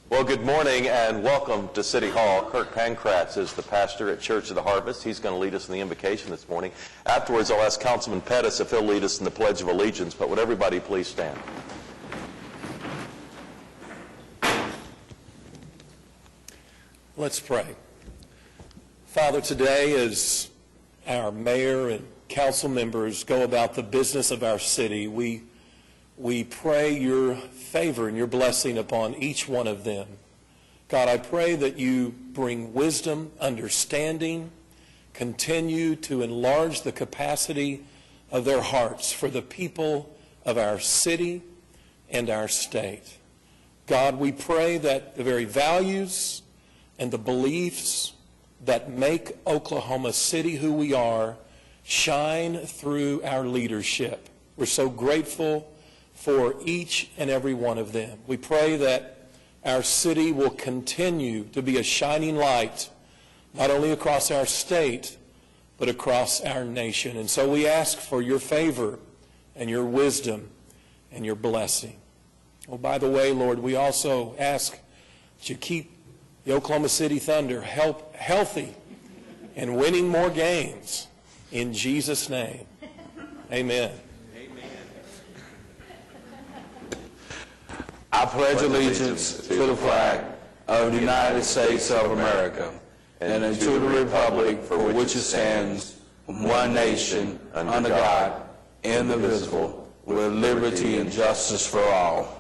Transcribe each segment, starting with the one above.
Well, good morning and welcome to City Hall. Kirk Pankratz is the pastor at Church of the Harvest. He's going to lead us in the invocation this morning. Afterwards, I'll ask Councilman Pettis if he'll lead us in the Pledge of Allegiance. But would everybody please stand? Let's pray. Father, today as our mayor and council members go about the business of our city, we pray your favor and your blessing upon each one of them. God, I pray that you bring wisdom, understanding, continue to enlarge the capacity of their hearts for the people of our city and our state. God, we pray that the very values and the beliefs that make Oklahoma City who we are shine through our leadership. We're so grateful for each and every one of them. We pray that our city will continue to be a shining light, not only across our state, but across our nation. And so we ask for your favor and your wisdom and your blessing. Oh, by the way, Lord, we also ask that you keep the Oklahoma City Thunder healthy and winning more games. In Jesus' name, amen. I pledge allegiance to the flag of the United States of America and to the republic for which it stands, one nation, under God, indivisible, with liberty and justice for all.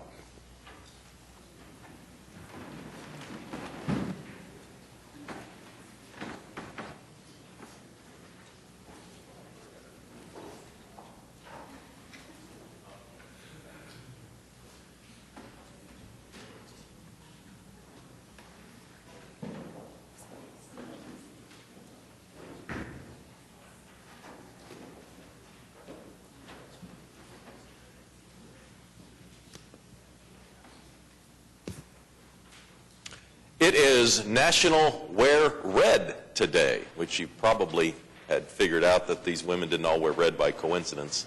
It is National Wear Red today, which you probably had figured out that these women didn't all wear red by coincidence.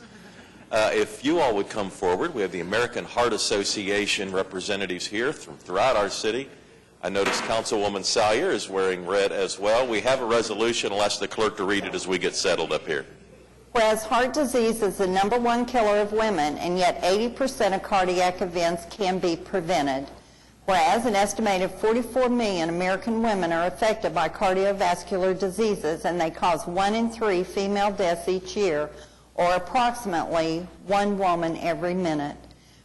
If you all would come forward, we have the American Heart Association representatives here throughout our city. I notice Councilwoman Salyer is wearing red as well. We have a resolution. I'll ask the clerk to read it as we get settled up here. Whereas heart disease is the #1 killer of women, and yet 80% of cardiac events can be prevented. Whereas an estimated 44 million American women are affected by cardiovascular diseases, and they cause 1 in 3 female deaths each year, or approximately 1 woman every minute.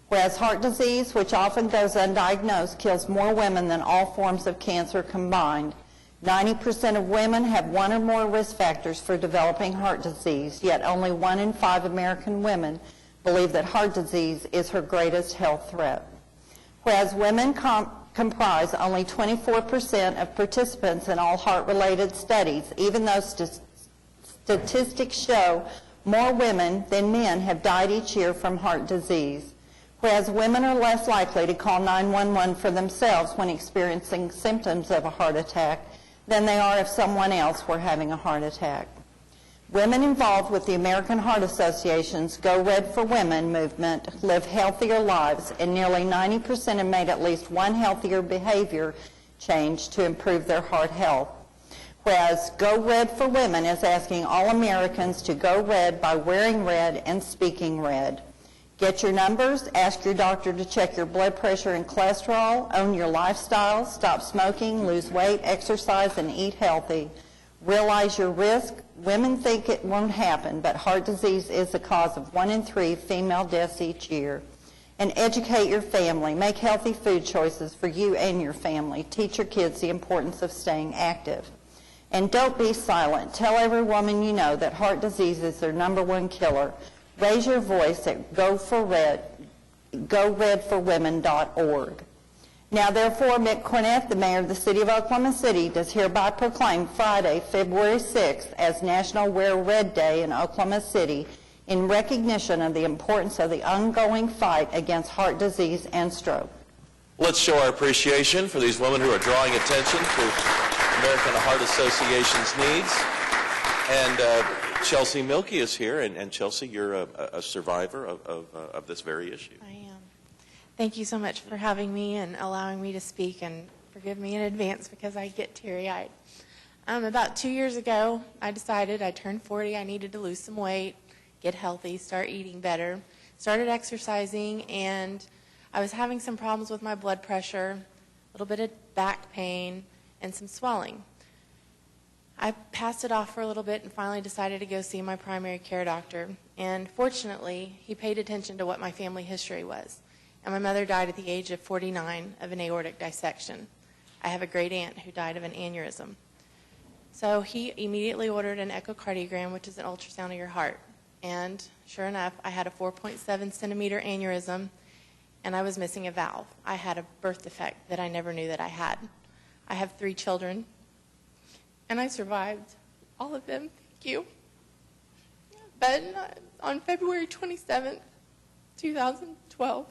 Whereas heart disease, which often goes undiagnosed, kills more women than all forms of cancer combined. 90% of women have 1 or more risk factors for developing heart disease, yet only 1 in 5 American women believe that heart disease is her greatest health threat. Whereas women comprise only 24% of participants in all heart-related studies, even though statistics show more women than men have died each year from heart disease. Whereas women are less likely to call 911 for themselves when experiencing symptoms of a heart attack than they are if someone else were having a heart attack. Women involved with the American Heart Association's Go Red for Women movement live healthier lives, and nearly 90% have made at least one healthier behavior change to improve their heart health. Whereas Go Red for Women is asking all Americans to go red by wearing red and speaking red. Get your numbers, ask your doctor to check your blood pressure and cholesterol, own your lifestyle, stop smoking, lose weight, exercise, and eat healthy. Realize your risk. Women think it won't happen, but heart disease is the cause of 1 in 3 female deaths each year. And educate your family. Make healthy food choices for you and your family. Teach your kids the importance of staying active. And don't be silent. Tell every woman you know that heart disease is their #1 killer. Raise your voice at GoRedForWomen.org. Now, therefore, Mick Cornett, the mayor of the city of Oklahoma City, does hereby proclaim Friday, February 6th, as National Wear Red Day in Oklahoma City in recognition of the importance of the ongoing fight against heart disease and stroke. Let's show our appreciation for these women who are drawing attention to American Heart Association's needs. And Chelsea Milkey is here, and Chelsea, you're a survivor of this very issue. I am. Thank you so much for having me and allowing me to speak, and forgive me in advance because I get teary-eyed. About 2 years ago, I decided I turned 40, I needed to lose some weight, get healthy, start eating better, started exercising, and I was having some problems with my blood pressure, a little bit of back pain, and some swelling. I passed it off for a little bit and finally decided to go see my primary care doctor, and fortunately, he paid attention to what my family history was. And my mother died at the age of 49 of an aortic dissection. I have a great aunt who died of an aneurysm. So he immediately ordered an echocardiogram, which is an ultrasound of your heart. And sure enough, I had a 4.7 centimeter aneurysm, and I was missing a valve. I had a birth defect that I never knew that I had. I have 3 children, and I survived all of them. Thank you. But on February 27th, 2012,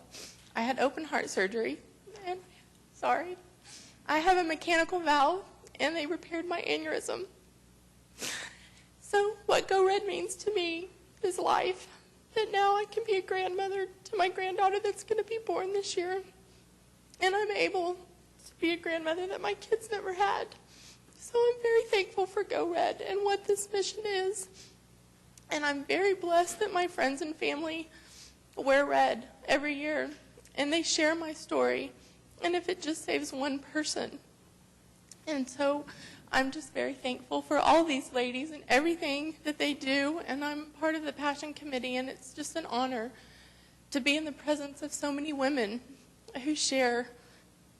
I had open heart surgery, and I have a mechanical valve, and they repaired my aneurysm. So what Go Red means to me is life, that now I can be a grandmother to my granddaughter that's going to be born this year, and I'm able to be a grandmother that my kids never had. So I'm very thankful for Go Red and what this mission is, and I'm very blessed that my friends and family wear red every year, and they share my story, and if it just saves one person. And so I'm just very thankful for all these ladies and everything that they do, and I'm part of the Passion Committee, and it's just an honor to be in the presence of so many women who share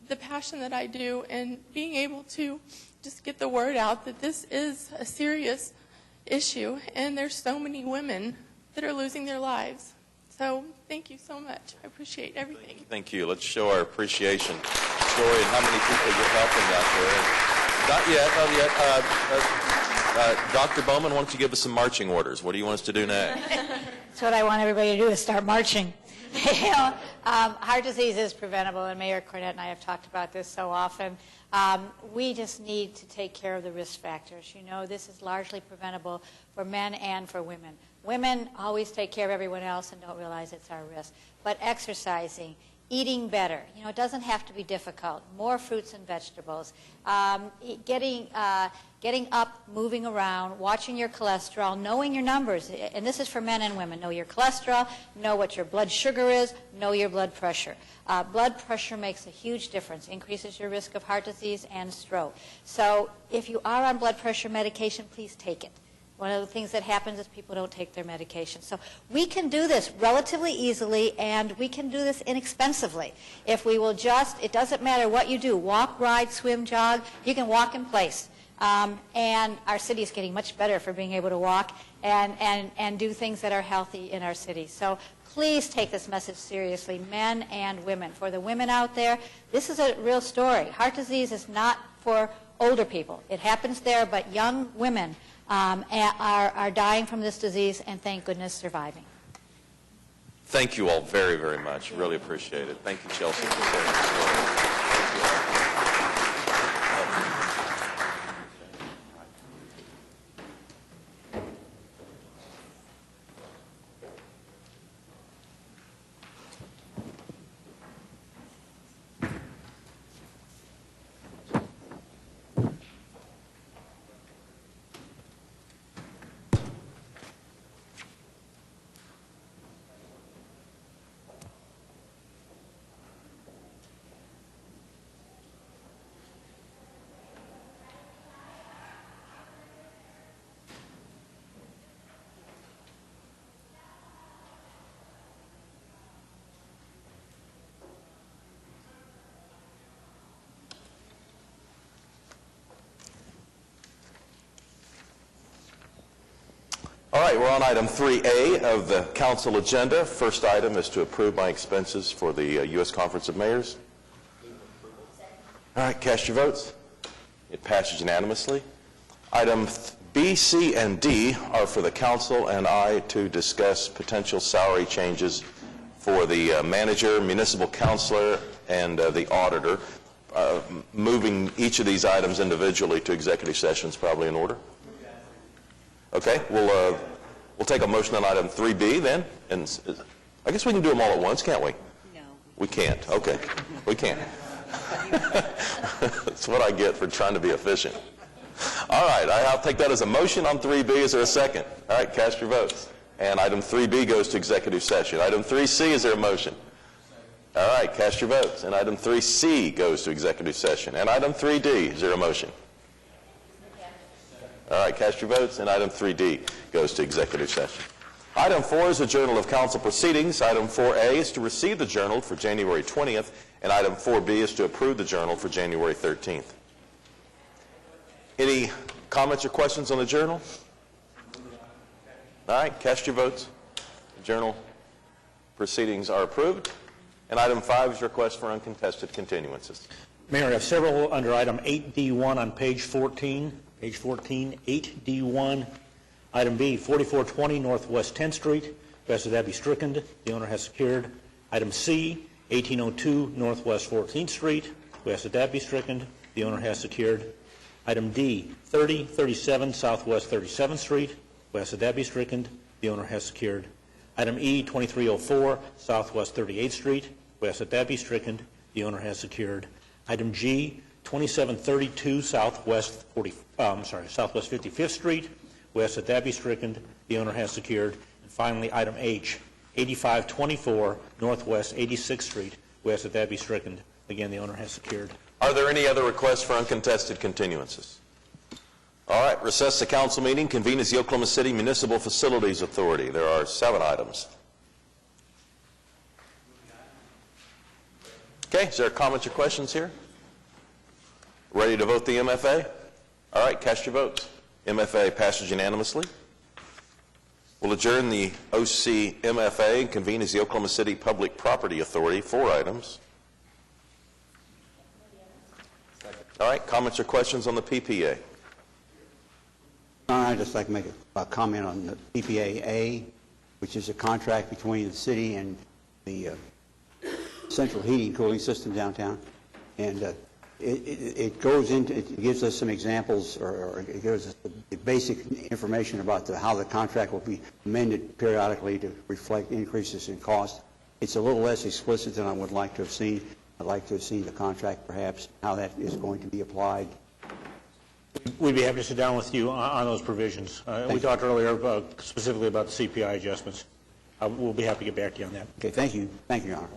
the passion that I do, and being able to just get the word out that this is a serious issue, and there's so many women that are losing their lives. So thank you so much. I appreciate everything. Thank you. Let's show our appreciation story and how many people you're helping out there. Not yet. Dr. Bowman, why don't you give us some marching orders? What do you want us to do next? That's what I want everybody to do, is start marching. Heart disease is preventable, and Mayor Cornett and I have talked about this so often. We just need to take care of the risk factors. You know, this is largely preventable for men and for women. Women always take care of everyone else and don't realize it's our risk. But exercising, eating better, you know, it doesn't have to be difficult. More fruits and vegetables, getting up, moving around, watching your cholesterol, knowing your numbers. And this is for men and women. Know your cholesterol, know what your blood sugar is, know your blood pressure. Blood pressure makes a huge difference, increases your risk of heart disease and stroke. So if you are on blood pressure medication, please take it. One of the things that happens is people don't take their medication. So we can do this relatively easily, and we can do this inexpensively. If we will just, it doesn't matter what you do, walk, ride, swim, jog, you can walk in place. And our city is getting much better for being able to walk and do things that are healthy in our city. So please take this message seriously, men and women. For the women out there, this is a real story. Heart disease is not for older people. It happens there, but young women are dying from this disease, and thank goodness surviving. Thank you all very, very much. Really appreciate it. Thank you, Chelsea, for sharing the story. Thank you all. All right, we're on item 3A of the council agenda. First item is to approve my expenses for the U.S. Conference of Mayors. All right, cast your votes. It passes unanimously. Item B, C, and D are for the council and I to discuss potential salary changes for the manager, municipal counselor, and the auditor. Moving each of these items individually to executive session is probably in order. Okay, we'll take a motion on item 3B then, and I guess we can do them all at once, can't we? No, We can't. Okay. We can't. That's what I get for trying to be efficient. All right. I'll take that as a motion on 3B. Is there a second? All right. Cast your votes. And item 3B goes to executive session. Item 3C, is there a motion? All right. Cast your votes. And item 3C goes to executive session. And item 3D, is there a motion? All right. Cast your votes. And item 3D goes to executive session. Item 4 is a journal of council proceedings. Item 4A is to receive the journal for January 20th, and item 4B is to approve the journal for January 13th. Any comments or questions on the journal? All right, cast your votes. The journal proceedings are approved. And item 5 is request for uncontested continuances. Mayor, I have several under item 8D1 on page 14. Page 14, 8D1. Item B, 4420 Northwest 10th Street, request that be stricken. The owner has secured. Item C, 1802 Northwest 14th Street, request that be stricken. The owner has secured. Item D, 3037 Southwest 37th Street, request that be stricken. The owner has secured. Item E, 2304 Southwest 38th Street, request that be stricken. The owner has secured. Item G, 2732 Southwest 55th Street. We ask that be stricken. The owner has secured. And finally, item H, 8524 Northwest 86th Street. We ask that be stricken. Again, the owner has secured. Are there any other requests for uncontested continuances? All right, recess the council meeting. Convene as the Oklahoma City Municipal Facilities Authority. There are 7 items. Okay, is there comments or questions here? Ready to vote the MFA? All right, cast your votes. MFA passes unanimously. We'll adjourn the OC MFA and convene as the Oklahoma City Public Property Authority. 4 items. All right, comments or questions on the PPA? I'd just like to make a comment on the PPA-A, which is a contract between the city and the central heating and cooling system downtown. And it goes into, it gives us some examples, or it gives us the basic information about how the contract will be amended periodically to reflect increases in cost. It's a little less explicit than I would like to have seen. I'd like to have seen the contract, perhaps, how that is going to be applied. We'd be happy to sit down with you on those provisions. We talked earlier specifically about the CPI adjustments. We'll be happy to get back to you on that. Okay, thank you. Thank you, Your Honor.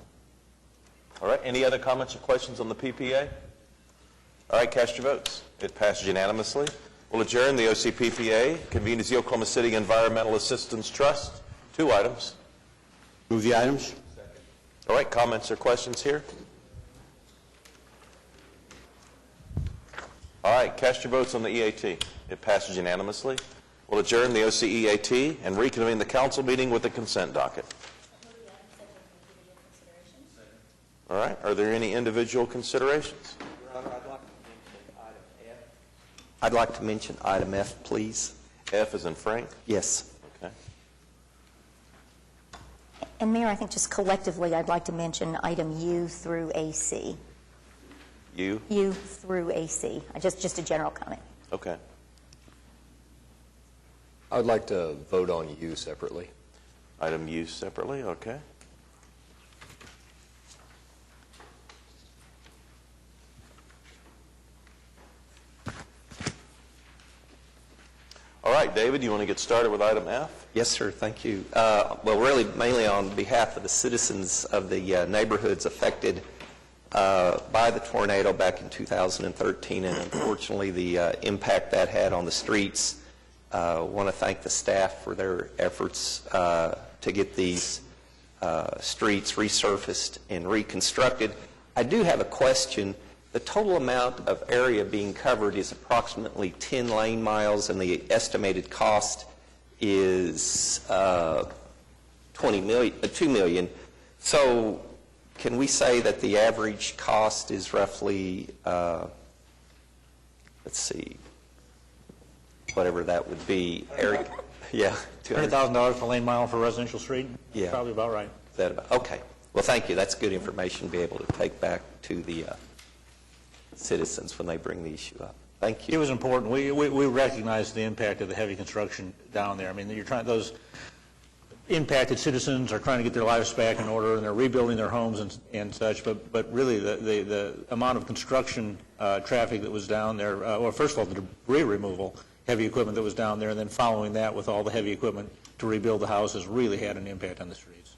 All right, any other comments or questions on the PPA? All right, cast your votes. It passes unanimously. We'll adjourn the OCPPA, convene as the Oklahoma City Environmental Assistance Trust. 2 items. Move the items. All right, comments or questions here? All right, cast your votes on the EAT. It passes unanimously. We'll adjourn the OCEAT and reconvene the council meeting with the consent docket. All right, are there any individual considerations? I'd like to mention item F, please. F as in Frank? Yes. Okay. And Mayor, I think just collectively, I'd like to mention item U through AC. U? U through AC. Just a general comment. Okay. I would like to vote on U separately. Item U separately, okay. All right, David, you want to get started with item F? Yes, sir. Thank you. Well, really, mainly on behalf of the citizens of the neighborhoods affected by the tornado back in 2013, and unfortunately the impact that had on the streets. I want to thank the staff for their efforts to get these streets resurfaced and reconstructed. I do have a question. The total amount of area being covered is approximately 10 lane miles, and the estimated cost is $2 million. So can we say that the average cost is roughly, let's see, whatever that would be, Eric? Yeah. $100,000 per lane mile for a residential street? Yeah. Probably about right. Is that about, okay. Well, thank you. That's good information to be able to take back to the citizens when they bring the issue up. Thank you. It was important. We recognize the impact of the heavy construction down there. I mean, you're trying those impacted citizens are trying to get their lives back in order, and they're rebuilding their homes and such, but really the amount of construction traffic that was down there, well, first of all, the debris removal, heavy equipment that was down there, and then following that with all the heavy equipment to rebuild the houses really had an impact on the streets.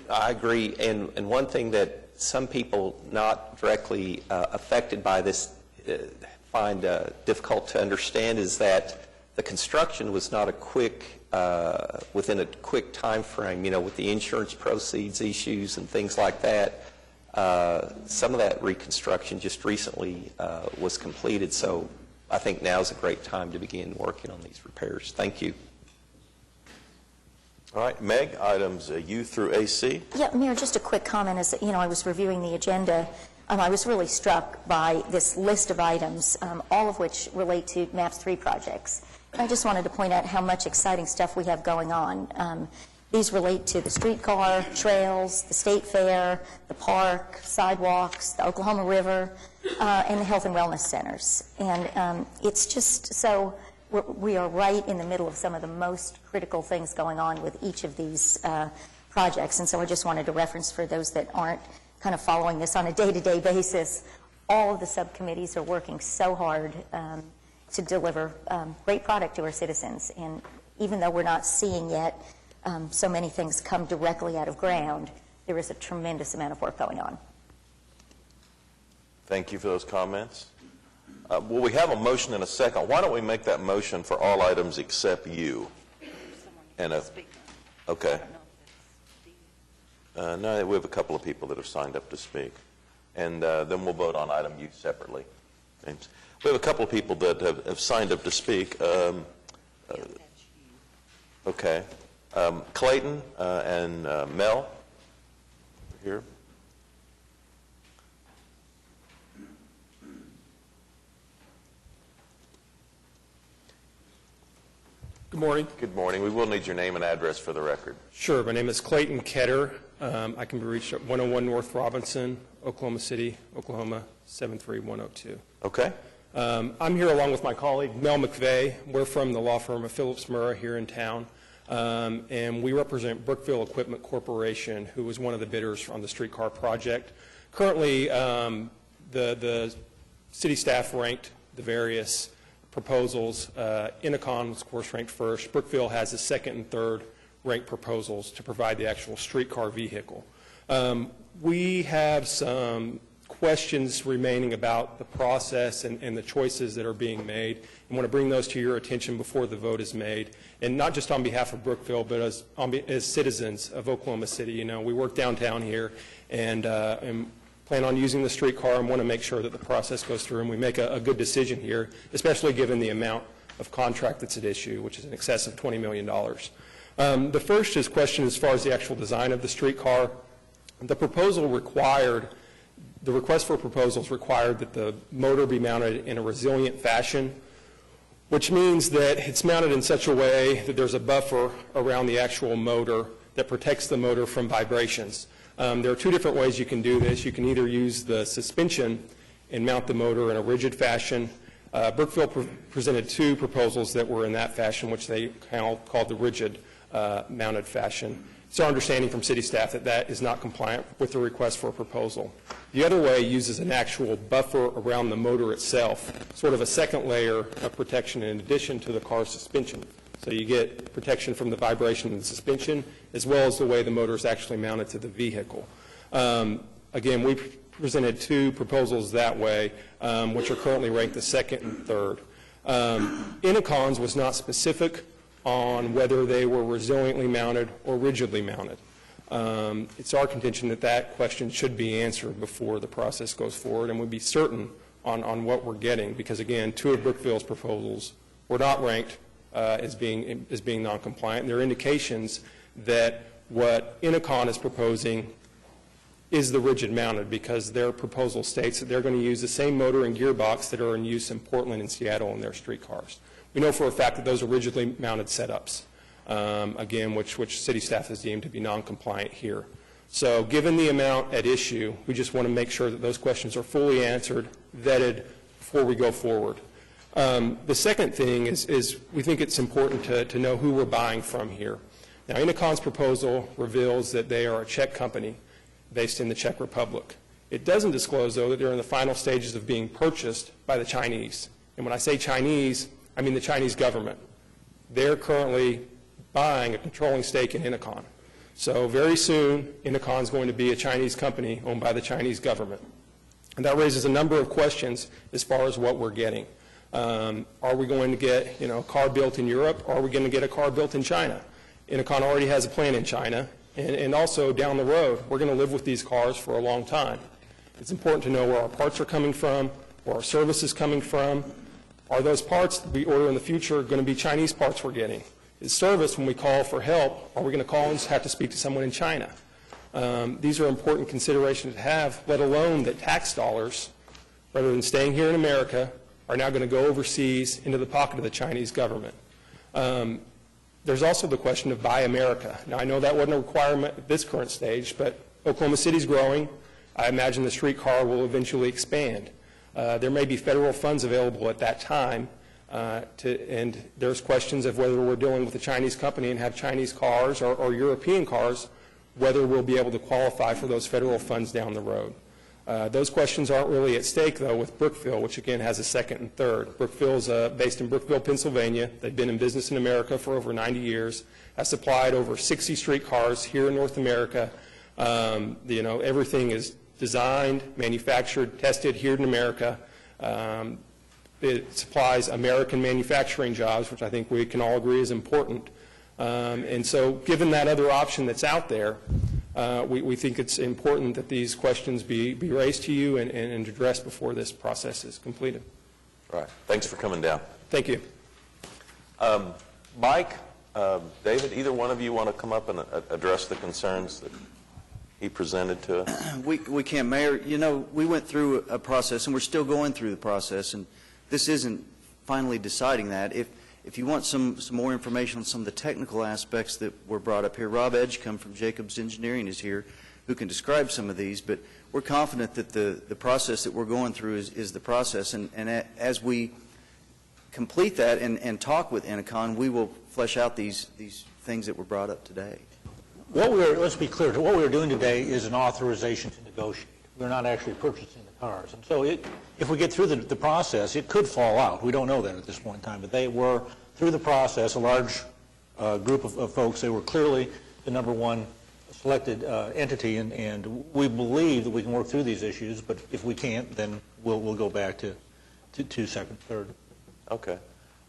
I agree, and one thing that some people not directly affected by this find difficult to understand is that the construction was not a quick, within a quick time frame, with the insurance proceeds issues and things like that. Some of that reconstruction just recently was completed, so I think now is a great time to begin working on these repairs. Thank you. All right, Meg, items U through AC. Yeah, Mayor, just a quick comment. As I was reviewing the agenda, I was really struck by this list of items, all of which relate to MAPS 3 projects. I just wanted to point out how much exciting stuff we have going on. These relate to the streetcar, trails, the state fair, the park, sidewalks, the Oklahoma River, and the health and wellness centers. And it's just so we are right in the middle of some of the most critical things going on with each of these projects. And so I just wanted to reference for those that aren't kind of following this on a day-to-day basis, all of the subcommittees are working so hard to deliver great product to our citizens. And even though we're not seeing yet so many things come directly out of ground, there is a tremendous amount of work going on. Thank you for those comments. Well, we have a motion and a second. Why don't we make that motion for all items except U? And okay. No, we have a couple of people that have signed up to speak. And then we'll vote on item U separately. James. We have a couple of people that have signed up to speak. Okay. Clayton and Mel, here. Good morning. Good morning. We will need your name and address for the record. Sure. My name is Clayton Ketter. I can be reached at 101 North Robinson, Oklahoma City, Oklahoma 73102. Okay. I'm here along with my colleague, Mel McVeigh. We're from the law firm of Phillips Murrah here in town. And we represent Brookville Equipment Corporation, who was one of the bidders on the streetcar project. Currently, the city staff ranked the various proposals. Innicon was, of course, ranked first. Brookville has the second and third ranked proposals to provide the actual streetcar vehicle. We have some questions remaining about the process and the choices that are being made. I want to bring those to your attention before the vote is made, and not just on behalf of Brookville, but as citizens of Oklahoma City. We work downtown here and plan on using the streetcar and want to make sure that the process goes through and we make a good decision here, especially given the amount of contract that's at issue, which is in excess of $20 million. The first is question as far as the actual design of the streetcar. The request for proposals required that the motor be mounted in a resilient fashion, which means that it's mounted in such a way that there's a buffer around the actual motor that protects the motor from vibrations. There are two different ways you can do this. You can either use the suspension and mount the motor in a rigid fashion. Brookville presented two proposals that were in that fashion, which they called the rigid mounted fashion. It's our understanding from city staff that that is not compliant with the request for a proposal. The other way uses an actual buffer around the motor itself, sort of a second layer of protection in addition to the car's suspension. So you get protection from the vibration of the suspension as well as the way the motor is actually mounted to the vehicle. Again, we presented two proposals that way, which are currently ranked the second and third. Innicon's was not specific on whether they were resiliently mounted or rigidly mounted. It's our contention that that question should be answered before the process goes forward, and we'd be certain on what we're getting, because again, two of Brookville's proposals were not ranked as being non-compliant. There are indications that what Innicon is proposing is the rigid mounted, because their proposal states that they're going to use the same motor and gearbox that are in use in Portland and Seattle in their streetcars. We know for a fact that those are rigidly mounted setups, again, which city staff has deemed to be non-compliant here. So given the amount at issue, we just want to make sure that those questions are fully answered, vetted, before we go forward. The second thing is we think it's important to know who we're buying from here. Now, Inocon's proposal reveals that they are a Czech company based in the Czech Republic. It doesn't disclose, though, that they're in the final stages of being purchased by the Chinese. And when I say Chinese, I mean the Chinese government. They're currently buying a controlling stake in Inocon. So very soon, Inocon is going to be a Chinese company owned by the Chinese government. And that raises a number of questions as far as what we're getting. Are we going to get, a car built in Europe, or are we going to get a car built in China? Inocon already has a plant in China, and also down the road, we're going to live with these cars for a long time. It's important to know where our parts are coming from, where our service is coming from. Are those parts that we order in the future going to be Chinese parts we're getting? Is service, when we call for help, are we going to call and have to speak to someone in China? These are important considerations to have, let alone that tax dollars, rather than staying here in America, are now going to go overseas into the pocket of the Chinese government. There's also the question of Buy America. Now, I know that wasn't a requirement at this current stage, but Oklahoma City's growing. I imagine the streetcar will eventually expand. There may be federal funds available at that time, and there's questions of whether we're dealing with a Chinese company and have Chinese cars or European cars, whether we'll be able to qualify for those federal funds down the road. Those questions aren't really at stake, though, with Brookville, which again has a second and third. Brookville's based in Brookville, Pennsylvania. They've been in business in America for over 90 years, has supplied over 60 streetcars here in North America. Everything is designed, manufactured, tested here in America. It supplies American manufacturing jobs, which I think we can all agree is important. And so given that other option that's out there, we think it's important that these questions be raised to you and addressed before this process is completed. All right. Thanks for coming down. Thank you. Mike, David, either one of you want to come up and address the concerns that he presented to us? We can, Mayor. We went through a process, and we're still going through the process, and this isn't finally deciding that. If you want some more information on some of the technical aspects that were brought up here, Rob Edgecombe from Jacobs Engineering is here, who can describe some of these, but we're confident that the process that we're going through is the process, and as we complete that and talk with Inocon, we will flesh out these things that were brought up today. Let's be clear, what we're doing today is an authorization to negotiate. We're not actually purchasing the cars. And so if we get through the process, it could fall out. We don't know that at this point in time. But they were, through the process, a large group of folks. They were clearly the number one selected entity, and we believe that we can work through these issues. But if we can't, then we'll go back to second, third. Okay.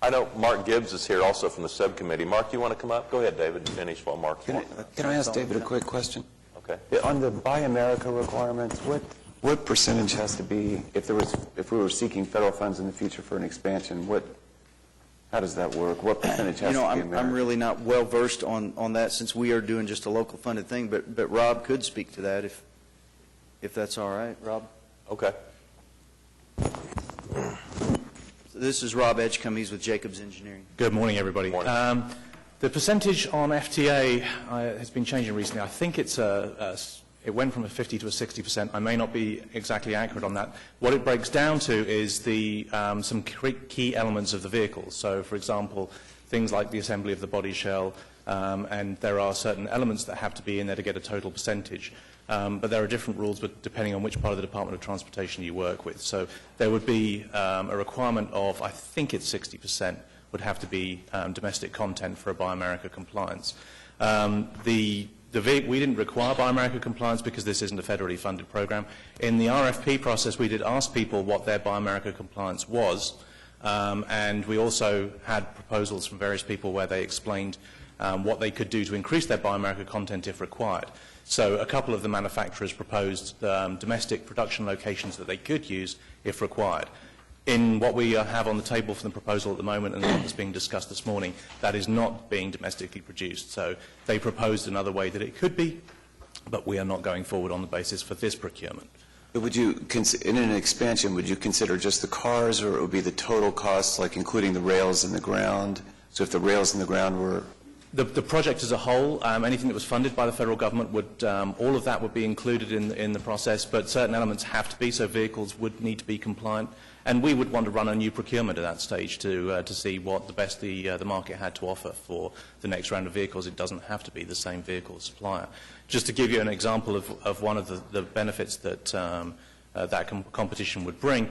I know Mark Gibbs is here also from the subcommittee. Mark, you want to come up? Go ahead, David, and finish while Mark's Can I ask David a quick question? Okay. On the Buy America requirements, what percentage has to be, if we were seeking federal funds in the future for an expansion, how does that work? What percentage has to be American? I'm really not well versed on that, since we are doing just a local funded thing, but Rob could speak to that if that's all right. Rob? Okay. This is Rob Edgecombe. He's with Jacobs Engineering. Good morning, everybody. Good morning. The percentage on FTA has been changing recently. I think it went from a 50 to a 60%. I may not be exactly accurate on that. What it breaks down to is some key elements of the vehicle. So, for example, things like the assembly of the body shell, and there are certain elements that have to be in there to get a total percentage. But there are different rules depending on which part of the Department of Transportation you work with. So there would be a requirement of, I think it's 60%, would have to be domestic content for a Buy America compliance. We didn't require Buy America compliance because this isn't a federally funded program. In the RFP process, we did ask people what their Buy America compliance was, and we also had proposals from various people where they explained what they could do to increase their Buy America content if required. So a couple of the manufacturers proposed domestic production locations that they could use if required. In what we have on the table for the proposal at the moment and what was being discussed this morning, that is not being domestically produced. So they proposed another way that it could be, but we are not going forward on the basis for this procurement. But would you, in an expansion, would you consider just the cars, or it would be the total costs, like including the rails and the ground? So if the rails and the ground were The project as a whole, anything that was funded by the federal government would, all of that would be included in the process, but certain elements have to be, so vehicles would need to be compliant. And we would want to run a new procurement at that stage to see what the best the market had to offer for the next round of vehicles. It doesn't have to be the same vehicle supplier. Just to give you an example of one of the benefits that competition would bring,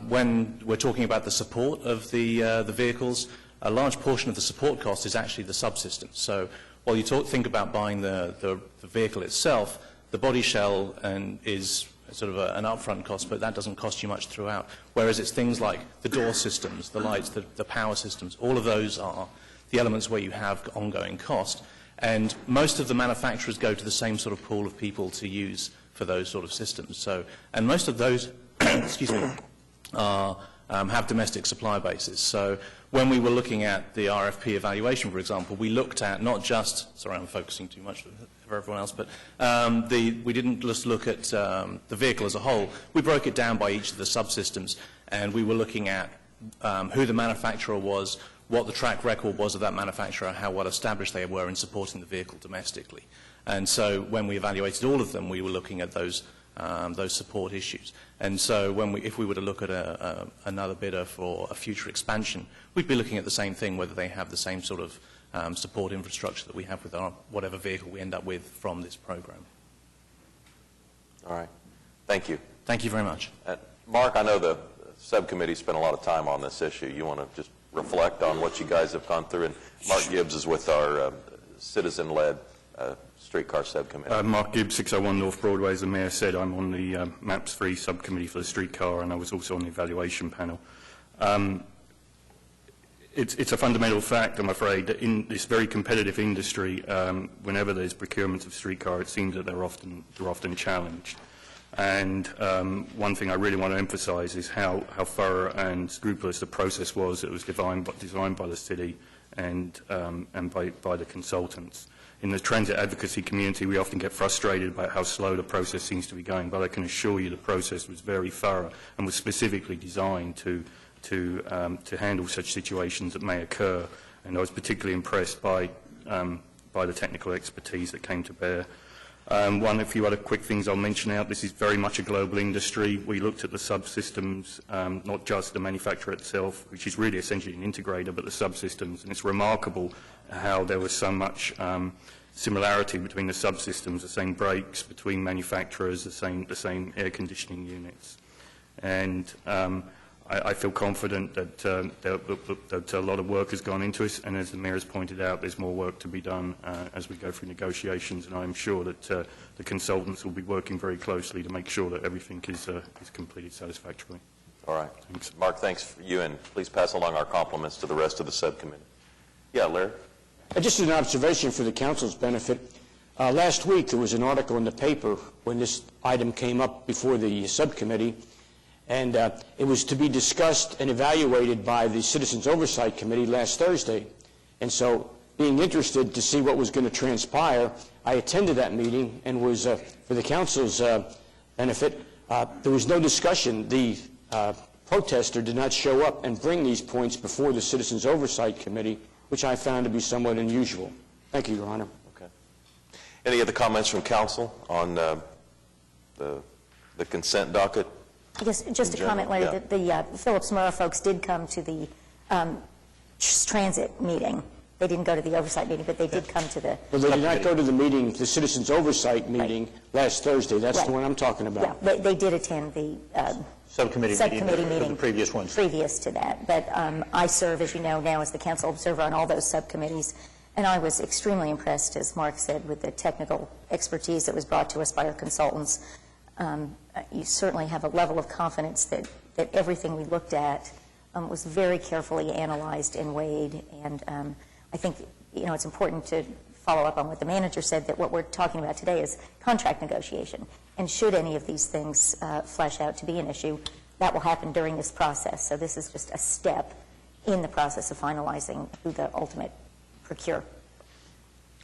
when we're talking about the support of the vehicles, a large portion of the support cost is actually the subsystem. So while you think about buying the vehicle itself, the body shell is sort of an upfront cost, but that doesn't cost you much throughout. Whereas it's things like the door systems, the lights, the power systems, all of those are the elements where you have ongoing cost. And most of the manufacturers go to the same sort of pool of people to use for those sort of systems. So, and most of those, excuse me, have domestic supply bases. So when we were looking at the RFP evaluation, for example, we looked at not just, sorry, I'm focusing too much for everyone else, but we didn't just look at the vehicle as a whole. We broke it down by each of the subsystems, and we were looking at who the manufacturer was, what the track record was of that manufacturer, how well established they were in supporting the vehicle domestically. And so when we evaluated all of them, we were looking at those support issues. And so if we were to look at another bidder for a future expansion, we'd be looking at the same thing, whether they have the same sort of support infrastructure that we have with whatever vehicle we end up with from this program. All right. Thank you. Thank you very much. Mark, I know the subcommittee spent a lot of time on this issue. You want to just reflect on what you guys have gone through? And Mark Gibbs is with our citizen-led streetcar subcommittee. Mark Gibbs, 601 North Broadway. As the Mayor said, I'm on the MAPS 3 subcommittee for the streetcar, and I was also on the evaluation panel. It's a fundamental fact, I'm afraid, that in this very competitive industry, whenever there's procurement of streetcar, it seems that they're often challenged. And one thing I really want to emphasize is how thorough and scrupulous the process was that was designed by the city and by the consultants. In the transit advocacy community, we often get frustrated about how slow the process seems to be going, but I can assure you the process was very thorough and was specifically designed to handle such situations that may occur. And I was particularly impressed by the technical expertise that came to bear. A few other quick things I'll mention out. This is very much a global industry. We looked at the subsystems, not just the manufacturer itself, which is really essentially an integrator, but the subsystems. And it's remarkable how there was so much similarity between the subsystems, the same brakes between manufacturers, the same air conditioning units. And I feel confident that a lot of work has gone into it, and as the Mayor has pointed out, there's more work to be done as we go through negotiations, and I'm sure that the consultants will be working very closely to make sure that everything is completed satisfactorily. All right. Thanks. Mark, thanks for you, and please pass along our compliments to the rest of the subcommittee. Yeah, Larry? Just an observation for the Council's benefit. Last week there was an article in the paper when this item came up before the subcommittee, and it was to be discussed and evaluated by the Citizens Oversight Committee last Thursday. And so, being interested to see what was going to transpire, I attended that meeting and was, for the Council's benefit, there was no discussion. The protester did not show up and bring these points before the Citizens Oversight Committee, which I found to be somewhat unusual. Thank you, Your Honor. Okay. Any other comments from Council on the consent docket? I guess just a comment, Larry, that the Phillips Murrah folks did come to the transit meeting. They didn't go to the oversight meeting, but they did come to the... Well, they did not go to the meeting, the Citizens Oversight meeting last Thursday. That's the one I'm talking about. Yeah, they did attend the subcommittee meeting, the previous ones. Previous to that. But I serve, as you know, now as the council observer on all those subcommittees, and I was extremely impressed, as Mark said, with the technical expertise that was brought to us by our consultants. You certainly have a level of confidence that everything we looked at was very carefully analyzed and weighed, and I think it's important to follow up on what the manager said, that what we're talking about today is contract negotiation, and should any of these things flesh out to be an issue, that will happen during this process. So this is just a step in the process of finalizing who the ultimate procure.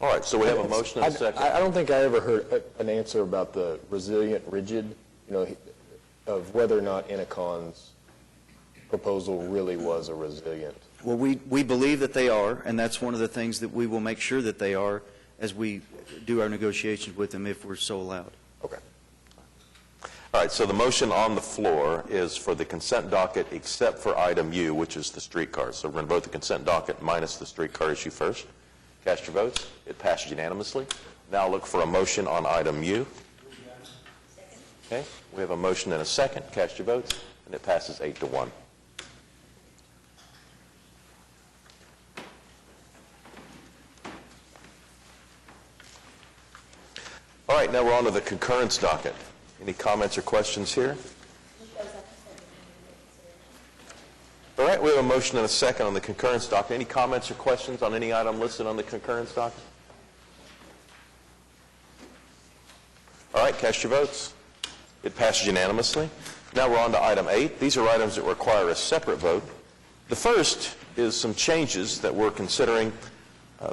All right, so we have a motion and a second. I don't think I ever heard an answer about the resilient rigid, of whether or not Innocon's proposal really was a resilient. Well, we believe that they are, and that's one of the things that we will make sure that they are as we do our negotiations with them if we're so allowed. Okay. All right, so the motion on the floor is for the consent docket except for item U, which is the streetcars. So we're going to vote the consent docket minus the streetcar issue first. Cast your votes. It passes unanimously. Now look for a motion on item U. Okay, we have a motion and a second. Cast your votes, and it passes 8-1. All right, now we're on to the concurrence docket. Any comments or questions here? All right, we have a motion and a second on the concurrence docket. Any comments or questions on any item listed on the concurrence docket? All right, cast your votes. It passes unanimously. Now we're on to item 8. These are items that require a separate vote. The first is some changes that we're considering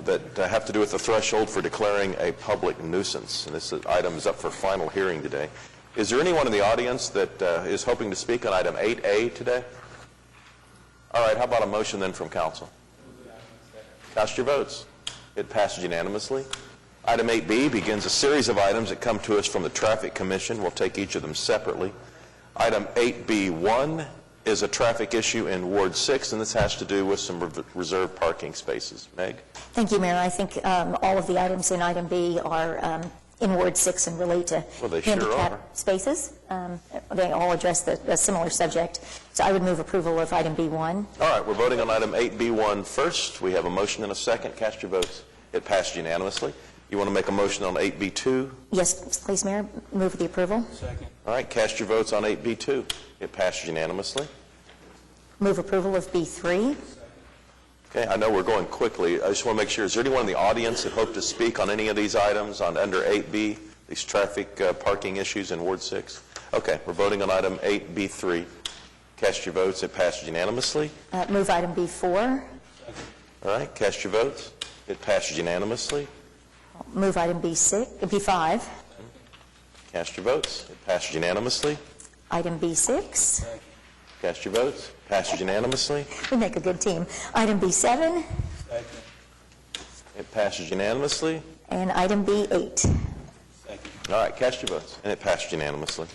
that have to do with the threshold for declaring a public nuisance. And this item is up for final hearing today. Is there anyone in the audience that is hoping to speak on item 8A today? All right, how about a motion then from council? Cast your votes. It passes unanimously. Item 8B begins a series of items that come to us from the Traffic Commission. We'll take each of them separately. Item 8B1 is a traffic issue in Ward 6, and this has to do with some reserved parking spaces. Meg? Thank you, Mayor. I think all of the items in item B are in Ward 6 and relate to handicap spaces. They all address a similar subject. So I would move approval of item B1. All right, we're voting on item 8B1 first. We have a motion and a second. Cast your votes. It passed unanimously. You want to make a motion on 8B2? Yes, please, Mayor. Move the approval. Second. All right, cast your votes on 8B2. It passes unanimously. Move approval of B3. Okay, I know we're going quickly. I just want to make sure, is there anyone in the audience that hope to speak on any of these items on under 8B, these traffic parking issues in Ward 6? Okay, we're voting on item 8B3. Cast your votes. It passes unanimously. Move item B4. All right, cast your votes. It passes unanimously. Move item B5. Cast your votes. It passes unanimously. Item B6. Cast your votes. Passes unanimously. We make a good team. Item B7. It passes unanimously. And item B8. All right, cast your votes. And it passes unanimously.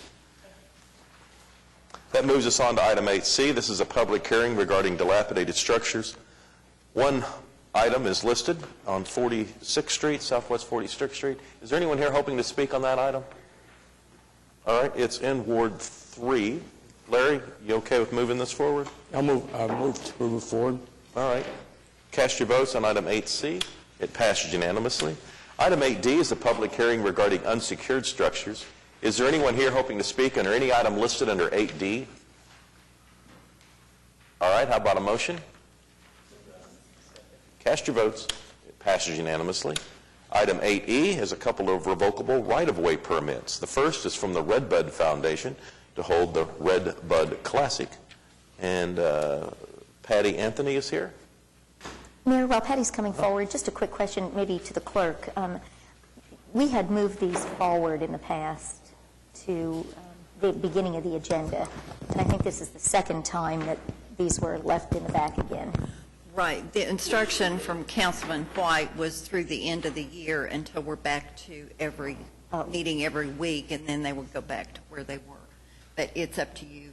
That moves us on to item 8C. This is a public hearing regarding dilapidated structures. One item is listed on 46th Street, Southwest 46th Street. Is there anyone here hoping to speak on that item? All right, it's in Ward 3. Larry, you okay with moving this forward? I'll move to move forward. All right. Cast your votes on item 8C. It passes unanimously. Item 8D is a public hearing regarding unsecured structures. Is there anyone here hoping to speak under any item listed under 8D? All right, how about a motion? Cast your votes. It passes unanimously. Item 8E is a couple of revocable right-of-way permits. The first is from the Redbud Foundation to hold the Redbud Classic. And Patty Anthony is here. Mayor, while Patty's coming forward, just a quick question maybe to the clerk. We had moved these forward in the past to the beginning of the agenda, and I think this is the second time that these were left in the back again. Right. The instruction from Councilman White was through the end of the year until we're back to every meeting every week, and then they will go back to where they were. But it's up to you.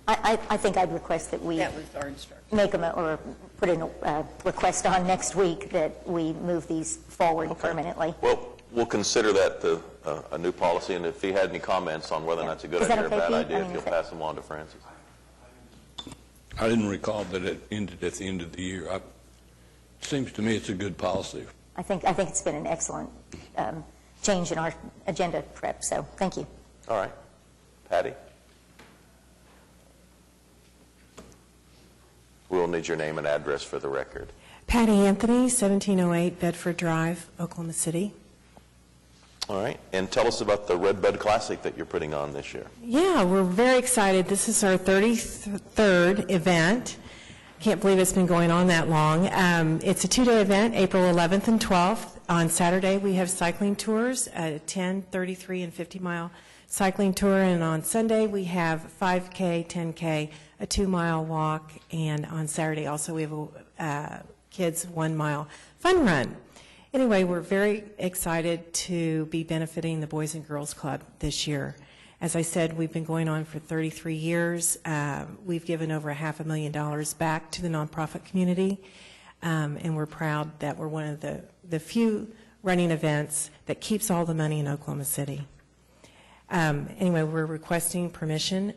I think I'd request that we That was our instruction. make them or put in a request on next week that we move these forward permanently. Well, we'll consider that a new policy, and if he had any comments on whether or not it's a good Is that idea or a okay, bad Pete? idea, if you'll pass them on to Francis. I didn't recall that it ended at the end of the year. It seems to me it's a good policy. I think it's been an excellent change in our agenda prep, so thank you. All right. Patty? We'll need your name and address for the record. Patty Anthony, 1708 Bedford Drive, Oklahoma City. All right. And tell us about the Redbud Classic that you're putting on this year. Yeah, we're very excited. This is our 33rd event. Can't believe it's been going on that long. It's a two-day event, April 11th and 12th. On Saturday, we have cycling tours, a 10, 33, and 50-mile cycling tour. And on Sunday, we have 5K, 10K, a 2-mile walk, and on Saturday also we have a kids 1-mile fun run. Anyway, we're very excited to be benefiting the Boys and Girls Club this year. As I said, we've been going on for 33 years. We've given over $500,000 back to the nonprofit community, and we're proud that we're one of the few running events that keeps all the money in Oklahoma City. Anyway, we're requesting permission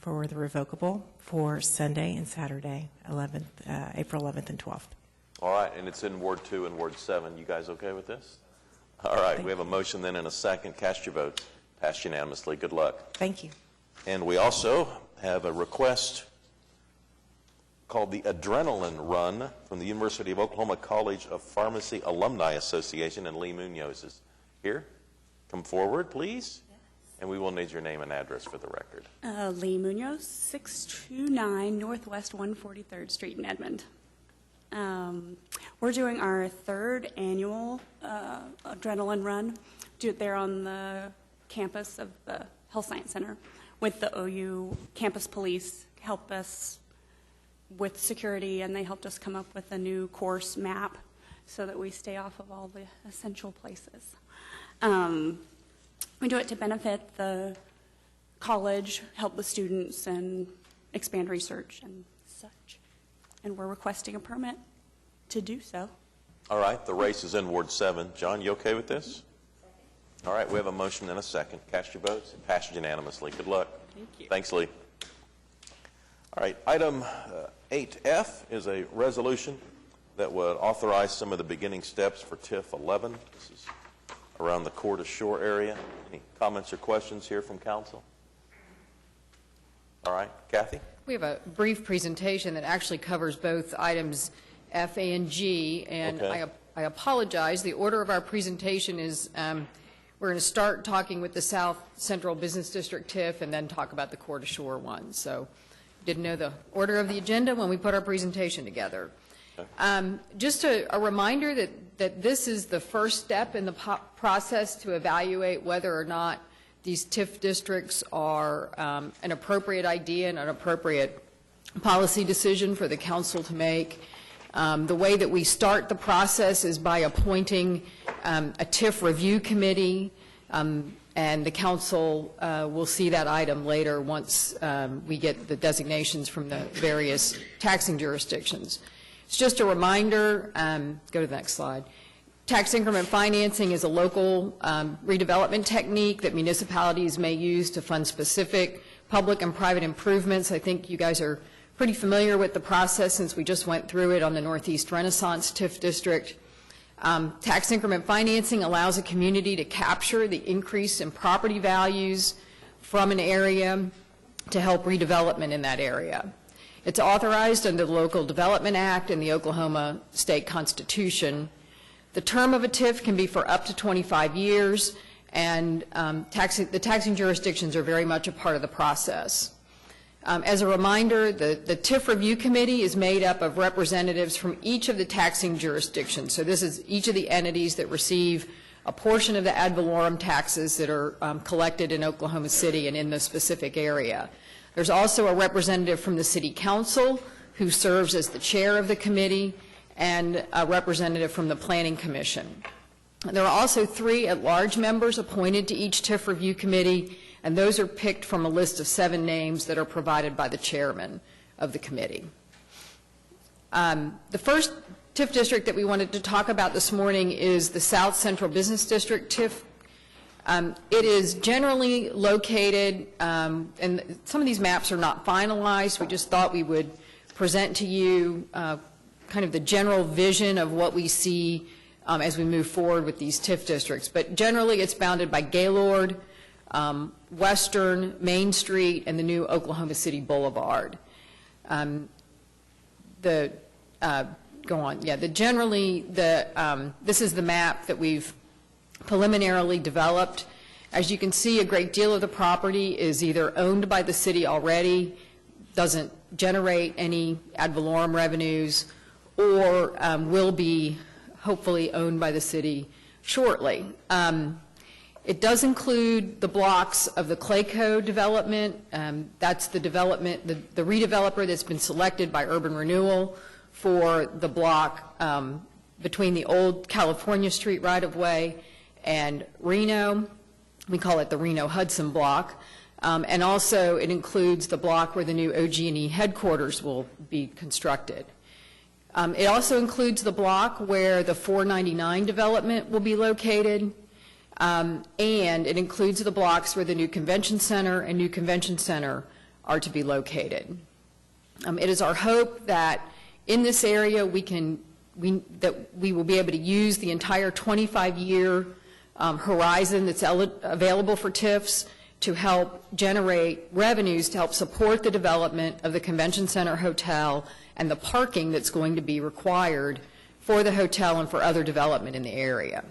for the revocable for Sunday and Saturday, April 11th and 12th. All right, and it's in Ward 2 and Ward 7. You guys okay with this? All right, we have a motion then and a second. Cast your votes. Passed unanimously. Good luck. Thank you. And we also have a request called the Adrenaline Run from the University of Oklahoma College of Pharmacy Alumni Association, and Lee Munoz is here. Come forward, please. And we will need your name and address for the record. Lee Munoz, 629 Northwest 143rd Street in Edmond. We're doing our 3rd annual Adrenaline Run. Do it there on the campus of the Health Science Center with the OU campus police. Help us with security, and they helped us come up with a new course map so that we stay off of all the essential places. We do it to benefit the college, help the students, and expand research and such. And we're requesting a permit to do so. All right, the race is in Ward 7. John, you okay with this? All right, we have a motion and a second. Cast your votes. It passed unanimously. Good luck. Thank you. Thanks, Lee. All right, item 8F is a resolution that would authorize some of the beginning steps for TIF 11. This is around the Court Ashore area. Any comments or questions here from council? All right, Kathy? We have a brief presentation that actually covers both items F, A, and G, and Okay. I apologize. The order of our presentation is we're going to start talking with the South Central Business District TIF and then talk about the Court Ashore one. So didn't know the order of the agenda when we put our presentation together. Just a reminder that this is the first step in the process to evaluate whether or not these TIF districts are an appropriate idea and an appropriate policy decision for the council to make. The way that we start the process is by appointing a TIF review committee, and the council will see that item later once we get the designations from the various taxing jurisdictions. It's just a reminder, go to the next slide. Tax increment financing is a local redevelopment technique that municipalities may use to fund specific public and private improvements. I think you guys are pretty familiar with the process since we just went through it on the Northeast Renaissance TIF district. Tax increment financing allows a community to capture the increase in property values from an area to help redevelopment in that area. It's authorized under the Local Development Act and the Oklahoma State Constitution. The term of a TIF can be for up to 25 years, and the taxing jurisdictions are very much a part of the process. As a reminder, the TIF Review Committee is made up of representatives from each of the taxing jurisdictions. So this is each of the entities that receive a portion of the ad valorem taxes that are collected in Oklahoma City and in the specific area. There's also a representative from the City Council who serves as the chair of the committee, and a representative from the Planning Commission. There are also 3 at-large members appointed to each TIF Review Committee, and those are picked from a list of 7 names that are provided by the chairman of the committee. The first TIF district that we wanted to talk about this morning is the South Central Business District TIF. It is generally located, and some of these maps are not finalized. We just thought we would present to you kind of the general vision of what we see as we move forward with these TIF districts. But generally, it's bounded by Gaylord, Western, Main Street, and the new Oklahoma City Boulevard. This is the map that we've preliminarily developed. As you can see, a great deal of the property is either owned by the city already, doesn't generate any ad valorem revenues, or will be hopefully owned by the city shortly. It does include the blocks of the Clayco development. That's the development, the redeveloper that's been selected by Urban Renewal for the block between the old California Street right-of-way and Reno. We call it the Reno-Hudson block. And also it includes the block where the new OG&E headquarters will be constructed. It also includes the block where the 499 development will be located. And it includes the blocks where the new convention center and new convention center are to be located. It is our hope that in this area that we will be able to use the entire 25-year horizon that's available for TIFs to help generate revenues to help support the development of the convention center hotel and the parking that's going to be required for the hotel and for other development in the area.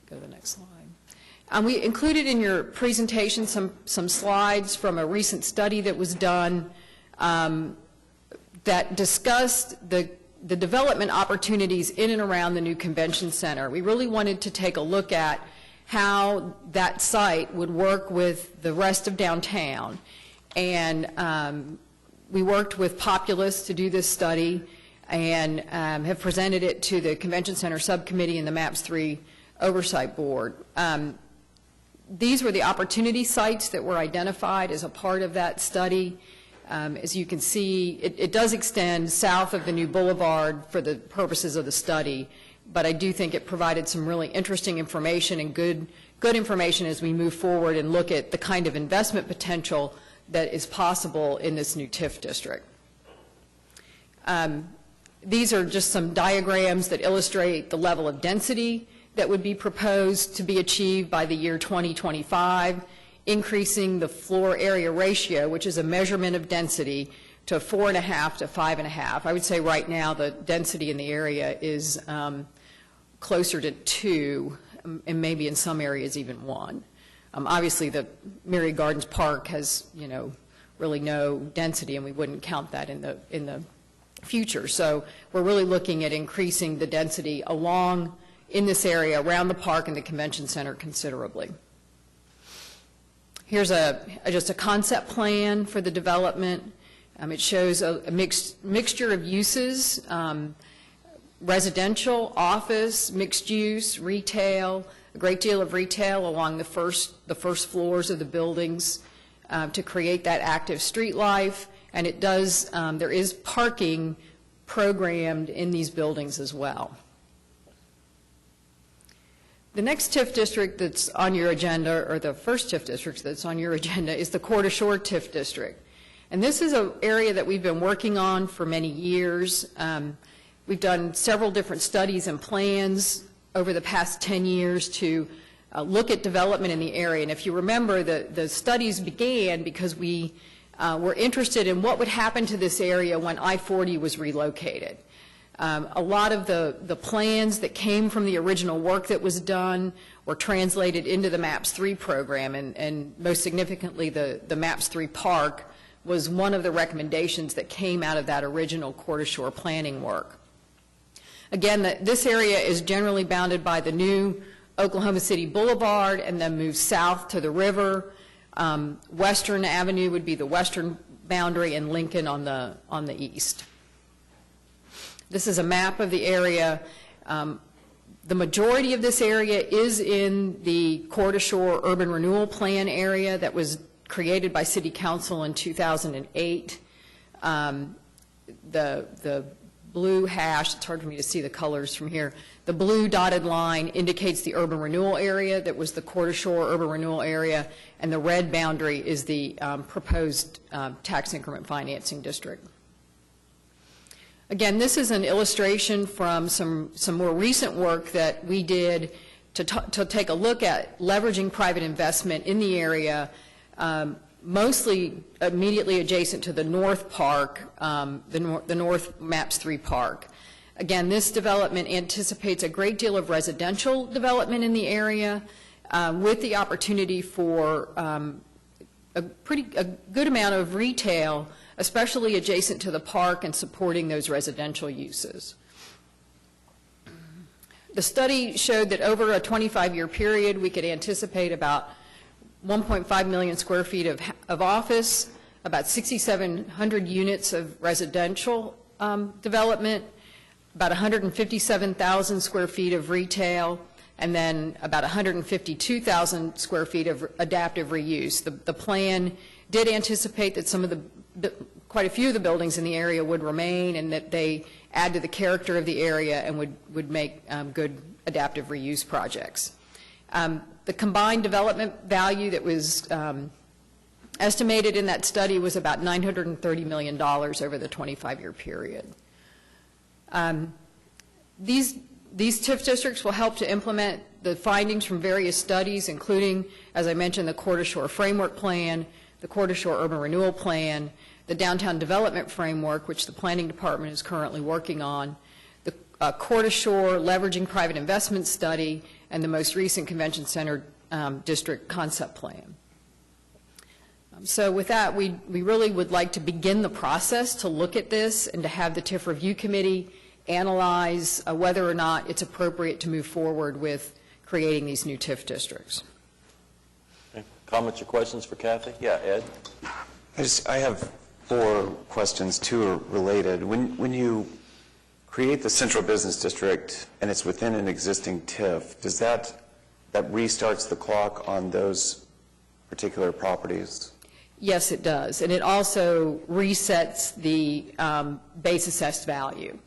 Go to the next slide. We included in your presentation some slides from a recent study that was done that discussed the development opportunities in and around the new convention center. We really wanted to take a look at how that site would work with the rest of downtown. And we worked with Populous to do this study and have presented it to the Convention Center Subcommittee and the MAPS 3 Oversight Board. These were the opportunity sites that were identified as a part of that study. As you can see, it does extend south of the new boulevard for the purposes of the study, but I do think it provided some really interesting information and good information as we move forward and look at the kind of investment potential that is possible in this new TIF district. These are just some diagrams that illustrate the level of density that would be proposed to be achieved by the year 2025, increasing the floor area ratio, which is a measurement of density, to 4.5 to 5.5. I would say right now the density in the area is closer to 2, and maybe in some areas even 1. Obviously, the Myriad Gardens Park has, really no density, and we wouldn't count that in the future. So we're really looking at increasing the density along in this area around the park and the convention center considerably. Here's just a concept plan for the development. It shows a mixture of uses, residential, office, mixed use, retail, a great deal of retail along the first floors of the buildings to create that active street life. And it does, there is parking programmed in these buildings as well. The next TIF district that's on your agenda, or the first TIF district that's on your agenda, is the Coeur d'Alene TIF district. And this is an area that we've been working on for many years. We've done several different studies and plans over the past 10 years to look at development in the area. And if you remember, the studies began because we were interested in what would happen to this area when I-40 was relocated. A lot of the plans that came from the original work that was done were translated into the MAPS 3 program, and most significantly, the MAPS 3 Park was one of the recommendations that came out of that original Coeur d'Alene planning work. Again, this area is generally bounded by the new Oklahoma City Boulevard and then moves south to the river. Western Avenue would be the western boundary, and Lincoln on the east. This is a map of the area. The majority of this area is in the Coeur d'Alene Urban Renewal Plan area that was created by City Council in 2008. The blue hash, it's hard for me to see the colors from here, the blue dotted line indicates the urban renewal area that was the Coeur d'Alene Urban Renewal Area, and the red boundary is the proposed tax increment financing district. Again, this is an illustration from some more recent work that we did to take a look at leveraging private investment in the area, mostly immediately adjacent to the North Park, the North MAPS 3 Park. Again, this development anticipates a great deal of residential development in the area with the opportunity for a good amount of retail, especially adjacent to the park and supporting those residential uses. The study showed that over a 25-year period, we could anticipate about 1.5 million square feet of office, about 6,700 units of residential development, about 157,000 square feet of retail, and then about 152,000 square feet of adaptive reuse. The plan did anticipate that quite a few of the buildings in the area would remain, and that they add to the character of the area and would make good adaptive reuse projects. The combined development value that was estimated in that study was about $930 million over the 25-year period. These TIF districts will help to implement the findings from various studies, including, as I mentioned, the Core to Shore Framework Plan, the Core to Shore Urban Renewal Plan, the Downtown Development Framework, which the Planning Department is currently working on, the Core to Shore Leveraging Private Investment Study, and the most recent Convention Center District Concept Plan. So with that, we really would like to begin the process to look at this and to have the TIF Review Committee analyze whether or not it's appropriate to move forward with creating these new TIF districts. Okay. Comments or questions for Kathy? Yeah, Ed? I have 4 questions. 2 are related. When you create the Central Business District and it's within an existing TIF, does that restarts the clock on those particular properties? Yes, it does. And it also resets the base assessed value.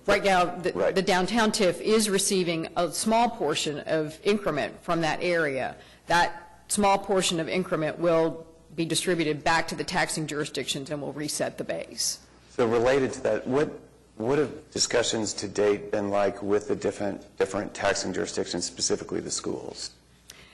Right now, the downtown TIF is receiving a small portion of increment from that area. That small portion of increment will be distributed back to the taxing jurisdictions and will reset the base. So related to that, what have discussions to date been like with the different taxing jurisdictions, specifically the schools?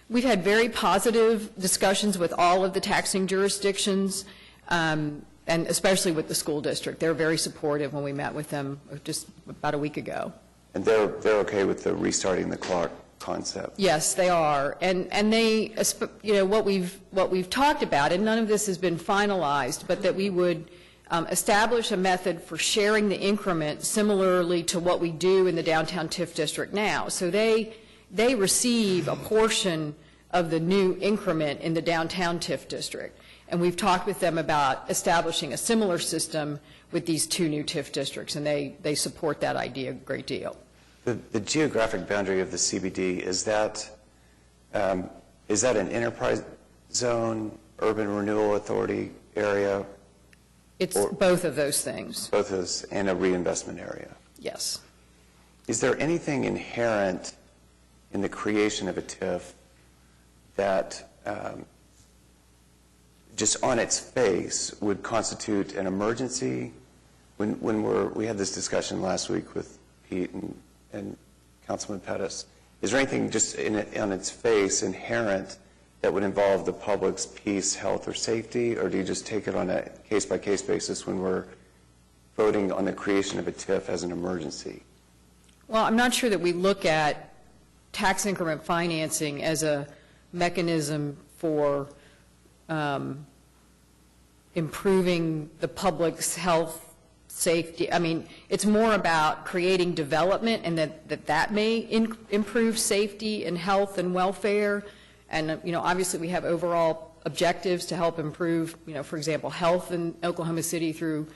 We've had very positive discussions with all of the taxing jurisdictions, and especially with the school district. They're very supportive when we met with them just about a week ago. And they're okay with the restarting the clock concept? Yes, they are. And they, you know, what we've talked about, and none of this has been finalized, but that we would establish a method for sharing the increment similarly to what we do in the downtown TIF district now. So they receive a portion of the new increment in the downtown TIF district. And we've talked with them about establishing a similar system with these 2 new TIF districts, and they support that idea a great deal. The geographic boundary of the CBD, is that an enterprise zone, urban renewal authority area? It's both of those things. Both of those, and a reinvestment area? Yes. Is there anything inherent in the creation of a TIF that just on its face would constitute an emergency? We had this discussion last week with Pete and Councilman Pettis. Is there anything just on its face inherent that would involve the public's peace, health, or safety, or do you just take it on a case-by-case basis when we're voting on the creation of a TIF as an emergency? Well, I'm not sure that we look at tax increment financing as a mechanism for improving the public's health, safety. I mean, it's more about creating development, and that may improve safety and health and welfare. And, you know, obviously we have overall objectives to help improve, you know, for example, health in Oklahoma City through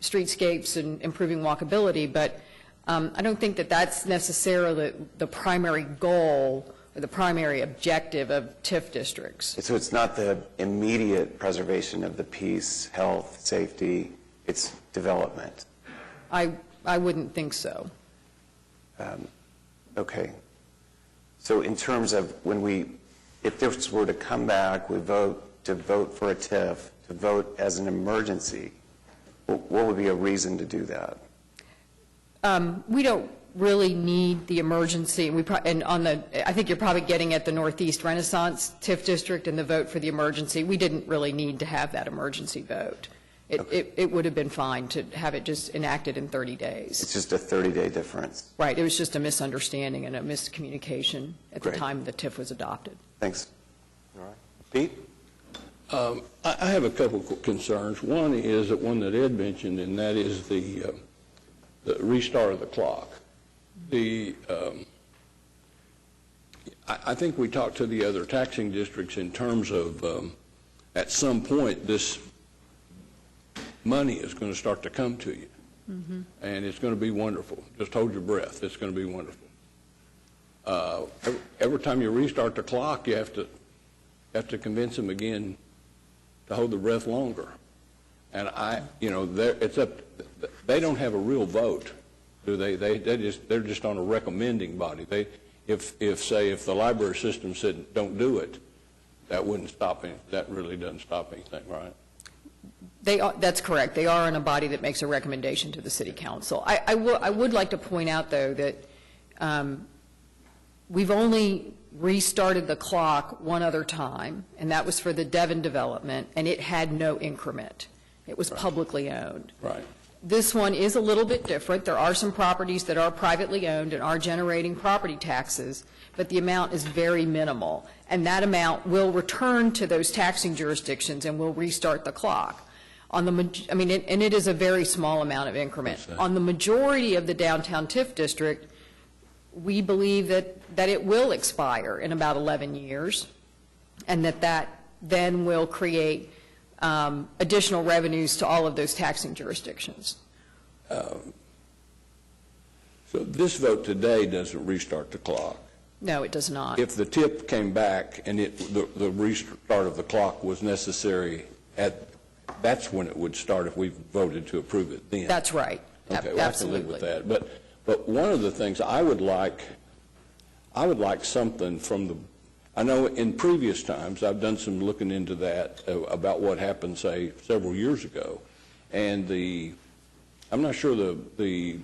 streetscapes and improving walkability. But I don't think that that's necessarily the primary goal or the primary objective of TIF districts. So it's not the immediate preservation of the peace, health, safety, it's development? I wouldn't think so. Okay. So in terms of if this were to come back, we vote for a TIF, to vote as an emergency, what would be a reason to do that? We don't really need the emergency. I think you're probably getting at the Northeast Renaissance TIF district and the vote for the emergency. We didn't really need to have that emergency vote. It would have been fine to have it just enacted in 30 days. It's just a 30-day difference. Right. It was just a misunderstanding and a miscommunication at the time the TIF was adopted. Thanks. All right. Pete? I have a couple concerns. One is the one that Ed mentioned, and that is the restart of the clock. I think we talked to the other taxing districts in terms of, at some point, this money is going to start to come to you. And it's going to be wonderful. Just hold your breath. It's going to be wonderful. Every time you restart the clock, you have to convince them again to hold their breath longer. And it's up. They don't have a real vote, do they? They're just on a recommending body. If the library system said don't do it, that wouldn't stop anything. That really doesn't stop anything, right? That's correct. They are in a body that makes a recommendation to the city council. I would like to point out, though, that we've only restarted the clock one other time, and that was for the Devon development, and it had no increment. It was publicly owned. Right. This one is a little bit different. There are some properties that are privately owned and are generating property taxes, but the amount is very minimal, and that amount will return to those taxing jurisdictions and will restart the clock. And it is a very small amount of increment. On the majority of the downtown TIF district, we believe that it will expire in about 11 years, and that then will create additional revenues to all of those taxing jurisdictions. So this vote today doesn't restart the clock. No, it does not. If the tip came back and the restart of the clock was necessary, that's when it would start if we voted to approve it then. That's right. Okay, well, absolutely. I can live with that. But one of the things I would like something from the. I know in previous times I've done some looking into that about what happened, say, several years ago, and I'm not sure the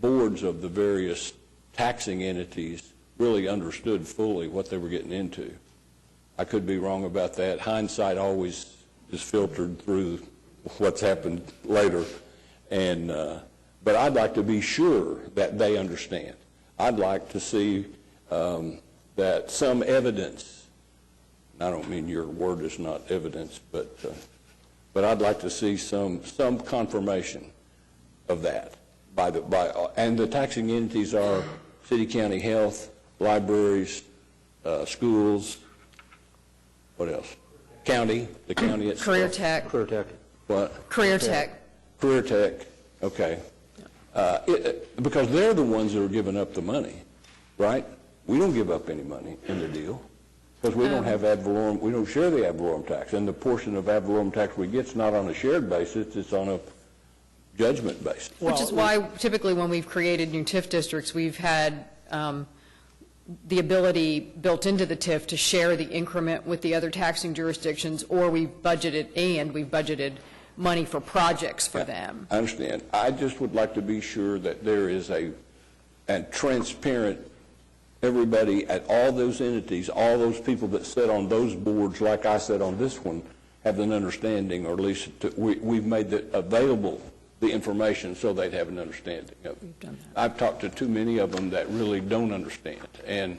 boards of the various taxing entities really understood fully what they were getting into. I could be wrong about that. Hindsight always is filtered through what's happened later, but I'd like to be sure that they understand. I'd like to see that some evidence, I don't mean your word is not evidence, but I'd like to see some confirmation of that and the taxing entities are city, county, health, libraries, schools, what else? The county itself. Career Tech. Career Tech. What? Career Tech. Career Tech, okay. Because they're the ones that are giving up the money, right? We don't give up any money in the deal because we don't have ad valorem, we don't share the ad valorem tax, and the portion of ad valorem tax we get is not on a shared basis, it's on a judgment basis. Which is why typically when we've created new TIF districts, we've had the ability built into the TIF to share the increment with the other taxing jurisdictions, or we've budgeted money for projects for them. I understand. I just would like to be sure that there is a transparent, everybody at all those entities, all those people that sit on those boards, like I said on this one, have an understanding, or at least we've made available the information so they'd have an understanding of it. We've done that. I've talked to too many of them that really don't understand, and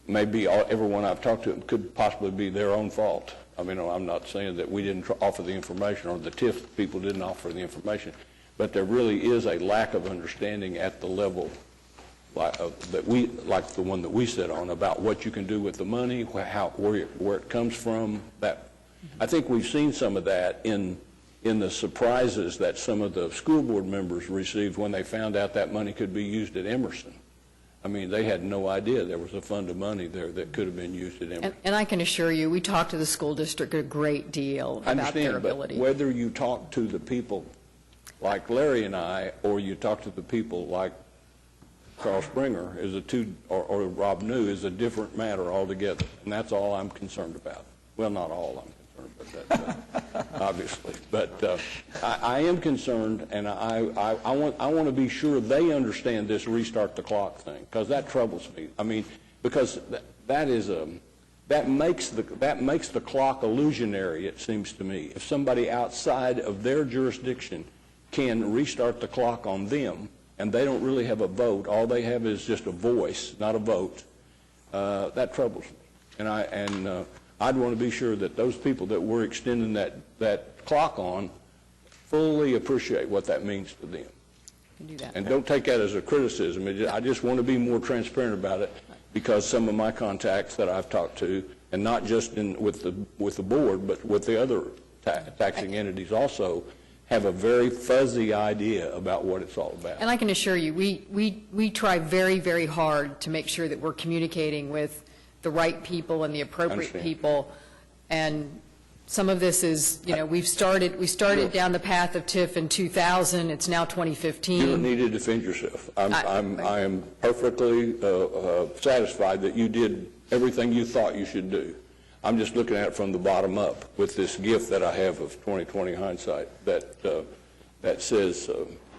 maybe everyone I've talked to could possibly be their own fault. I mean, I'm not saying that we didn't offer the information or the TIF people didn't offer the information, but there really is a lack of understanding at the level like the one that we sit on about what you can do with the money, where it comes from. That I think we've seen some of that in the surprises that some of the school board members received when they found out that money could be used at Emerson. I mean, they had no idea there was a fund of money there that could have been used at Emerson. And I can assure you, we talk to the school district a great deal about their ability. But whether you talk to the people like Larry and I, or you talk to the people like Carl Springer, or Rob New, is a different matter altogether. And that's all I'm concerned about. Well, not all I'm concerned about, obviously. But I am concerned, and I want to be sure they understand this restart the clock thing, because that troubles me. I mean, because that makes the clock illusionary, it seems to me. If somebody outside of their jurisdiction can restart the clock on them, and they don't really have a vote, all they have is just a voice, not a vote, that troubles me. And I'd want to be sure that those people that we're extending that clock on fully appreciate what that means to them. can do that. And don't take that as a criticism. I just want to be more transparent about it, because some of my contacts that I've talked to, and not just with the board, but with the other taxing entities also, have a very fuzzy idea about what it's all about. And I can assure you, we try very, very hard to make sure that we're communicating with the right people and the appropriate people. And some of this is, we started down the path of TIF in 2000. It's now 2015. You don't need to defend yourself. I am perfectly satisfied that you did everything you thought you should do. I'm just looking at it from the bottom up with this gift that I have of 20/20 hindsight that says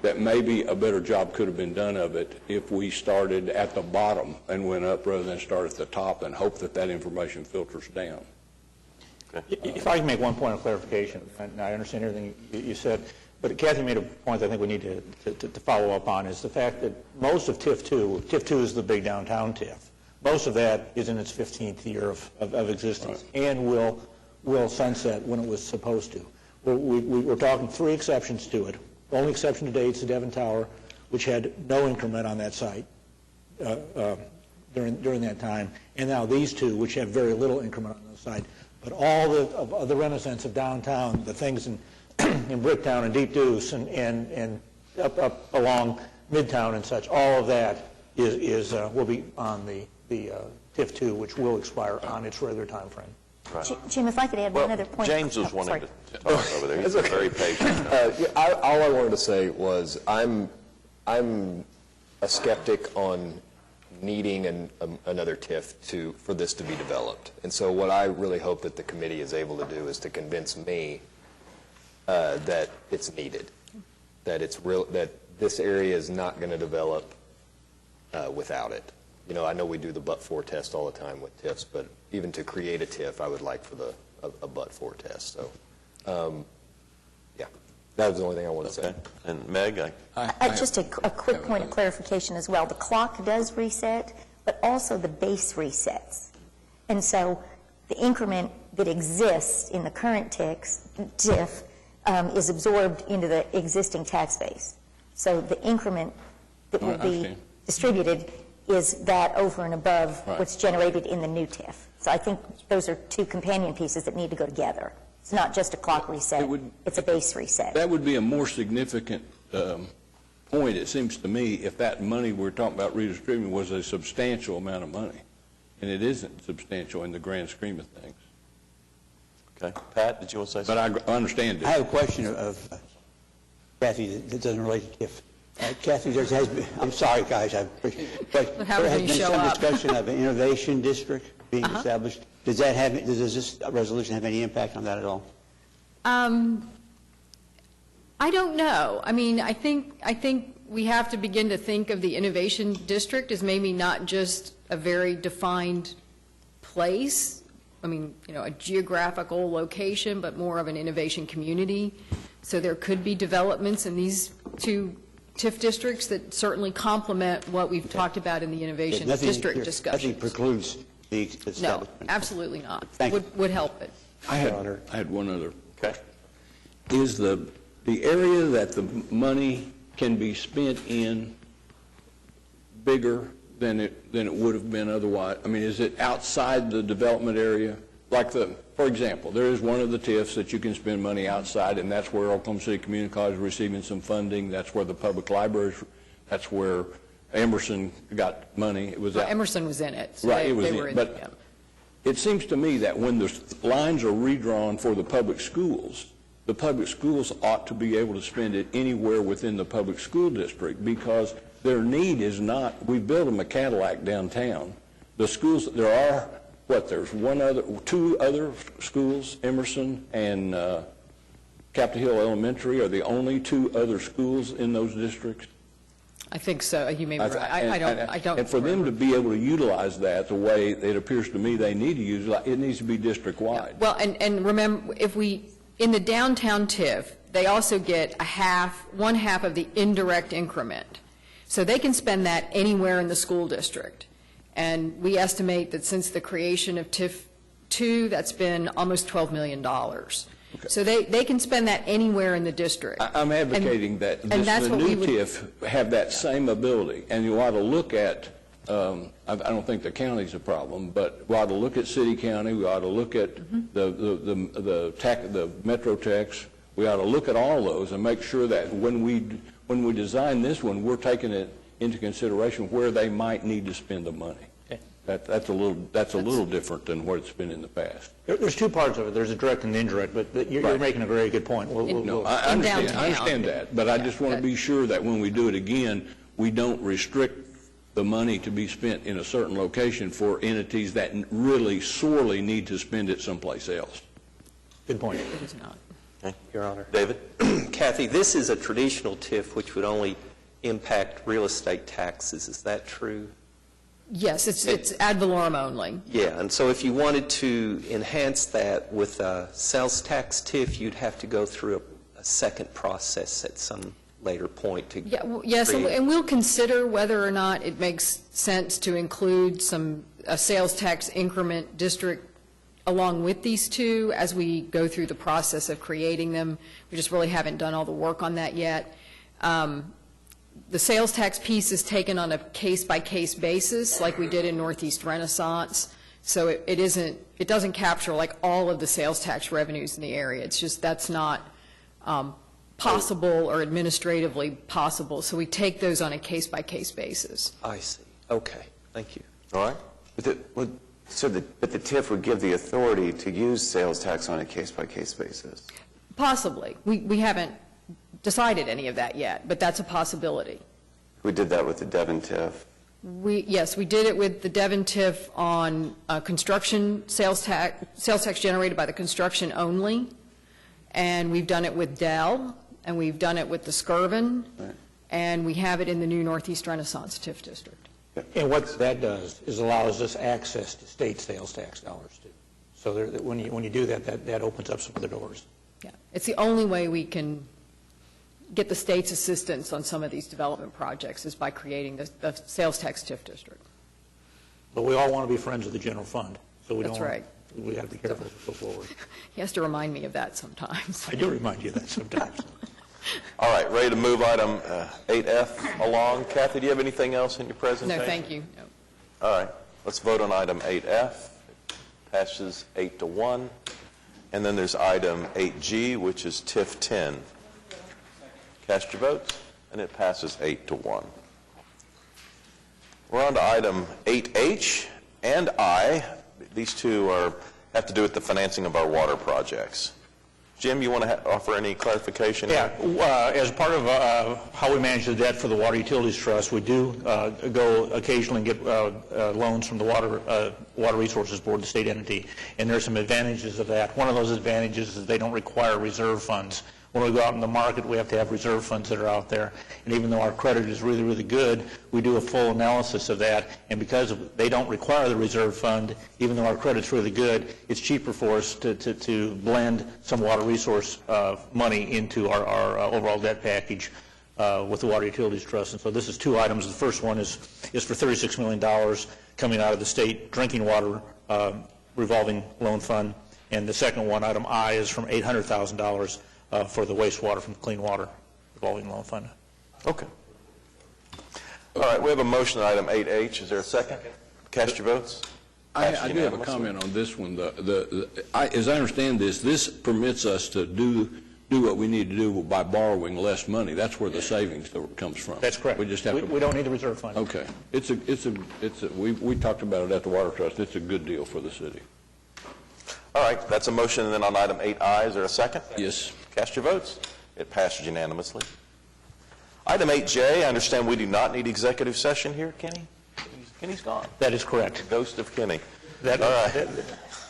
that maybe a better job could have been done of it if we started at the bottom and went up rather than start at the top and hope that that information filters down. If I can make one point of clarification, and I understand everything you said, but Kathy made a point that I think we need to follow up on, is the fact that most of TIF 2 is the big downtown TIF. Most of that is in its 15th year of existence, and will sunset when it was supposed to. We're talking 3 exceptions to it. The only exception to date is the Devon Tower, which had no increment on that site during that time, and now these 2, which have very little increment on the site. But all of the renaissance of downtown, the things in Bricktown and Deep Deuce and up along Midtown and such, all of that will be on the TIF 2, which will expire on its regular time frame. Right. Jim, if I could add one other point. James was wanting to talk over there. He's very patient. All I wanted to say was I'm a skeptic on needing another TIF for this to be developed. And so what I really hope that the committee is able to do is to convince me that it's needed, that this area is not going to develop without it. I know we do the but-for test all the time with TIFs, but even to create a TIF, I would like for a but-for test. So, yeah, that was the only thing I wanted to say. And Meg, just a quick point of clarification as well. The clock does reset, but also the base resets. And so the increment that exists in the current TIF is absorbed into the existing tax base. So the increment that will be distributed is that over and above what's generated in the new TIF. So I think those are 2 companion pieces that need to go together. It's not just a clock reset, it's a base reset. That would be a more significant point, it seems to me, if that money we're talking about redistributing was a substantial amount of money. And it isn't substantial in the grand scheme of things. Okay. Pat, did you want to say something? But I understand it. I have a question of Kathy that doesn't relate to TIF. Kathy, I'm sorry, guys, but there has been some discussion of an innovation district being established. Does this resolution have any impact on that at all? I don't know. I mean, I think we have to begin to think of the innovation district as maybe not just a very defined place. I mean, a geographical location, but more of an innovation community. So there could be developments in these 2 TIF districts that certainly complement what we've talked about in the innovation district discussion. Nothing precludes the establishment. No, absolutely not. Thank you. Would help it. I had one other. Okay. Is the area that the money can be spent in bigger than it would have been otherwise? I mean, is it outside the development area? Like for example, there is one of the TIFs that you can spend money outside, and that's where Oklahoma City Community College is receiving some funding. That's where the public libraries, that's where Emerson got money. It was Emerson was in it. So right, it was in it. But it seems to me that when the lines are redrawn for the public schools ought to be able to spend it anywhere within the public school district, because their need is not, we built them a Cadillac downtown. The schools, there are, there's 2 other schools, Emerson and Capitol Hill Elementary are the only 2 other schools in those districts? I think so. You may be right. I don't. And for them to be able to utilize that the way it appears to me they need to use it, it needs to be district-wide. Yeah. Well, and remember, in the downtown TIF, they also get one half of the indirect increment. So they can spend that anywhere in the school district. And we estimate that since the creation of TIF 2, that's been almost $12 million. So they can spend that anywhere in the district. I'm advocating that that's the what we new would- TIF have that same ability, and you ought to look at, I don't think the county's a problem, but we ought to look at city county, we ought to look at the Metro Tex, we ought to look at all those and make sure that when we design this one, we're taking it into consideration where they might need to spend the money. That's a little different than what it's been in the past. There's two parts of it. There's a direct and indirect, but you're making a very good point. I understand that, but I just want to be sure that when we do it again, we don't restrict the money to be spent in a certain location for entities that really sorely need to spend it someplace else. Good point. It is not. Okay. Your Honor. David? Kathy, this is a traditional TIF which would only impact real estate taxes. Is that true? Yes, it's ad valorem only. Yeah, and so if you wanted to enhance that with a sales tax TIF, you'd have to go through a second process at some later point to Yes, create. and we'll consider whether or not it makes sense to include a sales tax increment district along with these two as we go through the process of creating them. We just really haven't done all the work on that yet. The sales tax piece is taken on a case-by-case basis, like we did in Northeast Renaissance. So it doesn't capture like all of the sales tax revenues in the area. It's just that's not possible or administratively possible. So we take those on a case-by-case basis. I see. Okay. Thank you. All right. But the TIF would give the authority to use sales tax on a case-by-case basis. Possibly. We haven't decided any of that yet, but that's a possibility. We did that with the Devon TIF. Yes, we did it with the Devon TIF on construction sales tax generated by the construction only, and we've done it with Dell, and we've done it with the Skirvin, and we have it in the new Northeast Renaissance TIF district. And what that does is allows us access to state sales tax dollars too. So when you do that opens up some other doors. Yeah, it's the only way we can get the state's assistance on some of these development projects is by creating the sales tax TIF district. But we all want to be friends of the general fund, so That's right. We have to be careful as we go forward. He has to remind me of that sometimes. I do remind you of that sometimes. All right, ready to move item 8F along. Kathy, do you have anything else in your presentation? No, thank you. No. All right, let's vote on item 8F. Passes 8-1. And then there's item 8G, which is TIF 10. Cast your votes, and it passes 8-1. We're on to item 8H and I. These two have to do with the financing of our water projects. Jim, you want to offer any clarification? Yeah, as part of how we manage the debt for the Water Utilities Trust, we do go occasionally and get loans from the Water Resources Board, the state entity, and there are some advantages of that. One of those advantages is they don't require reserve funds. When we go out in the market, we have to have reserve funds that are out there. And even though our credit is really, really good, we do a full analysis of that. And because they don't require the reserve fund, even though our credit's really good, it's cheaper for us to blend some water resource money into our overall debt package with the Water Utilities Trust. And so this is two items. The first one is for $36 million coming out of the state drinking water revolving loan fund. And the second one, item I, is from $800,000 for the wastewater from the Clean Water Revolving Loan Fund. Okay. All right, we have a motion on item 8H. Is there a second? Cast your votes. I do have a comment on this one. As I understand this permits us to do what we need to do by borrowing less money. That's where the savings comes from. That's correct. We just have we don't need the reserve fund. Okay. We talked about it at the Water Trust. It's a good deal for the city. All right, that's a motion. And then on item 8I, is there a second? Yes. Cast your votes. It passes unanimously. Item 8J, I understand we do not need executive session here, Kenny? Kenny's gone. That is correct. Ghost of Kenny. That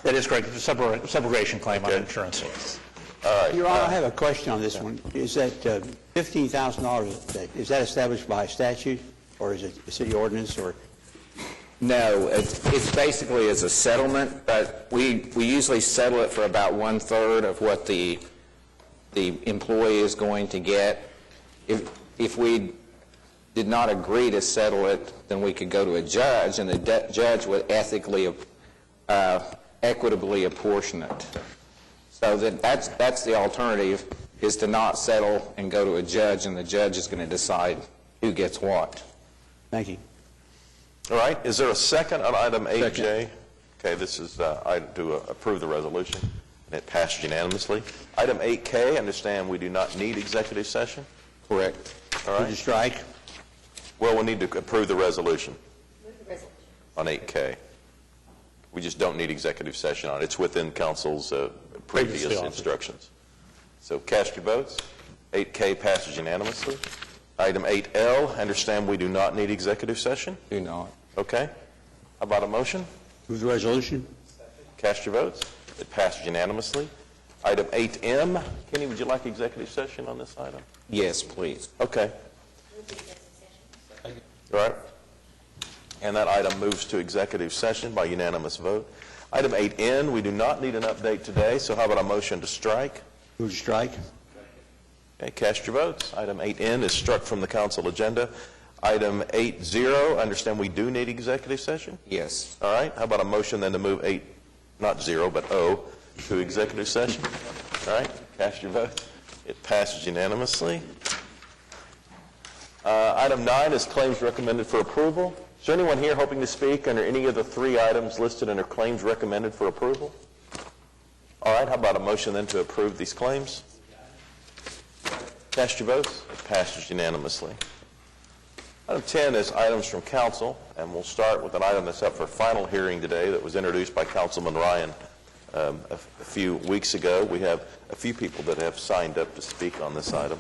is correct. It's a subrogation claim on insurance. All right. Your Honor, I have a question on this one. Is that $15,000, is that established by statute, or is it a city ordinance, or? No, it's basically as a settlement, but we usually settle it for about 1/3 of what the employee is going to get. If we did not agree to settle it, then we could go to a judge, and the judge would equitably apportion it. So that's the alternative, is to not settle and go to a judge, and the judge is going to decide who gets what. Thank you. All right, is there a second on item 8J? Okay, this is item to approve the resolution, and it passed unanimously. Item 8K, understand we do not need executive session? Correct. All right. Would you strike? Well, we'll need to approve the resolution on 8K. We just don't need executive session on it. It's within council's previous instructions. So cast your votes. 8K passes unanimously. Item 8L, understand we do not need executive session? Do not. Okay. How about a motion? Move the resolution. Cast your votes. It passes unanimously. Item 8M, Kenny, would you like executive session on this item? Yes, please. Okay. All right. And that item moves to executive session by unanimous vote. Item 8N, we do not need an update today, so how about a motion to strike? Move to strike. Okay, cast your votes. Item 8N is struck from the council agenda. Item 8-0, understand we do need executive session? Yes. All right. How about a motion then to move 8, not 0, but O, to executive session? All right. Cast your vote. It passes unanimously. Item 9 is claims recommended for approval. Is there anyone here hoping to speak under any of the 3 items listed under claims recommended for approval? All right. How about a motion then to approve these claims? Cast your votes. It passes unanimously. Item 10 is items from council, and we'll start with an item that's up for final hearing today that was introduced by Councilman Ryan a few weeks ago. We have a few people that have signed up to speak on this item.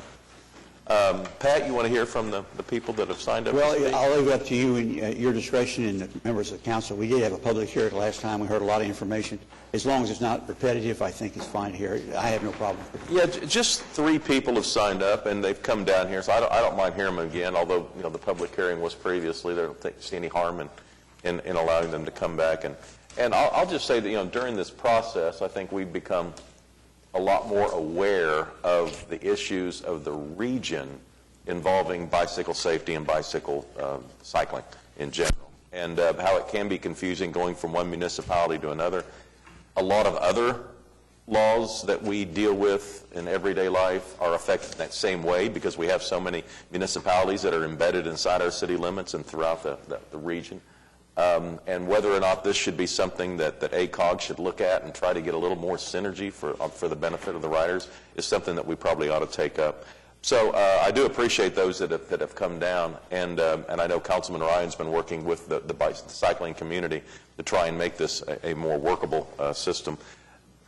Pat, you want to hear from the people that have signed up to speak? Well, I'll leave it up to you and your discretion and the members of the council. We did have a public hearing last time. We heard a lot of information. As long as it's not repetitive, I think it's fine here. I have no problem. Yeah, just 3 people have signed up, and they've come down here, so I don't mind hearing them again, although, you know, the public hearing was previously. I don't see any harm in allowing them to come back. And I'll just say that, you know, during this process, I think we've become a lot more aware of the issues of the region involving bicycle safety and bicycle cycling in general, and how it can be confusing going from one municipality to another. A lot of other laws that we deal with in everyday life are affected in that same way because we have so many municipalities that are embedded inside our city limits and throughout the region. And whether or not this should be something that ACOG should look at and try to get a little more synergy for the benefit of the riders is something that we probably ought to take up. So I do appreciate those that have come down, and I know Councilman Ryan's been working with the cycling community to try and make this a more workable system.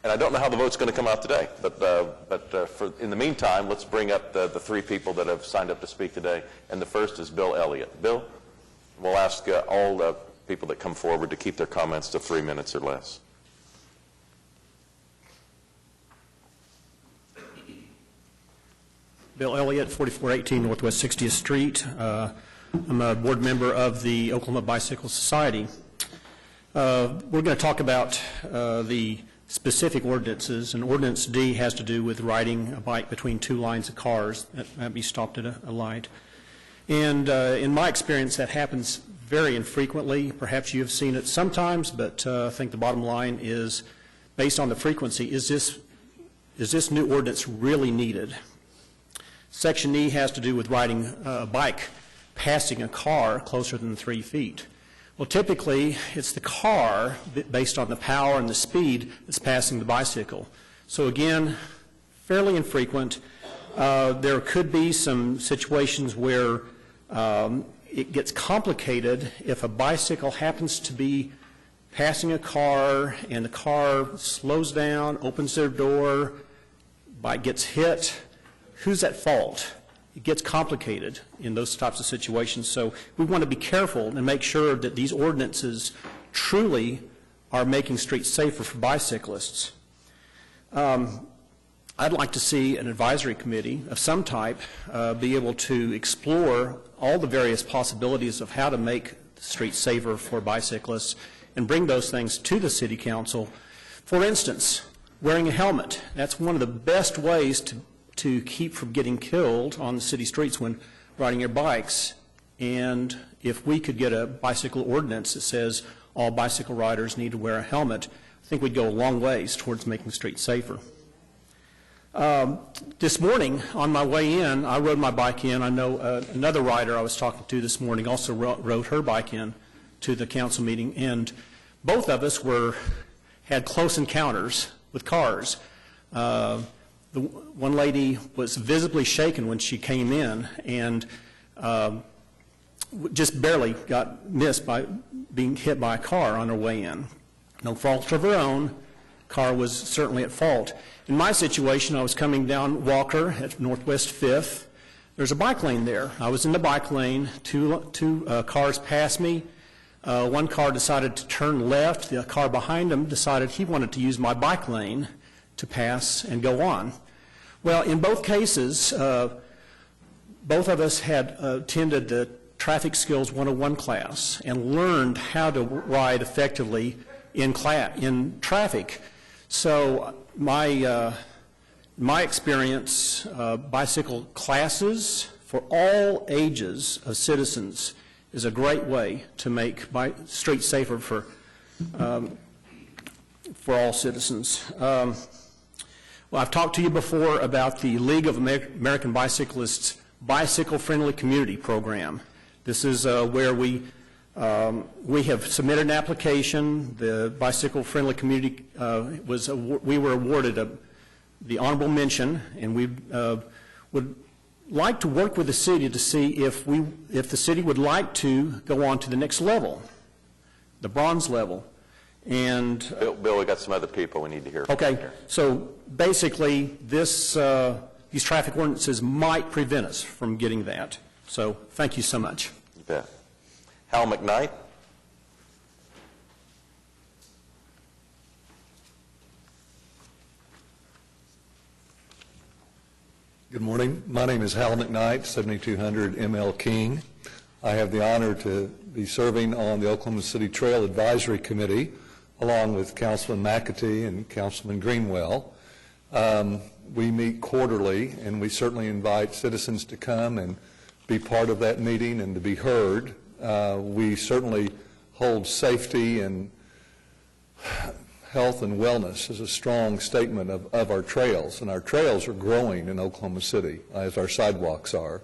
And I don't know how the vote's going to come out today, but in the meantime, let's bring up the 3 people that have signed up to speak today, and the first is Bill Elliott. Bill, we'll ask all the people that come forward to keep their comments to 3 minutes or less. Bill Elliott, 4418 Northwest 60th Street. I'm a board member of the Oklahoma Bicycle Society. We're going to talk about the specific ordinances, and Ordinance D has to do with riding a bike between 2 lines of cars that be stopped at a light. And in my experience, that happens very infrequently. Perhaps you have seen it sometimes, but I think the bottom line is, based on the frequency, is this new ordinance really needed? Section E has to do with riding a bike passing a car closer than 3 feet. Well, typically, it's the car, based on the power and the speed, that's passing the bicycle. So again, fairly infrequent. There could be some situations where it gets complicated if a bicycle happens to be passing a car and the car slows down, opens their door, bike gets hit. Who's at fault? It gets complicated in those types of situations. So we want to be careful and make sure that these ordinances truly are making streets safer for bicyclists. I'd like to see an advisory committee of some type be able to explore all the various possibilities of how to make the streets safer for bicyclists and bring those things to the city council. For instance, wearing a helmet. That's one of the best ways to keep from getting killed on the city streets when riding your bikes. And if we could get a bicycle ordinance that says all bicycle riders need to wear a helmet, I think we'd go a long ways towards making the streets safer. This morning, on my way in, I rode my bike in. I know another rider I was talking to this morning also rode her bike in to the council meeting, and both of us had close encounters with cars. The one lady was visibly shaken when she came in, and just barely got missed by being hit by a car on her way in. No fault of her own. Car was certainly at fault. In my situation, I was coming down Walker at Northwest 5th. There's a bike lane there. I was in the bike lane. Two cars passed me. One car decided to turn left. The car behind him decided he wanted to use my bike lane to pass and go on. Well, in both cases, both of us had attended the Traffic Skills 101 class and learned how to ride effectively in traffic. So my experience, bicycle classes for all ages of citizens is a great way to make streets safer for all citizens. Well, I've talked to you before about the League of American Bicyclists Bicycle-Friendly Community Program. This is where we have submitted an application. The Bicycle-Friendly Community we were awarded the honorable mention, and we would like to work with the city to see if the city would like to go on to the next level, the bronze level. And Bill, we got some other people we need to hear from. Okay, here. so basically these traffic ordinances might prevent us from getting that. So thank you so much. You bet. Hal McKnight. Good morning. My name is Hal McKnight, 7200 ML King. I have the honor to be serving on the Oklahoma City Trail Advisory Committee along with Councilman McAtee and Councilman Greenwell. We meet quarterly, and we certainly invite citizens to come and be part of that meeting and to be heard. We certainly hold safety and health and wellness as a strong statement of our trails, and our trails are growing in Oklahoma City, as our sidewalks are.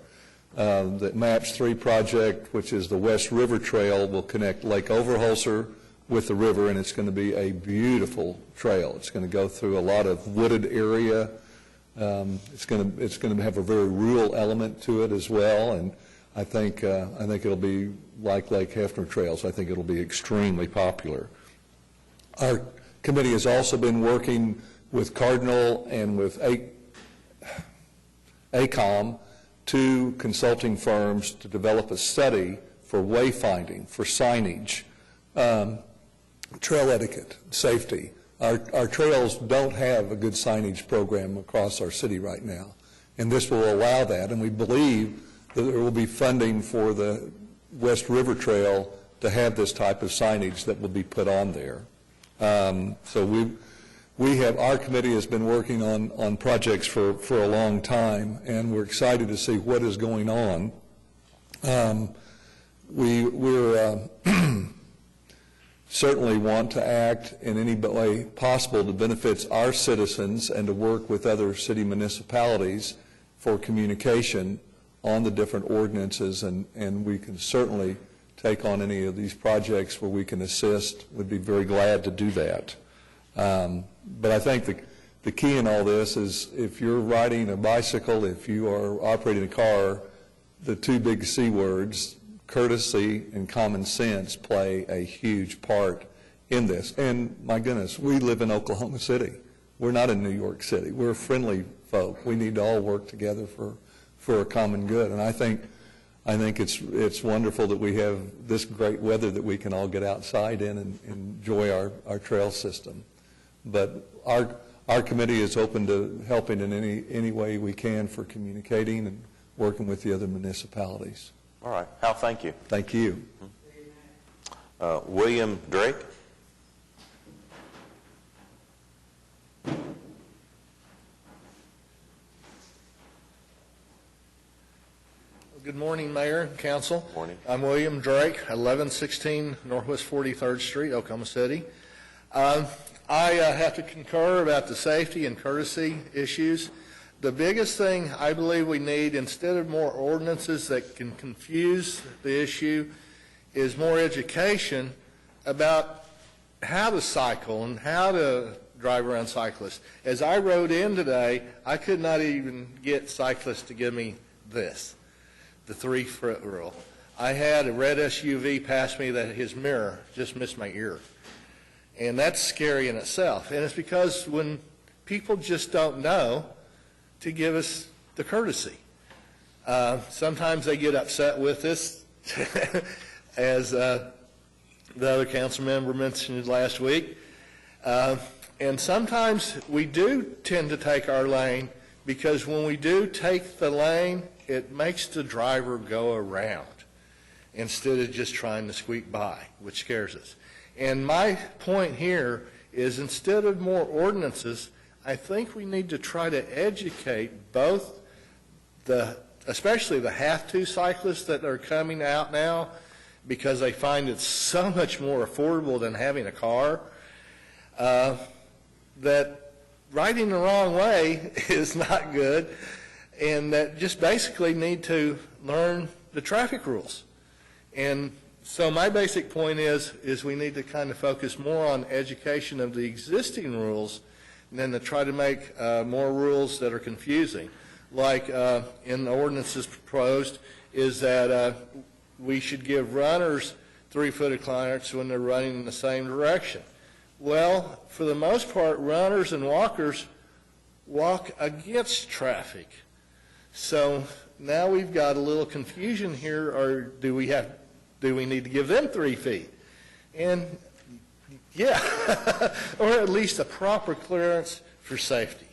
The MAPS 3 project, which is the West River Trail, will connect Lake Overholser with the river, and it's going to be a beautiful trail. It's going to go through a lot of wooded area. It's going to have a very rural element to it as well, and I think it'll be like Lake Hefner trails. I think it'll be extremely popular. Our committee has also been working with Cardinal and with ACOM, two consulting firms, to develop a study for wayfinding, for signage, trail etiquette, safety. Our trails don't have a good signage program across our city right now, and this will allow that, and we believe that there will be funding for the West River Trail to have this type of signage that will be put on there. So our committee has been working on projects for a long time, and we're excited to see what is going on. We're certainly want to act in any way possible that benefits our citizens and to work with other city municipalities for communication on the different ordinances, and we can certainly take on any of these projects where we can assist. We'd be very glad to do that. But I think the key in all this is if you're riding a bicycle, if you are operating a car, the two big C words, courtesy and common sense, play a huge part in this. And my goodness, we live in Oklahoma City. We're not in New York City. We're friendly folk. We need to all work together for a common good. And I think it's wonderful that we have this great weather that we can all get outside in and enjoy our trail system. But our committee is open to helping in any way we can for communicating and working with the other municipalities. All right. Hal, thank you. Thank you. William Drake. Good morning, Mayor and Council. Morning. I'm William Drake, 1116 Northwest 43rd Street, Oklahoma City. I have to concur about the safety and courtesy issues. The biggest thing I believe we need, instead of more ordinances that can confuse the issue, is more education about how to cycle and how to drive around cyclists. As I rode in today, I could not even get cyclists to give me this, the 3-foot rule. I had a red SUV pass me that his mirror just missed my ear. And that's scary in itself. And it's because when people just don't know to give us the courtesy. Sometimes they get upset with us, as the other council member mentioned last week. And sometimes we do tend to take our lane, because when we do take the lane, it makes the driver go around instead of just trying to squeak by, which scares us. And my point here is, instead of more ordinances, I think we need to try to educate both especially the have-to cyclists that are coming out now, because they find it's so much more affordable than having a car, that riding the wrong way is not good, and that just basically need to learn the traffic rules. And so my basic point is we need to kind of focus more on education of the existing rules than to try to make more rules that are confusing. Like in the ordinances proposed is that we should give runners 3-foot clearance when they're running in the same direction. Well, for the most part, runners and walkers walk against traffic. So now we've got a little confusion here, or do we need to give them 3 feet? And yeah, or at least a proper clearance for safety.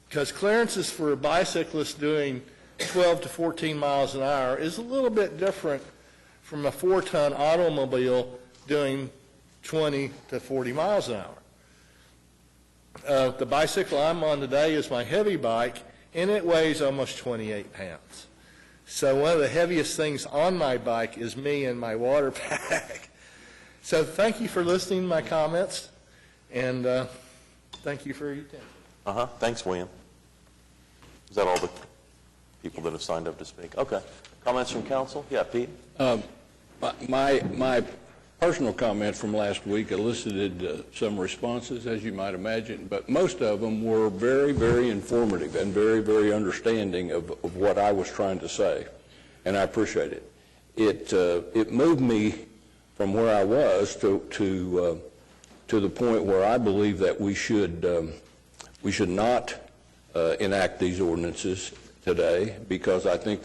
Because clearances for a bicyclist doing 12 to 14 miles an hour is a little bit different from a 4-ton automobile doing 20 to 40 miles an hour. The bicycle I'm on today is my heavy bike, and it weighs almost 28 pounds. So one of the heaviest things on my bike is me and my water pack. So thank you for listening to my comments, and thank you for your attention. Thanks, William. Is that all the people that have signed up to speak? Okay. Comments from council? Yeah, Pete? My personal comments from last week elicited some responses, as you might imagine, but most of them were very, very informative and very, very understanding of what I was trying to say, and I appreciate it. It moved me from where I was to the point where I believe that we should not enact these ordinances today, because I think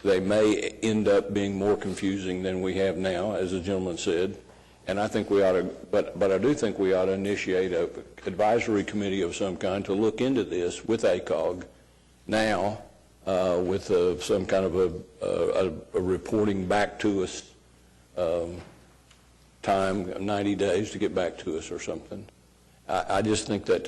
they may end up being more confusing than we have now, as the gentleman said. And I think we ought to, but I do think we ought to initiate an advisory committee of some kind to look into this with ACOG now, with some kind of a reporting back to us time, 90 days to get back to us or something. I just think that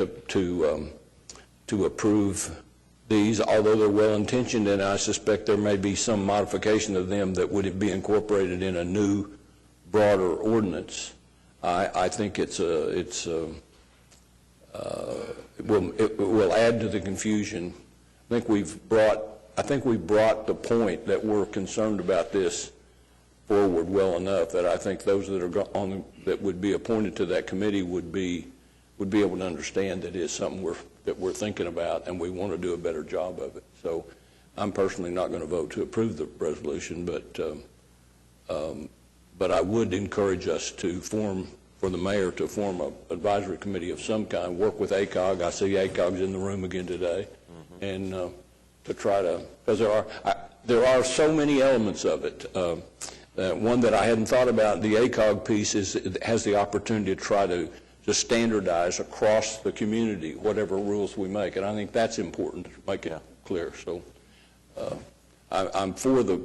to approve these, although they're well-intentioned, and I suspect there may be some modification of them that would be incorporated in a new, broader ordinance, I think it will add to the confusion. I think we've brought the point that we're concerned about this forward well enough that I think those that are that would be appointed to that committee would be able to understand that it's something that we're thinking about, and we want to do a better job of it. So I'm personally not going to vote to approve the resolution, but I would encourage us for the mayor to form an advisory committee of some kind, work with ACOG. I see ACOG's in the room again today, and to try to, because there are so many elements of it. One that I hadn't thought about, the ACOG piece, has the opportunity to try to standardize across the community whatever rules we make, and I think that's important to make it clear. So I'm for the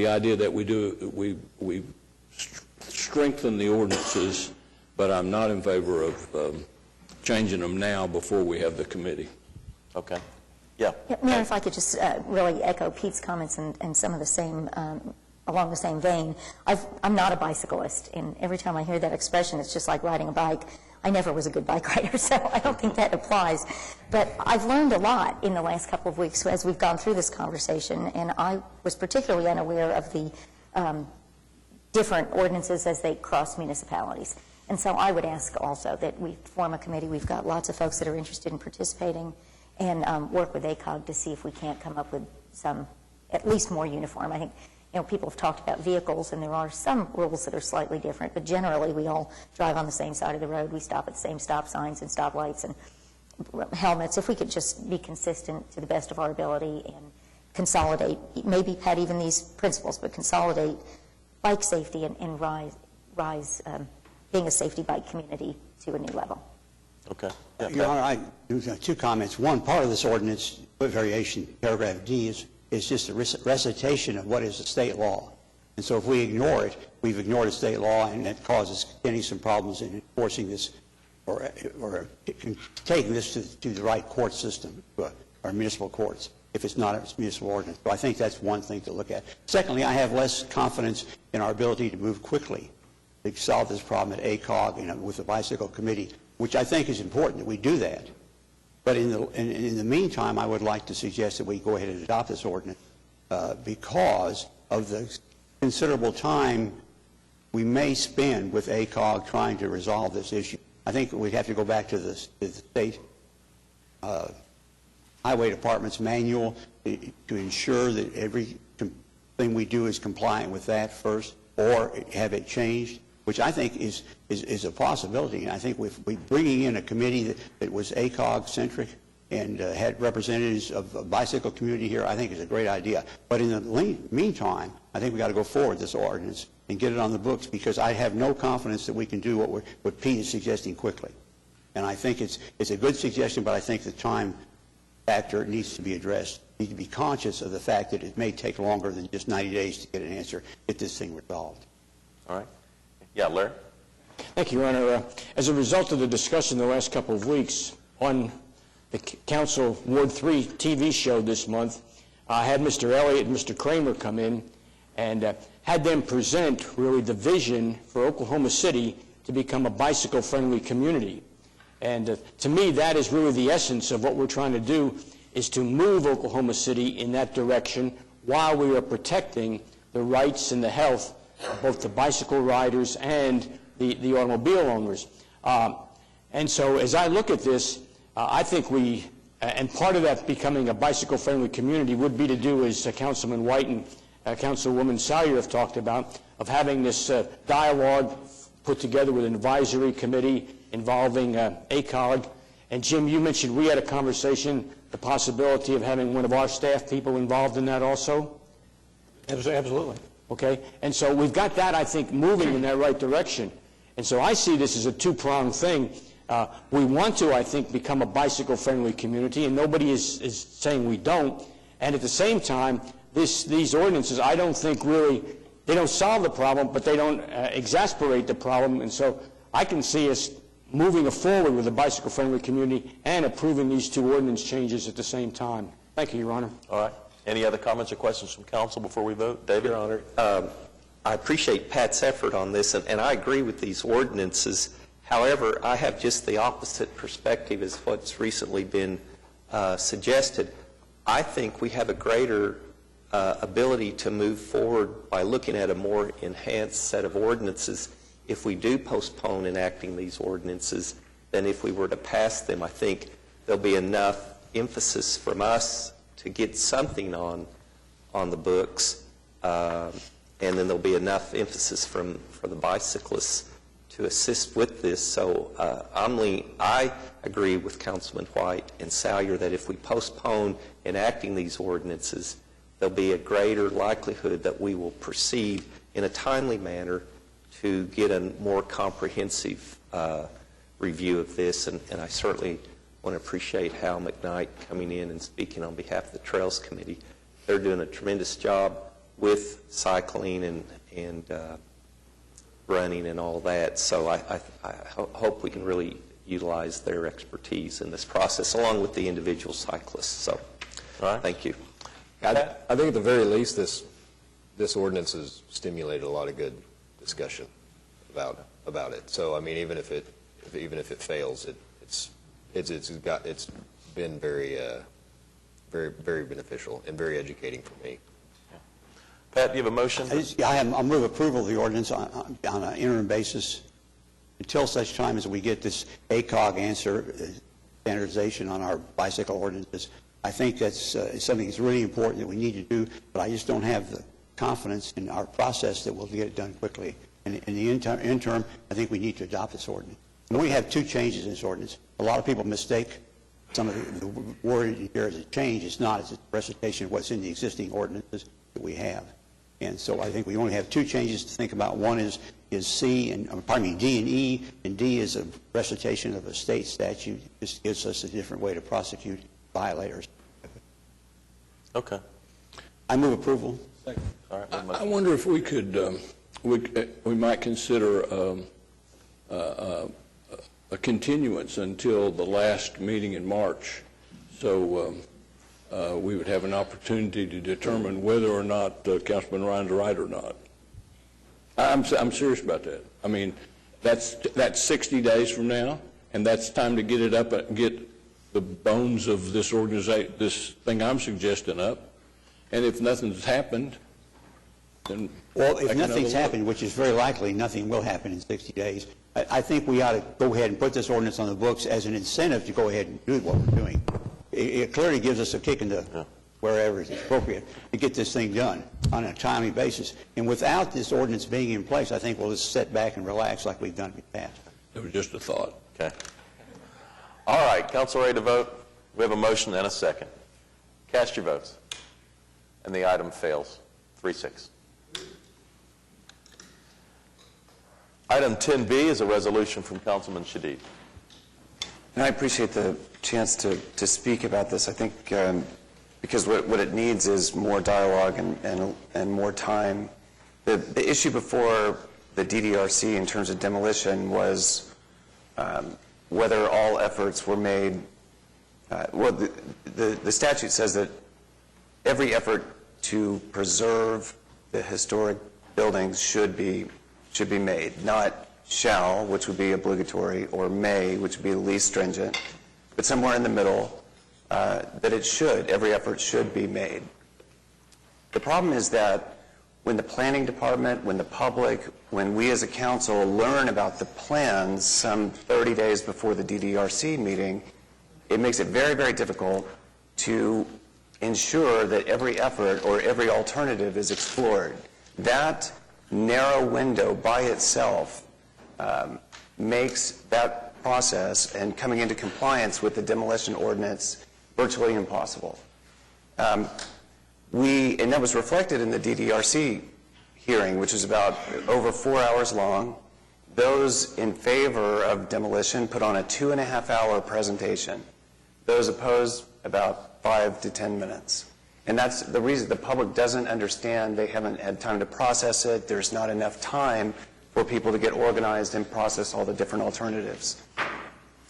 idea that we strengthen the ordinances, but I'm not in favor of changing them now before we have the committee. Okay. Yeah. Mayor, if I could just really echo Pete's comments and some of the same along the same vein, I'm not a bicyclist, and every time I hear that expression, it's just like riding a bike. I never was a good bike rider, so I don't think that applies. But I've learned a lot in the last couple of weeks as we've gone through this conversation, and I was particularly unaware of the different ordinances as they cross municipalities. And so I would ask also that we form a committee. We've got lots of folks that are interested in participating, and work with ACOG to see if we can't come up with some, at least more uniform. I think, people have talked about vehicles, and there are some rules that are slightly different, but generally we all drive on the same side of the road. We stop at the same stop signs and stoplights and helmets. If we could just be consistent to the best of our ability and consolidate, maybe, Pat, even these principles, but consolidate bike safety and rise being a safety bike community to a new level. Okay. Your Honor, I do two comments. One, part of this ordinance, variation, paragraph D, is just a recitation of what is the state law. And so if we ignore it, we've ignored a state law, and that causes Kenny some problems in enforcing this or taking this to the right court system, or municipal courts, if it's not a municipal ordinance. So I think that's one thing to look at. Secondly, I have less confidence in our ability to move quickly to solve this problem at ACOG with the bicycle committee, which I think is important that we do that. But in the meantime, I would like to suggest that we go ahead and adopt this ordinance because of the considerable time we may spend with ACOG trying to resolve this issue. I think we have to go back to the state highway department's manual to ensure that everything we do is compliant with that first, or have it changed, which I think is a possibility. And I think we bringing in a committee that was ACOG-centric and had representatives of the bicycle community here, I think is a great idea. But in the meantime, I think we've got to go forward with this ordinance and get it on the books, because I have no confidence that we can do what Pete is suggesting quickly. And I think it's a good suggestion, but I think the time factor needs to be addressed. We need to be conscious of the fact that it may take longer than just 90 days to get an answer, get this thing resolved. All right. Yeah, Larry? Thank you, Your Honor. As a result of the discussion the last couple of weeks on the Council Ward 3 TV show this month, I had Mr. Elliott and Mr. Kramer come in and had them present really the vision for Oklahoma City to become a bicycle-friendly community. And to me, that is really the essence of what we're trying to do, is to move Oklahoma City in that direction while we are protecting the rights and the health of both the bicycle riders and the automobile owners. And so as I look at this, I think and part of that becoming a bicycle-friendly community would be to do, as Councilman White and Councilwoman Salyer have talked about, of having this dialogue put together with an advisory committee involving ACOG. And Jim, you mentioned we had a conversation, the possibility of having one of our staff people involved in that also? Absolutely. Okay, and so we've got that, I think, moving in that right direction. And so I see this as a two-pronged thing. We want to, I think, become a bicycle-friendly community, and nobody is saying we don't. And at the same time, these ordinances, I don't think really, they don't solve the problem, but they don't exasperate the problem. And so I can see us moving forward with a bicycle-friendly community and approving these two ordinance changes at the same time. Thank you, Your Honor. All right. Any other comments or questions from council before we vote? David? Your Honor, I appreciate Pat's effort on this, and I agree with these ordinances. However, I have just the opposite perspective as what's recently been suggested. I think we have a greater ability to move forward by looking at a more enhanced set of ordinances if we do postpone enacting these ordinances than if we were to pass them. I think there'll be enough emphasis from us to get something on the books, and then there'll be enough emphasis for the bicyclists to assist with this. So I agree with Councilman White and Salyer that if we postpone enacting these ordinances, there'll be a greater likelihood that we will proceed in a timely manner to get a more comprehensive review of this. And I certainly want to appreciate Hal McKnight coming in and speaking on behalf of the Trails Committee. They're doing a tremendous job with cycling and running and all that. So I hope we can really utilize their expertise in this process, along with the individual cyclists. So, all right. Thank you. I think at the very least, this this ordinance has stimulated a lot of good discussion about it. So, I mean, even if it fails, it's been very beneficial and very educating for me. Pat, do you have a motion? I'll move approval of the ordinance on an interim basis until such time as we get this ACOG answer, standardization on our bicycle ordinances. I think that's something that's really important that we need to do, but I just don't have the confidence in our process that we'll get it done quickly. And in the interim, I think we need to adopt this ordinance. And we have two changes in this ordinance. A lot of people mistake some of the wording here as a change. It's not. It's a recitation of what's in the existing ordinances that we have. And so I think we only have two changes to think about. One is D and E, and D is a recitation of a state statute. It just gives us a different way to prosecute violators. Okay. I move approval. All right. I wonder if we could, we might consider a continuance until the last meeting in March, so we would have an opportunity to determine whether or not Councilman Ryan's right or not. I'm serious about that. I mean, that's 60 days from now, and that's time to get it up, get the bones of this organization, this thing I'm suggesting up. And if nothing's happened, then... Well, if nothing's happened, which is very likely, nothing will happen in 60 days, I think we ought to go ahead and put this ordinance on the books as an incentive to go ahead and do what we're doing. It clearly gives us a kick in the wherever it's appropriate to get this thing done on a timely basis. And without this ordinance being in place, I think we'll just sit back and relax like we've done in the past. It was just a thought. Okay. All right, council ready to vote? We have a motion and a second. Cast your votes. And the item fails. 3-6. Item 10B is a resolution from Councilman Shadid. And I appreciate the chance to speak about this. I think because what it needs is more dialogue and more time. The issue before the DDRC in terms of demolition was whether all efforts were made. Well, the statute says that every effort to preserve the historic buildings should be made, not shall, which would be obligatory, or may, which would be the least stringent, but somewhere in the middle, that it should, every effort should be made. The problem is that when the planning department, when the public, when we as a council learn about the plans some 30 days before the DDRC meeting, it makes it very, very difficult to ensure that every effort or every alternative is explored. That narrow window by itself makes that process and coming into compliance with the demolition ordinance virtually impossible. And that was reflected in the DDRC hearing, which is about over 4 hours long. Those in favor of demolition put on a 2.5-hour presentation. Those opposed, about 5 to 10 minutes. And that's the reason the public doesn't understand. They haven't had time to process it. There's not enough time for people to get organized and process all the different alternatives.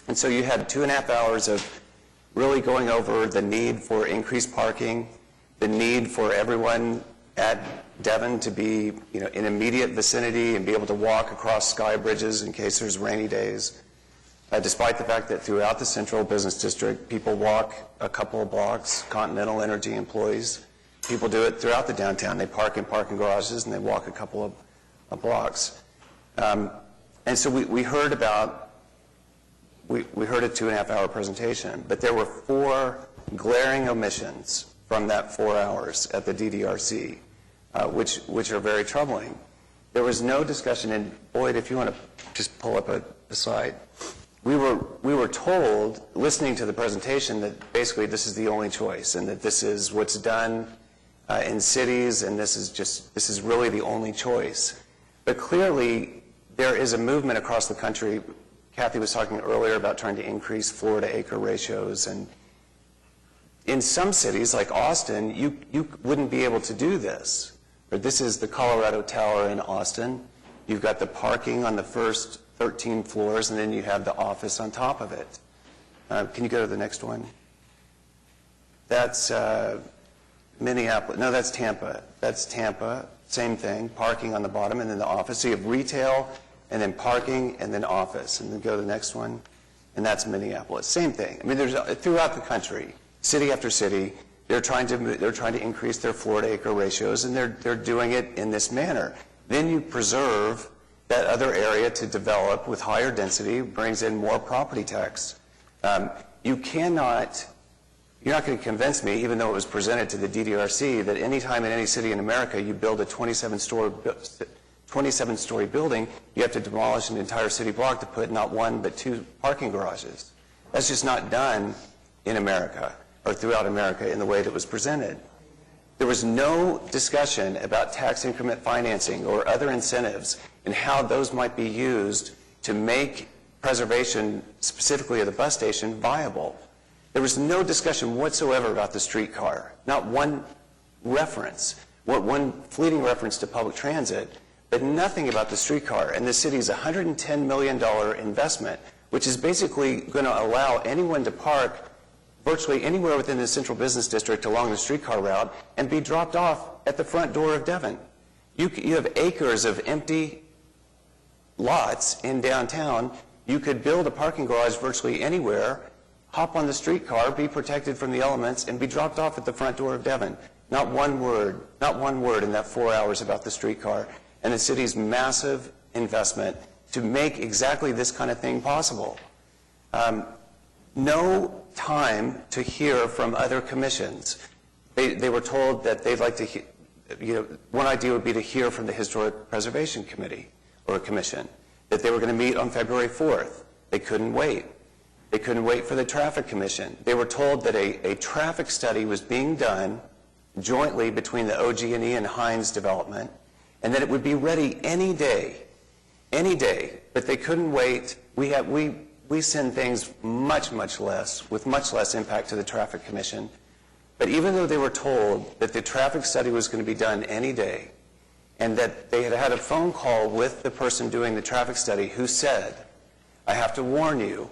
And so you had 2.5 hours of really going over the need for increased parking, the need for everyone at Devon to be in immediate vicinity and be able to walk across sky bridges in case there's rainy days. Despite the fact that throughout the Central Business District, people walk a couple of blocks, Continental Energy employees. People do it throughout the downtown. They park in parking garages and they walk a couple of blocks. And so we heard about, we heard a 2.5-hour presentation, but there were 4 glaring omissions from that 4 hours at the DDRC, which are very troubling. There was no discussion, and Boyd, if you want to just pull up a slide. We were told, listening to the presentation, that basically this is the only choice and that this is what's done in cities and this is really the only choice. But clearly, there is a movement across the country. Kathy was talking earlier about trying to increase floor to acre ratios, and in some cities like Austin, you wouldn't be able to do this. Or this is the Colorado Tower in Austin. You've got the parking on the first 13 floors, and then you have the office on top of it. Can you go to the next one? That's Minneapolis. No, that's Tampa. That's Tampa. Same thing. Parking on the bottom, and then the office. So you have retail, and then parking, and then office. And then go to the next one, and that's Minneapolis. Same thing. I mean, there's throughout the country, city after city, they're trying to increase their floor to acre ratios, and they're doing it in this manner. Then you preserve that other area to develop with higher density, brings in more property tax. You're not going to convince me, even though it was presented to the DDRC, that any time in any city in America you build a 27-story building, you have to demolish an entire city block to put not one but 2 parking garages. That's just not done in America or throughout America in the way that was presented. There was no discussion about tax increment financing or other incentives and how those might be used to make preservation, specifically of the bus station, viable. There was no discussion whatsoever about the streetcar, not one reference, one fleeting reference to public transit, but nothing about the streetcar. And the city's $110 million investment, which is basically going to allow anyone to park virtually anywhere within the central business district along the streetcar route and be dropped off at the front door of Devon. You have acres of empty lots in downtown. You could build a parking garage virtually anywhere, hop on the streetcar, be protected from the elements, and be dropped off at the front door of Devon. Not one word in that 4 hours about the streetcar and the city's massive investment to make exactly this kind of thing possible. No time to hear from other commissions. They were told that they'd like to, one idea would be to hear from the Historic Preservation Committee or Commission, that they were going to meet on February 4th. They couldn't wait. They couldn't wait for the Traffic Commission. They were told that a traffic study was being done jointly between the OG&E and Hines development, and that it would be ready any day, but they couldn't wait. We send things much less, with much less impact to the Traffic Commission. But even though they were told that the traffic study was going to be done any day, and that they had had a phone call with the person doing the traffic study who said, I have to warn you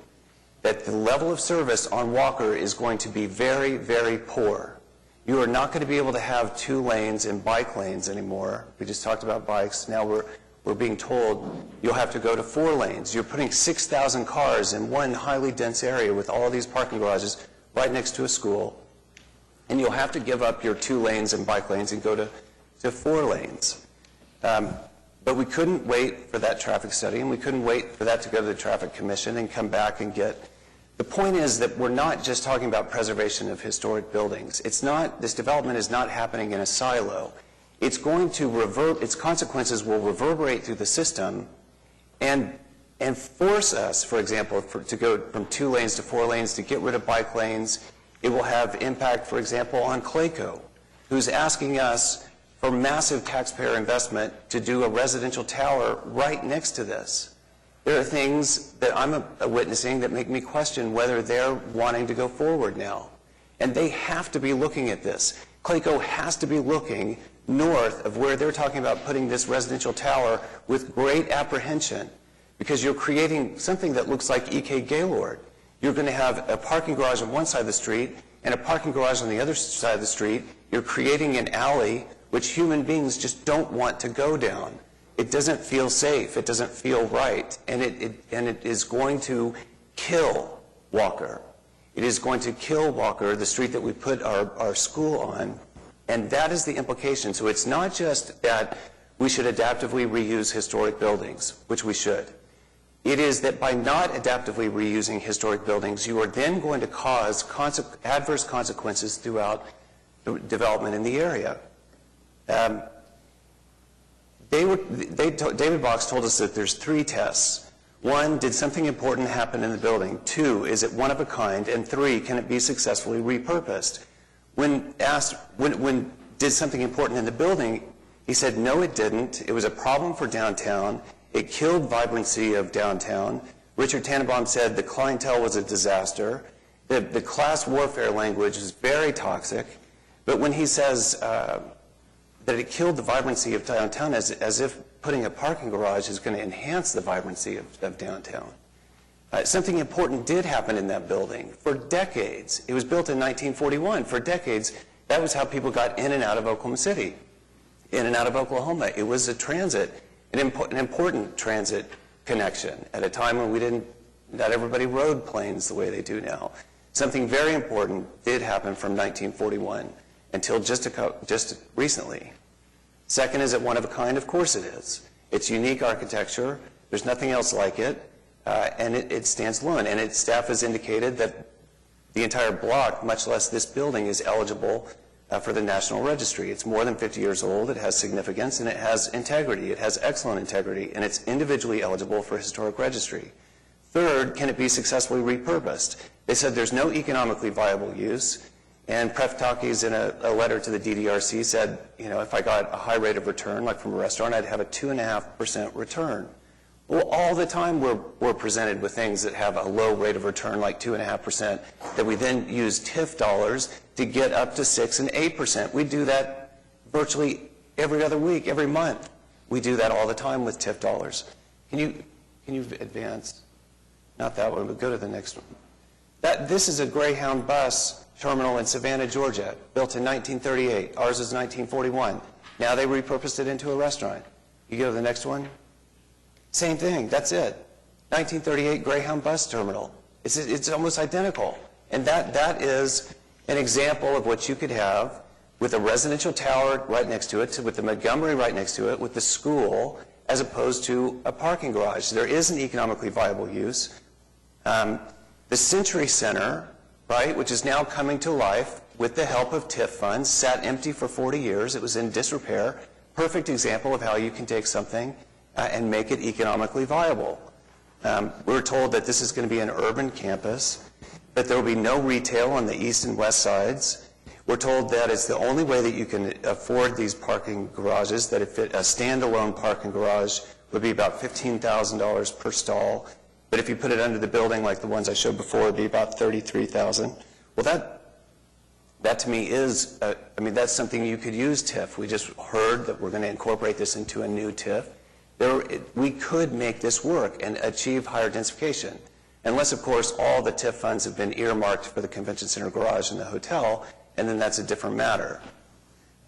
that the level of service on Walker is going to be very, very poor. You are not going to be able to have 2 lanes and bike lanes anymore. We just talked about bikes. Now we're being told you'll have to go to 4 lanes. You're putting 6,000 cars in one highly dense area with all these parking garages right next to a school. And you'll have to give up your 2 lanes and bike lanes and go to 4 lanes. But we couldn't wait for that traffic study, and we couldn't wait for that to go to the Traffic Commission and come back and get. The point is that we're not just talking about preservation of historic buildings. This development is not happening in a silo. It's going to its consequences will reverberate through the system and force us, for example, to go from 2 lanes to 4 lanes, to get rid of bike lanes. It will have impact, for example, on Clayco, who's asking us for massive taxpayer investment to do a residential tower right next to this. There are things that I'm witnessing that make me question whether they're wanting to go forward now. And they have to be looking at this. Clayco has to be looking north of where they're talking about putting this residential tower with great apprehension, because you're creating something that looks like E.K. Gaylord. You're going to have a parking garage on one side of the street and a parking garage on the other side of the street. You're creating an alley which human beings just don't want to go down. It doesn't feel safe. It doesn't feel right. And it is going to kill Walker. It is going to kill Walker, the street that we put our school on. And that is the implication. So it's not just that we should adaptively reuse historic buildings, which we should. It is that by not adaptively reusing historic buildings, you are then going to cause adverse consequences throughout the development in the area. David Box told us that there's 3 tests. 1, did something important happen in the building? 2, is it one of a kind? And 3, can it be successfully repurposed? When asked, when did something important in the building, he said, no, it didn't. It was a problem for downtown. It killed vibrancy of downtown. Richard Tannenbaum said the clientele was a disaster. The class warfare language is very toxic. But when he says that it killed the vibrancy of downtown as if putting a parking garage is going to enhance the vibrancy of downtown. Something important did happen in that building for decades. It was built in 1941. For decades, That was how people got in and out of Oklahoma City, in and out of Oklahoma. It was a transit, an important transit connection at a time when not everybody rode planes the way they do now. Something very important did happen from 1941 until just recently. Second, is it one of a kind? Of course it is. It's unique architecture. There's nothing else like it, and it stands alone. And its staff has indicated that the entire block, much less this building, is eligible for the National Registry. It's more than 50 years old, it has significance, and it has integrity. It has excellent integrity, and it's individually eligible for historic registry. Third, can it be successfully repurposed? They said there's no economically viable use, and Preftakis in a letter to the DDRC said, if I got a high rate of return, like from a restaurant, I'd have a 2.5% return. Well, all the time we're presented with things that have a low rate of return, like 2.5%, that we then use TIF dollars to get up to 6 and 8%. We do that virtually every other week, every month. We do that all the time with TIF dollars. Can you advance? Not that one, but go to the next one. This is a Greyhound bus terminal in Savannah, Georgia, built in 1938. Ours is 1941. Now they repurposed it into a restaurant. You go to the next one. Same thing, that's it. 1938 Greyhound bus terminal. It's almost identical. And that is an example of what you could have with a residential tower right next to it, with the Montgomery right next to it, with the school, as opposed to a parking garage. There is an economically viable use. The Century Center, right, which is now coming to life with the help of TIF funds, sat empty for 40 years. It was in disrepair. Perfect example of how you can take something and make it economically viable. We're told that this is going to be an urban campus, that there will be no retail on the east and west sides. We're told that it's the only way that you can afford these parking garages, that if a standalone parking garage would be about $15,000 per stall, but if you put it under the building like the ones I showed before, it would be about $33,000. Well, that to me is, that's something you could use TIF. We just heard that we're going to incorporate this into a new TIF. We could make this work and achieve higher densification. Unless, of course, all the TIF funds have been earmarked for the convention center garage and the hotel, and then that's a different matter.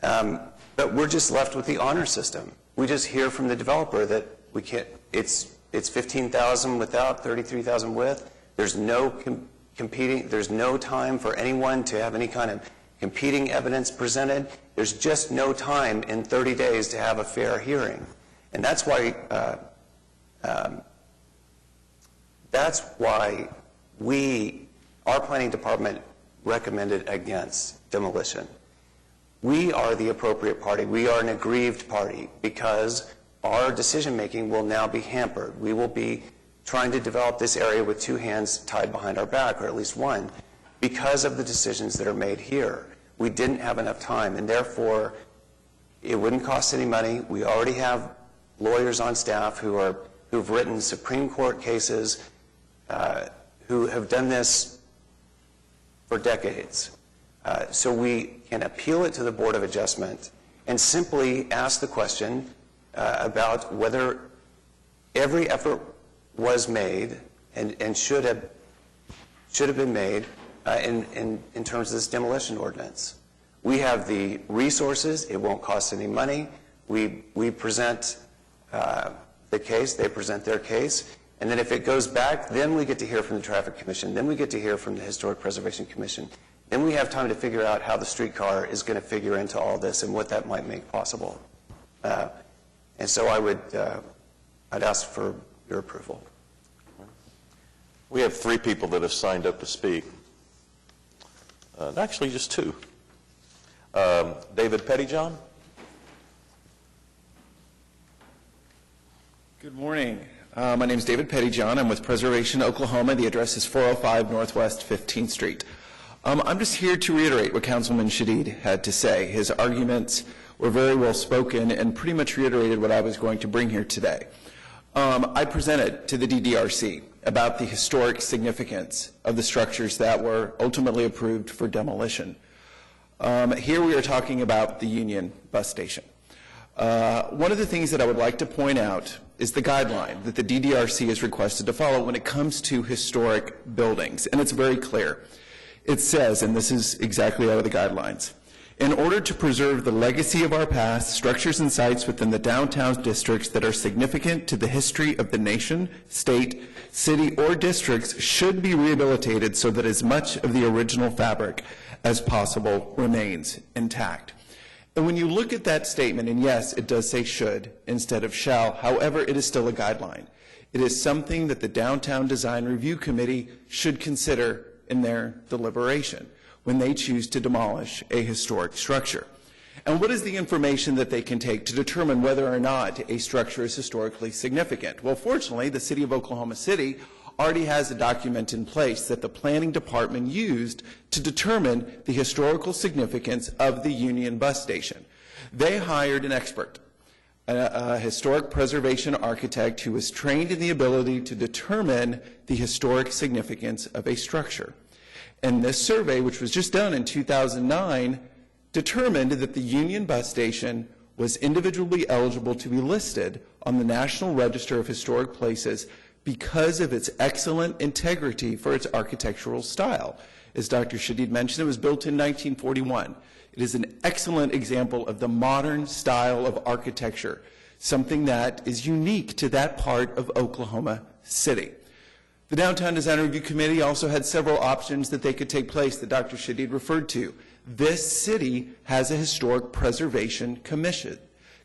But we're just left with the honor system. We just hear from the developer that we can't, it's 15,000 without, 33,000 with. There's no competing, there's no time for anyone to have any kind of competing evidence presented. There's just no time in 30 days to have a fair hearing. And that's why our planning department recommended against demolition. We are the appropriate party. We are an aggrieved party because our decision-making will now be hampered. We will be trying to develop this area with two hands tied behind our back, or at least one, because of the decisions that are made here. We didn't have enough time, and therefore, it wouldn't cost any money. We already have lawyers on staff who've written Supreme Court cases, who have done this for decades. So we can appeal it to the Board of Adjustment and simply ask the question about whether every effort was made and should have been made in terms of this demolition ordinance. We have the resources. It won't cost any money. We present the case, they present their case, and then if it goes back, then we get to hear from the Traffic Commission, then we get to hear from the Historic Preservation Commission. Then we have time to figure out how the streetcar is going to figure into all this and what that might make possible. And so I'd ask for your approval. We have 3 people that have signed up to speak. Actually, just 2. David Pettyjohn. Good morning. My name is David Pettyjohn. I'm with Preservation Oklahoma. The address is 405 Northwest 15th Street. I'm just here to reiterate what Councilman Shadid had to say. His arguments were very well spoken and pretty much reiterated what I was going to bring here today. I presented to the DDRC about the historic significance of the structures that were ultimately approved for demolition. Here we are talking about the Union Bus Station. One of the things that I would like to point out is the guideline that the DDRC is requested to follow when it comes to historic buildings, and it's very clear. It says, and this is exactly out of the guidelines, In order to preserve the legacy of our past, structures and sites within the downtown districts that are significant to the history of the nation, state, city, or districts should be rehabilitated so that as much of the original fabric as possible remains intact. And when you look at that statement, and yes, it does say should instead of shall, however, it is still a guideline. It is something that the Downtown Design Review Committee should consider in their deliberation when they choose to demolish a historic structure. And what is the information that they can take to determine whether or not a structure is historically significant? Well, fortunately, the City of Oklahoma City already has a document in place that the planning department used to determine the historical significance of the Union Bus Station. They hired an expert, a historic preservation architect who was trained in the ability to determine the historic significance of a structure. And this survey, which was just done in 2009, determined that the Union Bus Station was individually eligible to be listed on the National Register of Historic Places because of its excellent integrity for its architectural style. As Dr. Shadid mentioned, it was built in 1941. It is an excellent example of the modern style of architecture, something that is unique to that part of Oklahoma City. The Downtown Design Review Committee also had several options that they could take place that Dr. Shadid referred to. This city has a historic preservation commission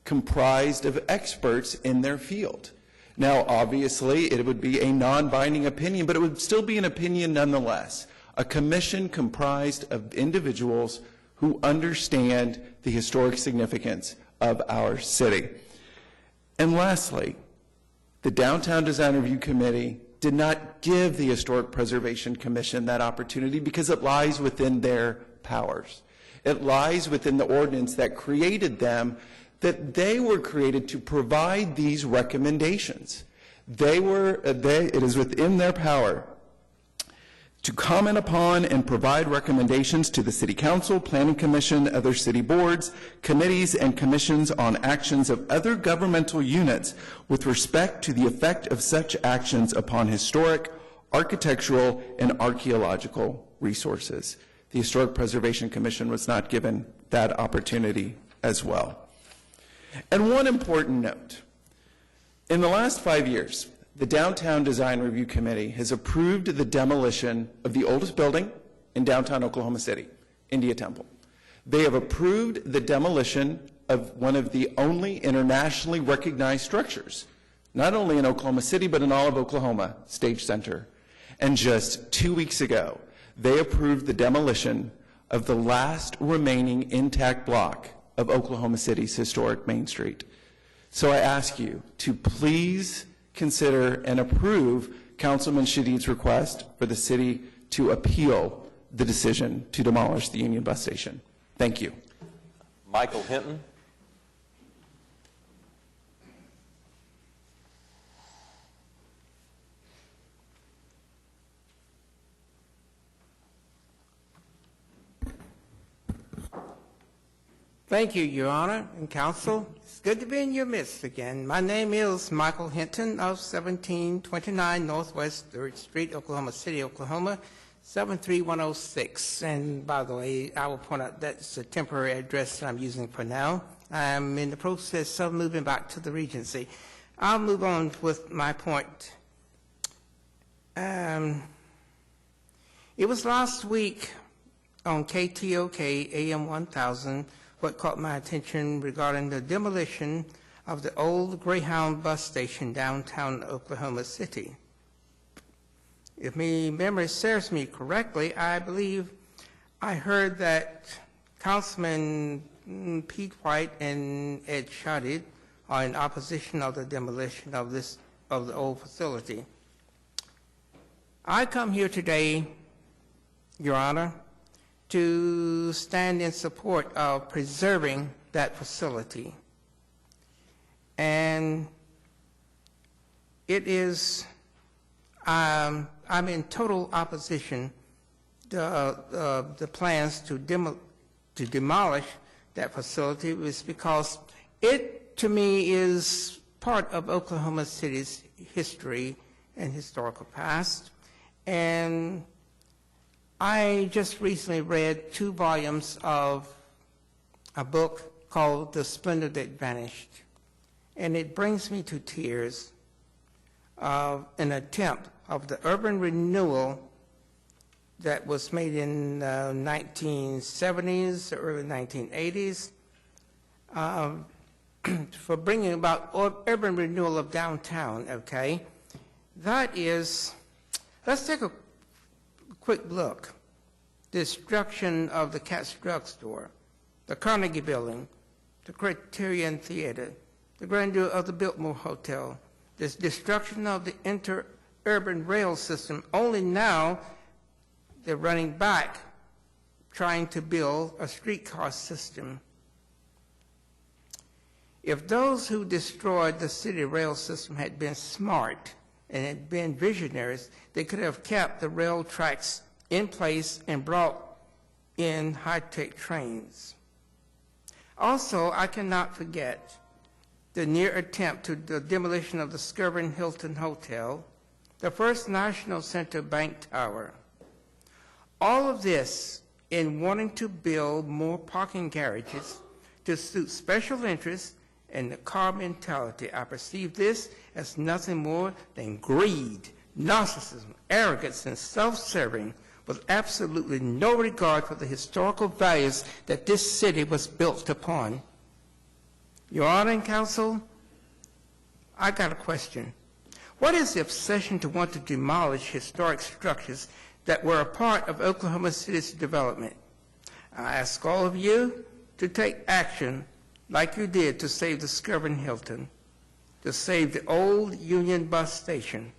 comprised of experts in their field. Now, obviously, it would be a non-binding opinion, but it would still be an opinion nonetheless. A commission comprised of individuals who understand the historic significance of our city. And lastly, the Downtown Design Review Committee did not give the Historic Preservation Commission that opportunity because it lies within their powers. It lies within the ordinance that created them, that they were created to provide these recommendations. It is within their power to comment upon and provide recommendations to the City Council, Planning Commission, other city boards, committees, and commissions on actions of other governmental units with respect to the effect of such actions upon historic, architectural, and archaeological resources. The Historic Preservation Commission was not given that opportunity as well. And one important note, in the last 5 years, the Downtown Design Review Committee has approved the demolition of the oldest building in downtown Oklahoma City, India Temple. They have approved the demolition of one of the only internationally recognized structures, not only in Oklahoma City, but in all of Oklahoma, Stage Center. And just 2 weeks ago, they approved the demolition of the last remaining intact block of Oklahoma City's historic Main Street. So I ask you to please consider and approve Councilman Shadid's request for the city to appeal the decision to demolish the Union Bus Station. Thank you. Michael Hinton. Thank you, Your Honor and Council. It's good to be in your midst again. My name is Michael Hinton of 1729 Northwest 3rd Street, Oklahoma City, Oklahoma, 73106. And by the way, I will point out that's a temporary address that I'm using for now. I'm in the process of moving back to the Regency. I'll move on with my point. It was last week on KTOK AM 1000 what caught my attention regarding the demolition of the old Greyhound bus station downtown Oklahoma City. If my memory serves me correctly, I believe I heard that Councilman Pete White and Ed Shadid are in opposition of the demolition of the old facility. I come here today, Your Honor, to stand in support of preserving that facility. And it is, I'm in total opposition to the plans to demolish that facility, is because it, to me, is part of Oklahoma City's history and historical past. And I just recently read 2 volumes of a book called The Splendor That Vanished, and it brings me to tears of an attempt of the urban renewal that was made in the 1970s, early 1980s, for bringing about urban renewal of downtown, okay? That is, let's take a quick look. Destruction of the Katz Drug Store, the Carnegie Building, the Criterion Theater, the grandeur of the Biltmore Hotel, this destruction of the interurban rail system. Only now they're running back, trying to build a streetcar system. If those who destroyed the city rail system had been smart and had been visionaries, they could have kept the rail tracks in place and brought in high-tech trains. Also, I cannot forget the near attempt to the demolition of the Skirvin Hilton Hotel, the First National Center Bank Tower. All of this in wanting to build more parking garages to suit special interests and the car mentality. I perceive this as nothing more than greed, narcissism, arrogance, and self-serving, with absolutely no regard for the historical values that this city was built upon. Your Honor and Counsel, I got a question. What is the obsession to want to demolish historic structures that were a part of Oklahoma City's development? I ask all of you to take action like you did to save the Skirvin Hilton, to save the old Union Bus Station.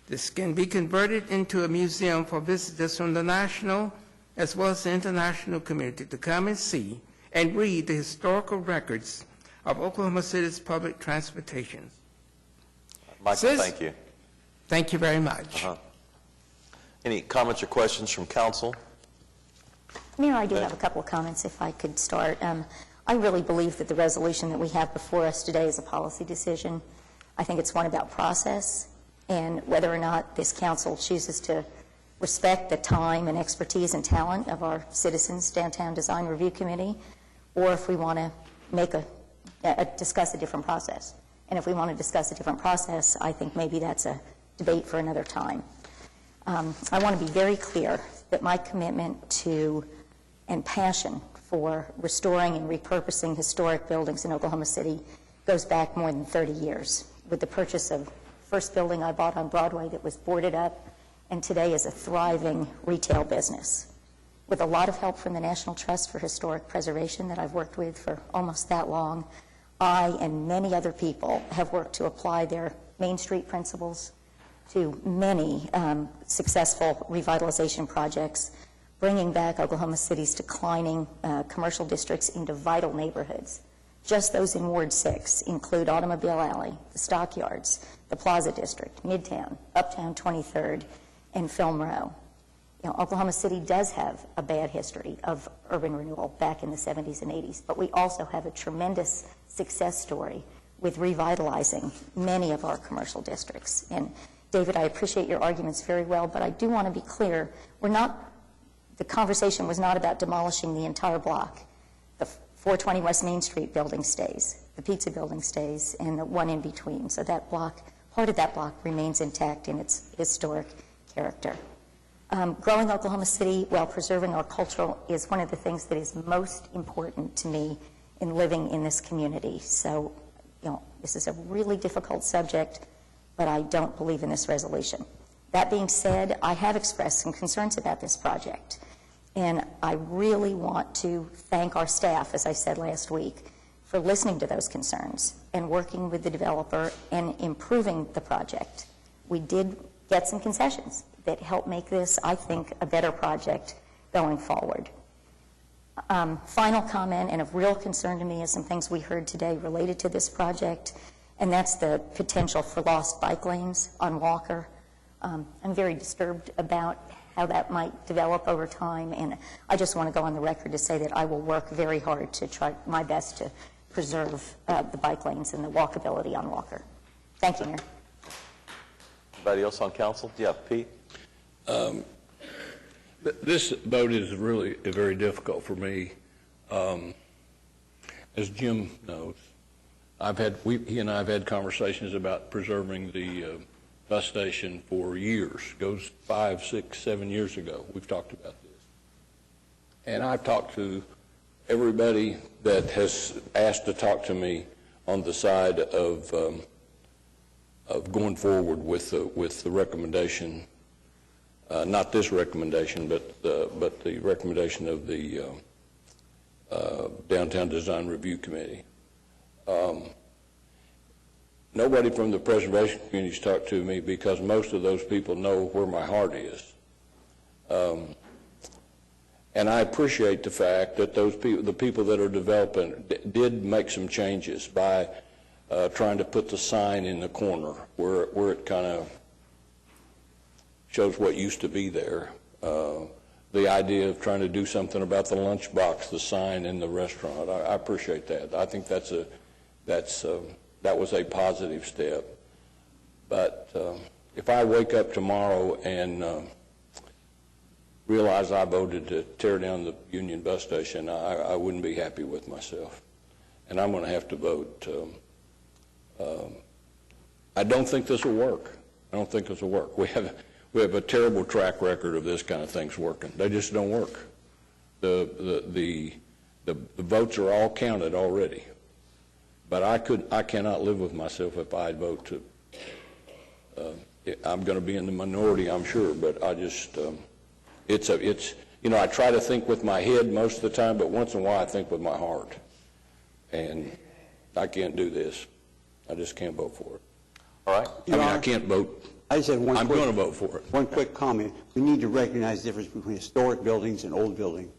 This can be converted into a museum for visitors from the national as well as the international community to come and see and read the historical records of Oklahoma City's public transportation. Michael, thank you. Thank you very much. Any comments or questions from council? Mayor, I do have a couple of comments if I could start. I really believe that the resolution that we have before us today is a policy decision. I think it's one about process and whether or not this council chooses to respect the time and expertise and talent of our Citizens Downtown Design Review Committee, or if we want to make discuss a different process. And if we want to discuss a different process, I think maybe that's a debate for another time. I want to be very clear that my commitment to and passion for restoring and repurposing historic buildings in Oklahoma City goes back more than 30 years, with the purchase of the first building I bought on Broadway that was boarded up, and today is a thriving retail business. With a lot of help from the National Trust for Historic Preservation that I've worked with for almost that long, I and many other people have worked to apply their Main Street principles to many successful revitalization projects, bringing back Oklahoma City's declining commercial districts into vital neighborhoods. Just those in Ward 6 include Automobile Alley, the Stockyards, the Plaza District, Midtown, Uptown 23rd, and Film Row. You know, Oklahoma City does have a bad history of urban renewal back in the 70s and 80s, but we also have a tremendous success story with revitalizing many of our commercial districts. And David, I appreciate your arguments very well, but I do want to be clear, the conversation was not about demolishing the entire block. The 420 West Main Street building stays, the pizza building stays, and the one in between. So that block, part of that block remains intact in its historic character. Growing Oklahoma City while preserving our culture is one of the things that is most important to me in living in this community. So, you know, this is a really difficult subject, but I don't believe in this resolution. That being said, I have expressed some concerns about this project, and I really want to thank our staff, as I said last week, for listening to those concerns and working with the developer and improving the project. We did get some concessions that help make this, I think, a better project going forward. Final comment, and of real concern to me, is some things we heard today related to this project, and that's the potential for lost bike lanes on Walker. I'm very disturbed about how that might develop over time, and I just want to go on the record to say that I will work very hard to try my best to preserve the bike lanes and the walkability on Walker. Thank you, Mayor. Anybody else on council? Yeah, Pete? This vote is really very difficult for me. as Jim knows, he and I have had conversations about preserving the bus station for years. Goes 5, 6, 7 years ago. We've talked about this. And I've talked to everybody that has asked to talk to me on the side of going forward with the recommendation, not this recommendation, but the recommendation of the Downtown Design Review Committee. Nobody from the preservation community has talked to me because most of those people know where my heart is. And I appreciate the fact that those people, the people that are developing, did make some changes by trying to put the sign in the corner where it kind of shows what used to be there. The idea of trying to do something about the lunchbox, the sign in the restaurant. I appreciate that. I think that was a positive step. But if I wake up tomorrow and realize I voted to tear down the Union bus station, I wouldn't be happy with myself. And I'm going to have to vote. I don't think this will work. I don't think this will work. We have a terrible track record of this kind of things working. They just don't work. The votes are all counted already. But I cannot live with myself if I vote to. I'm going to be in the minority, I'm sure, but I just I try to think with my head most of the time, but once in a while I think with my heart, and I can't do this. I just can't vote for it. All right. I can't vote. I just have one. I'm going to vote for it. One quick comment. We need to recognize the difference between historic buildings and old buildings.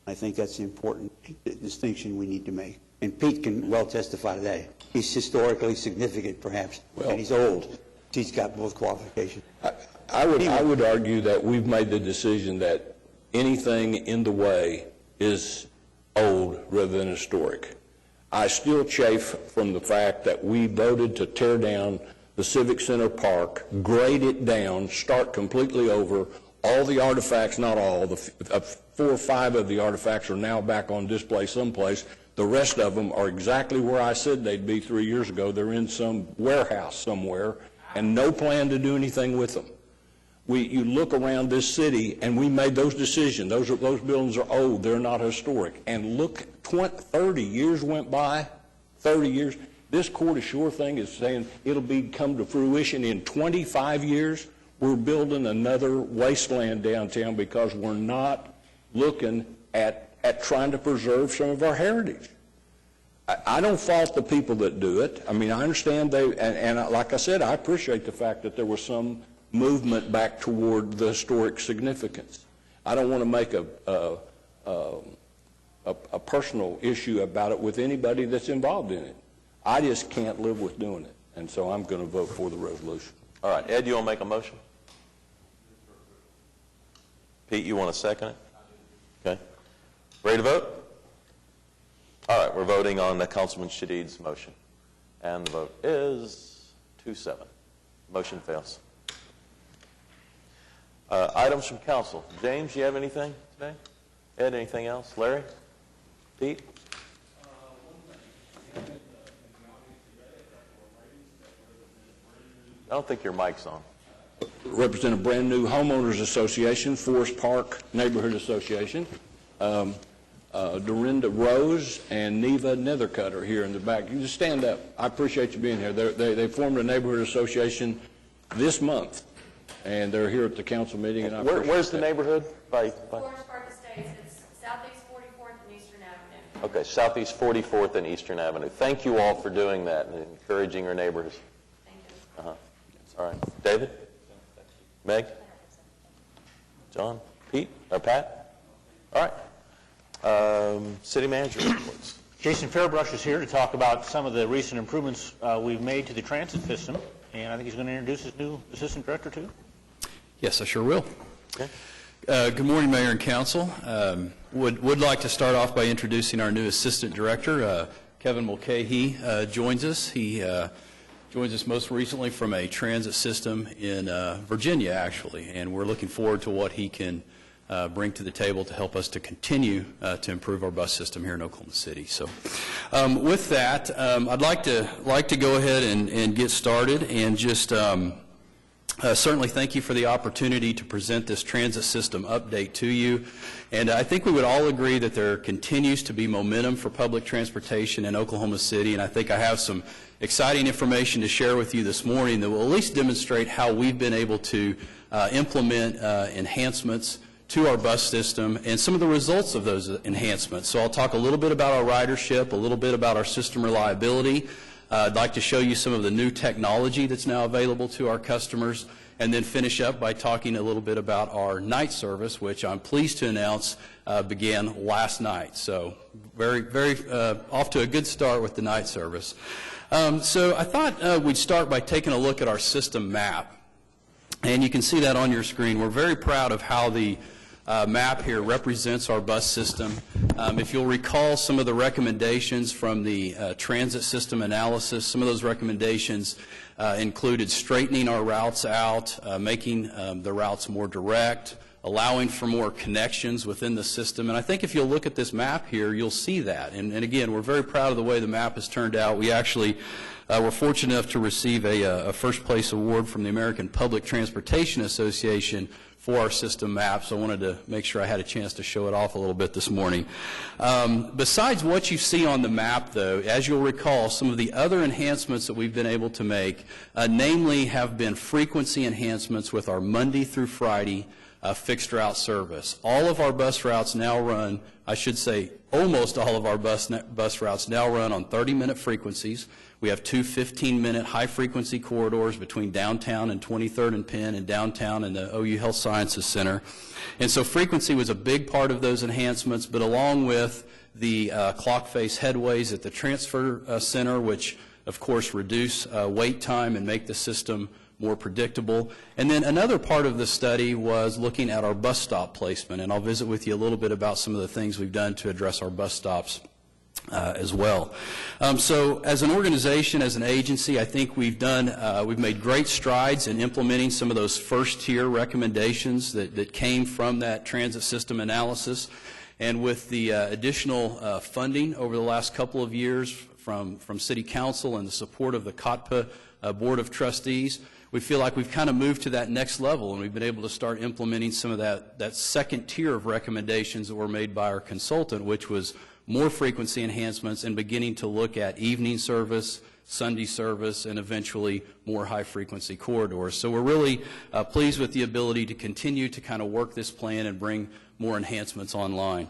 I think that's the important distinction we need to make. And Pete can well testify to that. He's historically significant, perhaps, and he's old. He's got both qualifications. I would argue that we've made the decision that anything in the way is old rather than historic. I still chafe from the fact that we voted to tear down the Civic Center Park, grade it down, start completely over. All the artifacts, not all, 4 or 5 of the artifacts are now back on display someplace. The rest of them are exactly where I said they'd be 3 years ago. They're in some warehouse somewhere, and no plan to do anything with them. You look around this city, and we made those decisions. Those buildings are old. They're not historic. And look, 30 years went by, 30 years. This Court Ashore thing is saying it'll come to fruition in 25 years. We're building another wasteland downtown because we're not looking at trying to preserve some of our heritage. I don't fault the people that do it. I mean, I understand and like I said, I appreciate the fact that there was some movement back toward the historic significance. I don't want to make a personal issue about it with anybody that's involved in it. I just can't live with doing it, and so I'm going to vote for the resolution. All right. Ed, you want to make a motion? Pete, you want to second it? Okay. Ready to vote? All right. We're voting on Councilman Shadid's motion. And the vote is 2-7. Motion fails. Items from council. James, you have anything today? Ed, anything else? Larry? Pete? I don't think your mic's on. Represent a brand new homeowners association, Forest Park Neighborhood Association. Dorinda Rose and Neva Nethercutter here in the back. You just stand up. I appreciate you being here. They formed a neighborhood association this month, and they're here at the council meeting. And Where's the neighborhood? Forest Park Estates. It's Southeast 44th and Eastern Avenue. Okay, Southeast 44th and Eastern Avenue. Thank you all for doing that and encouraging your neighbors. Thank you. All right. David? Meg? John? Pete? Or Pat? All right. City manager reports. Jason Fairbrush is here to talk about some of the recent improvements we've made to the transit system, and I think he's going to introduce his new assistant director, too. Yes, I sure will. Okay. Good morning, Mayor and Council. Would like to start off by introducing our new assistant director. Kevin Mulcahy joins us. He joins us most recently from a transit system in Virginia, actually, and we're looking forward to what he can bring to the table to help us to continue to improve our bus system here in Oklahoma City. So With that, I'd like to go ahead and get started and just certainly thank you for the opportunity to present this transit system update to you. And I think we would all agree that there continues to be momentum for public transportation in Oklahoma City, and I think I have some exciting information to share with you this morning that will at least demonstrate how we've been able to implement enhancements to our bus system and some of the results of those enhancements. So I'll talk a little bit about our ridership, a little bit about our system reliability. I'd like to show you some of the new technology that's now available to our customers, and then finish up by talking a little bit about our night service, which I'm pleased to announce began last night. So very off to a good start with the night service. So I thought we'd start by taking a look at our system map. And you can see that on your screen. We're very proud of how the map here represents our bus system. If you'll recall some of the recommendations from the transit system analysis, some of those recommendations included straightening our routes out, making the routes more direct, allowing for more connections within the system. And I think if you'll look at this map here, you'll see that. And again, we're very proud of the way the map has turned out. We actually were fortunate enough to receive a first place award from the American Public Transportation Association for our system map, so I wanted to make sure I had a chance to show it off a little bit this morning. Besides what you see on the map, though, as you'll recall, some of the other enhancements that we've been able to make, namely have been frequency enhancements with our Monday through Friday fixed route service. All of our bus routes now run, I should say almost all of our bus routes now run on 30-minute frequencies. We have two 15-minute high-frequency corridors between downtown and 23rd and Penn and downtown and the OU Health Sciences Center. And so frequency was a big part of those enhancements, but along with the clock face headways at the transfer center, which of course reduce wait time and make the system more predictable. And then another part of the study was looking at our bus stop placement, and I'll visit with you a little bit about some of the things we've done to address our bus stops as well. So as an organization, as an agency, I think we've made great strides in implementing some of those first-tier recommendations that came from that transit system analysis. And with the additional funding over the last couple of years from City Council and the support of the COTPA Board of Trustees, we feel like we've kind of moved to that next level, and we've been able to start implementing some of that second tier of recommendations that were made by our consultant, which was more frequency enhancements and beginning to look at evening service, Sunday service, and eventually more high-frequency corridors. So we're really pleased with the ability to continue to kind of work this plan and bring more enhancements online.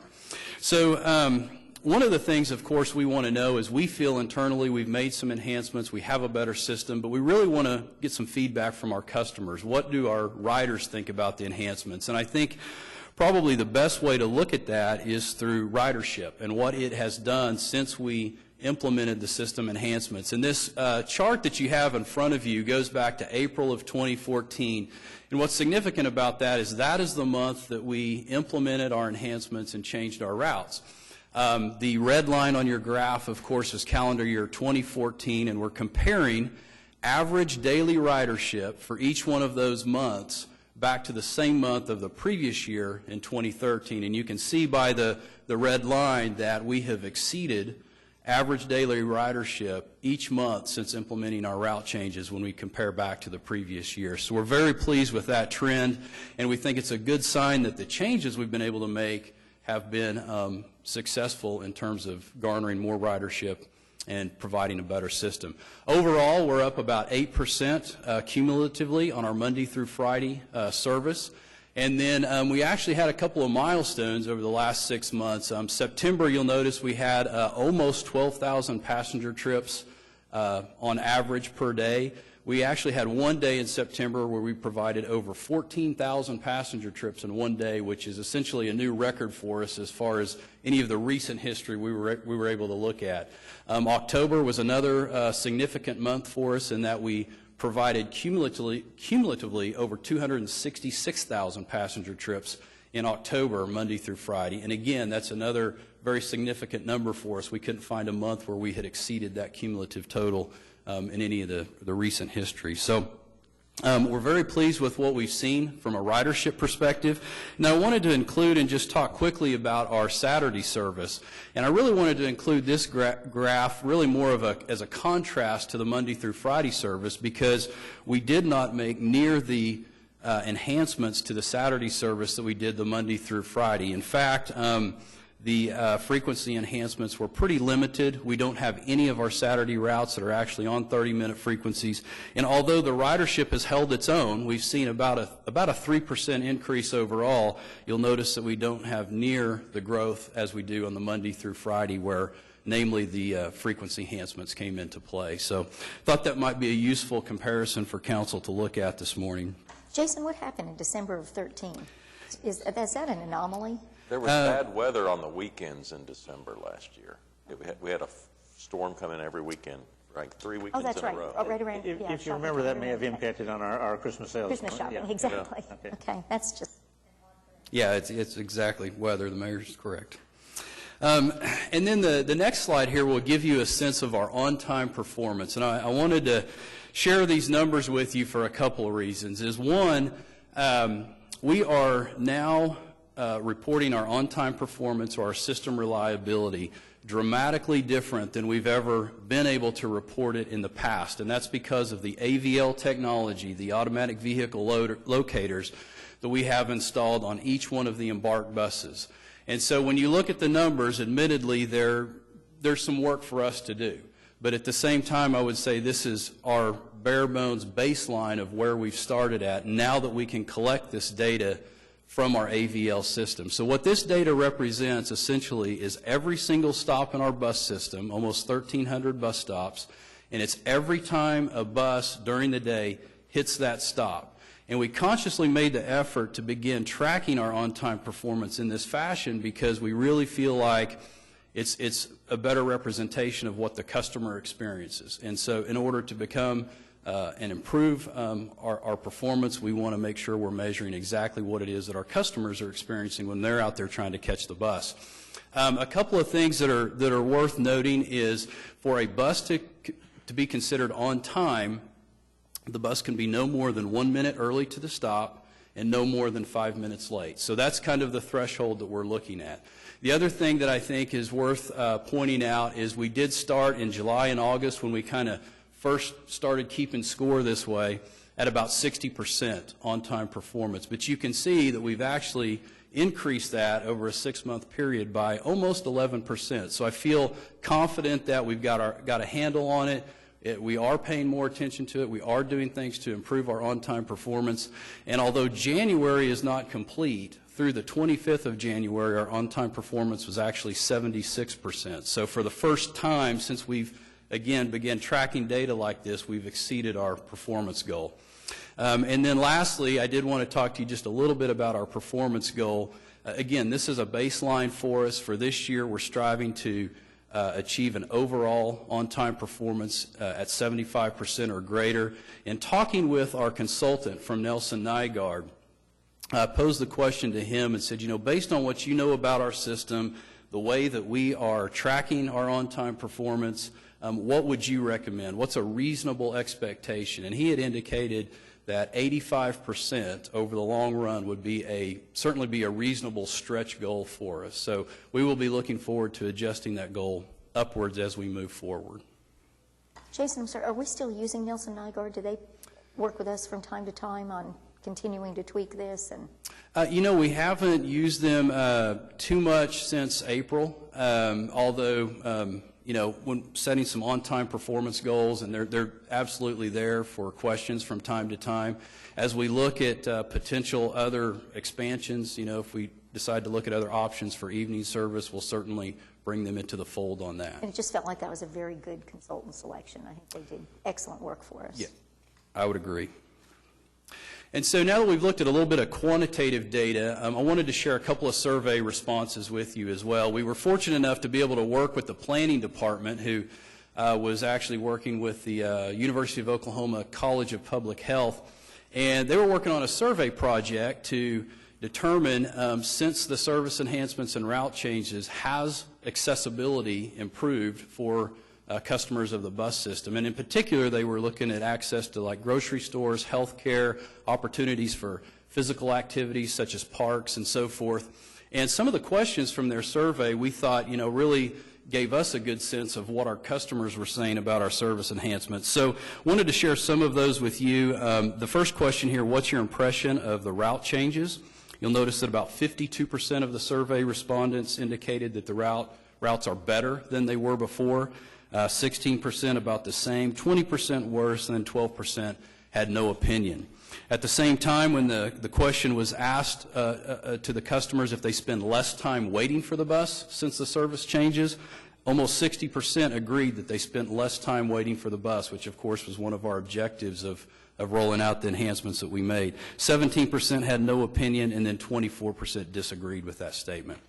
So one of the things, of course, we want to know is we feel internally we've made some enhancements, we have a better system, but we really want to get some feedback from our customers. What do our riders think about the enhancements? And I think probably the best way to look at that is through ridership and what it has done since we implemented the system enhancements. And this chart that you have in front of you goes back to April of 2014. And what's significant about that is the month that we implemented our enhancements and changed our routes. The red line on your graph, of course, is calendar year 2014, and we're comparing average daily ridership for each one of those months back to the same month of the previous year in 2013. And you can see by the red line that we have exceeded average daily ridership each month since implementing our route changes when we compare back to the previous year. So we're very pleased with that trend, and we think it's a good sign that the changes we've been able to make have been successful in terms of garnering more ridership and providing a better system. Overall, we're up about 8% cumulatively on our Monday through Friday service. And then we actually had a couple of milestones over the last 6 months. September, you'll notice we had almost 12,000 passenger trips on average per day. We actually had one day in September where we provided over 14,000 passenger trips in one day, which is essentially a new record for us as far as any of the recent history we were able to look at. October was another significant month for us in that we provided cumulatively over 266,000 passenger trips in October, Monday through Friday. And again, that's another very significant number for us. We couldn't find a month where we had exceeded that cumulative total in any of the recent history. So We're very pleased with what we've seen from a ridership perspective. Now, I wanted to include and just talk quickly about our Saturday service. And I really wanted to include this graph really more of as a contrast to the Monday through Friday service, because we did not make near the enhancements to the Saturday service that we did the Monday through Friday. In fact, the frequency enhancements were pretty limited. We don't have any of our Saturday routes that are actually on 30-minute frequencies. And although the ridership has held its own, we've seen about a 3% increase overall. You'll notice that we don't have near the growth as we do on the Monday through Friday, where namely the frequency enhancements came into play. So thought that might be a useful comparison for council to look at this morning. Jason, what happened in December of 13? Is that an anomaly? There was bad weather on the weekends in December last year. We had a storm come in every weekend, like 3 weekends that's in right. a row. Oh, right around, If you remember, that may have impacted on our Christmas sales. Christmas shopping, Yeah. exactly. Yeah. Okay, that's just... Yeah, it's exactly weather. The mayor's correct. And then the next slide here will give you a sense of our on-time performance. And I wanted to share these numbers with you for a couple of reasons. One, we are now reporting our on-time performance or our system reliability dramatically different than we've ever been able to report it in the past. And that's because of the AVL technology, the automatic vehicle locators that we have installed on each one of the Embark buses. And so when you look at the numbers, admittedly, there's some work for us to do. But at the same time, I would say this is our bare bones baseline of where we've started at now that we can collect this data from our AVL system. So what this data represents essentially is every single stop in our bus system, almost 1,300 bus stops, and it's every time a bus during the day hits that stop. And we consciously made the effort to begin tracking our on-time performance in this fashion because we really feel like it's a better representation of what the customer experiences. And so in order to become and improve our performance, we want to make sure we're measuring exactly what it is that our customers are experiencing when they're out there trying to catch the bus. A couple of things that are worth noting is for a bus to be considered on time, the bus can be no more than 1 minute early to the stop and no more than 5 minutes late. So that's kind of the threshold that we're looking at. The other thing that I think is worth pointing out is we did start in July and August when we kind of first started keeping score this way at about 60% on-time performance. But you can see that we've actually increased that over a 6-month period by almost 11%. So I feel confident that we've got a handle on it. We are paying more attention to it. We are doing things to improve our on-time performance. And although January is not complete, through the 25th of January, our on-time performance was actually 76%. So for the first time since we've again began tracking data like this, we've exceeded our performance goal. And then lastly, I did want to talk to you just a little bit about our performance goal. Again, this is a baseline for us. For this year, we're striving to achieve an overall on-time performance at 75% or greater. And talking with our consultant from Nelson Nygaard, I posed the question to him and said, based on what you know about our system, the way that we are tracking our on-time performance, what would you recommend? What's a reasonable expectation? And he had indicated that 85% over the long run would certainly be a reasonable stretch goal for us. So we will be looking forward to adjusting that goal upwards as we move forward. Jason, I'm sorry, are we still using Nelson Nygaard? Do they work with us from time to time on continuing to tweak this? And we haven't used them too much since April, although when setting some on-time performance goals, and they're absolutely there for questions from time to time. As we look at potential other expansions, if we decide to look at other options for evening service, we'll certainly bring them into the fold on that. And it just felt like that was a very good consultant selection. I think they did excellent work for us. Yeah, I would agree. And so now that we've looked at a little bit of quantitative data, I wanted to share a couple of survey responses with you as well. We were fortunate enough to be able to work with the planning department, who was actually working with the University of Oklahoma College of Public Health, and they were working on a survey project to determine, since the service enhancements and route changes, has accessibility improved for customers of the bus system. And in particular, they were looking at access to like grocery stores, healthcare, opportunities for physical activities such as parks and so forth. And some of the questions from their survey we thought, really gave us a good sense of what our customers were saying about our service enhancements. So wanted to share some of those with you. The first question here, what's your impression of the route changes? You'll notice that about 52% of the survey respondents indicated that the routes are better than they were before, 16% about the same, 20% worse, and then 12% had no opinion. At the same time, when the question was asked to the customers if they spend less time waiting for the bus since the service changes, almost 60% agreed that they spent less time waiting for the bus, which of course was one of our objectives of rolling out the enhancements that we made. 17% had no opinion, and then 24% disagreed with that statement.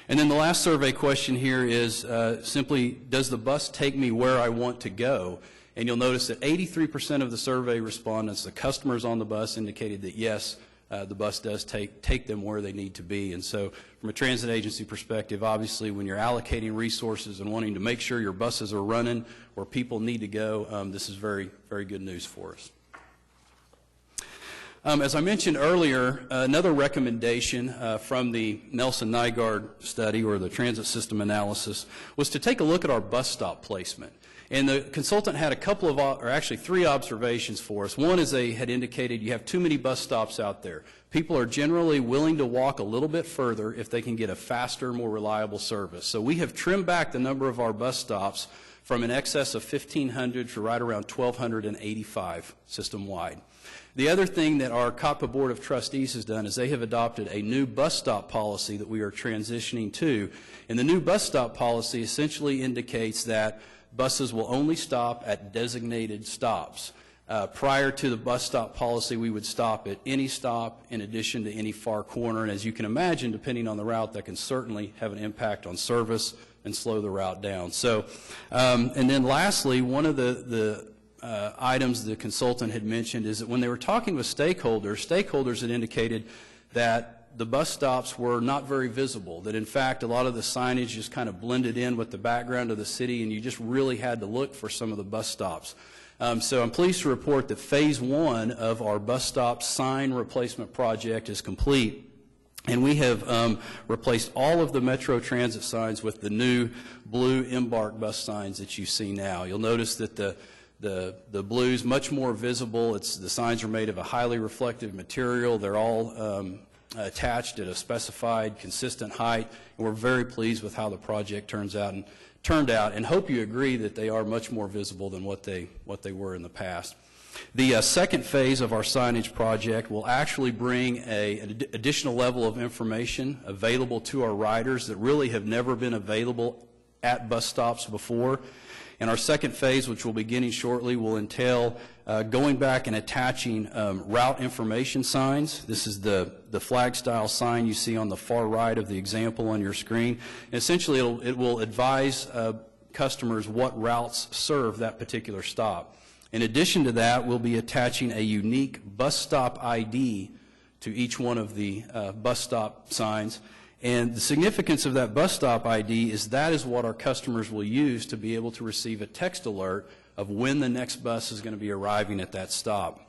And then the last survey question here is simply, does the bus take me where I want to go? And you'll notice that 83% of the survey respondents, the customers on the bus, indicated that yes, the bus does take them where they need to be. And so from a transit agency perspective, obviously when you're allocating resources and wanting to make sure your buses are running where people need to go, this is very, very good news for us. As I mentioned earlier, another recommendation from the Nelson-Nygaard study, or the transit system analysis, was to take a look at our bus stop placement. And the consultant had a couple of, or actually 3 observations for us. One is they had indicated you have too many bus stops out there. People are generally willing to walk a little bit further if they can get a faster, more reliable service. So we have trimmed back the number of our bus stops from an excess of 1,500 to right around 1,285 system-wide. The other thing that our COTPA Board of Trustees has done is they have adopted a new bus stop policy that we are transitioning to. And the new bus stop policy essentially indicates that buses will only stop at designated stops. Prior to the bus stop policy, we would stop at any stop in addition to any far corner. And as you can imagine, depending on the route, that can certainly have an impact on service and slow the route down. So, and then lastly, one of the items the consultant had mentioned is that when they were talking with stakeholders had indicated that the bus stops were not very visible, that in fact a lot of the signage just kind of blended in with the background of the city, and you just really had to look for some of the bus stops. So I'm pleased to report that phase 1 of our bus stop sign replacement project is complete, and we have replaced all of the Metro Transit signs with the new blue Embark bus signs that you see now. You'll notice that the blue's much more visible. The signs are made of a highly reflective material. They're all attached at a specified, consistent height, and we're very pleased with how the project turned out, and hope you agree that they are much more visible than what they were in the past. The second phase of our signage project will actually bring an additional level of information available to our riders that really have never been available at bus stops before. And our second phase, which we'll be beginning shortly, will entail going back and attaching route information signs. This is the flag-style sign you see on the far right of the example on your screen. And essentially, it will advise customers what routes serve that particular stop. In addition to that, we'll be attaching a unique bus stop ID to each one of the bus stop signs. And the significance of that bus stop ID is that is what our customers will use to be able to receive a text alert of when the next bus is going to be arriving at that stop.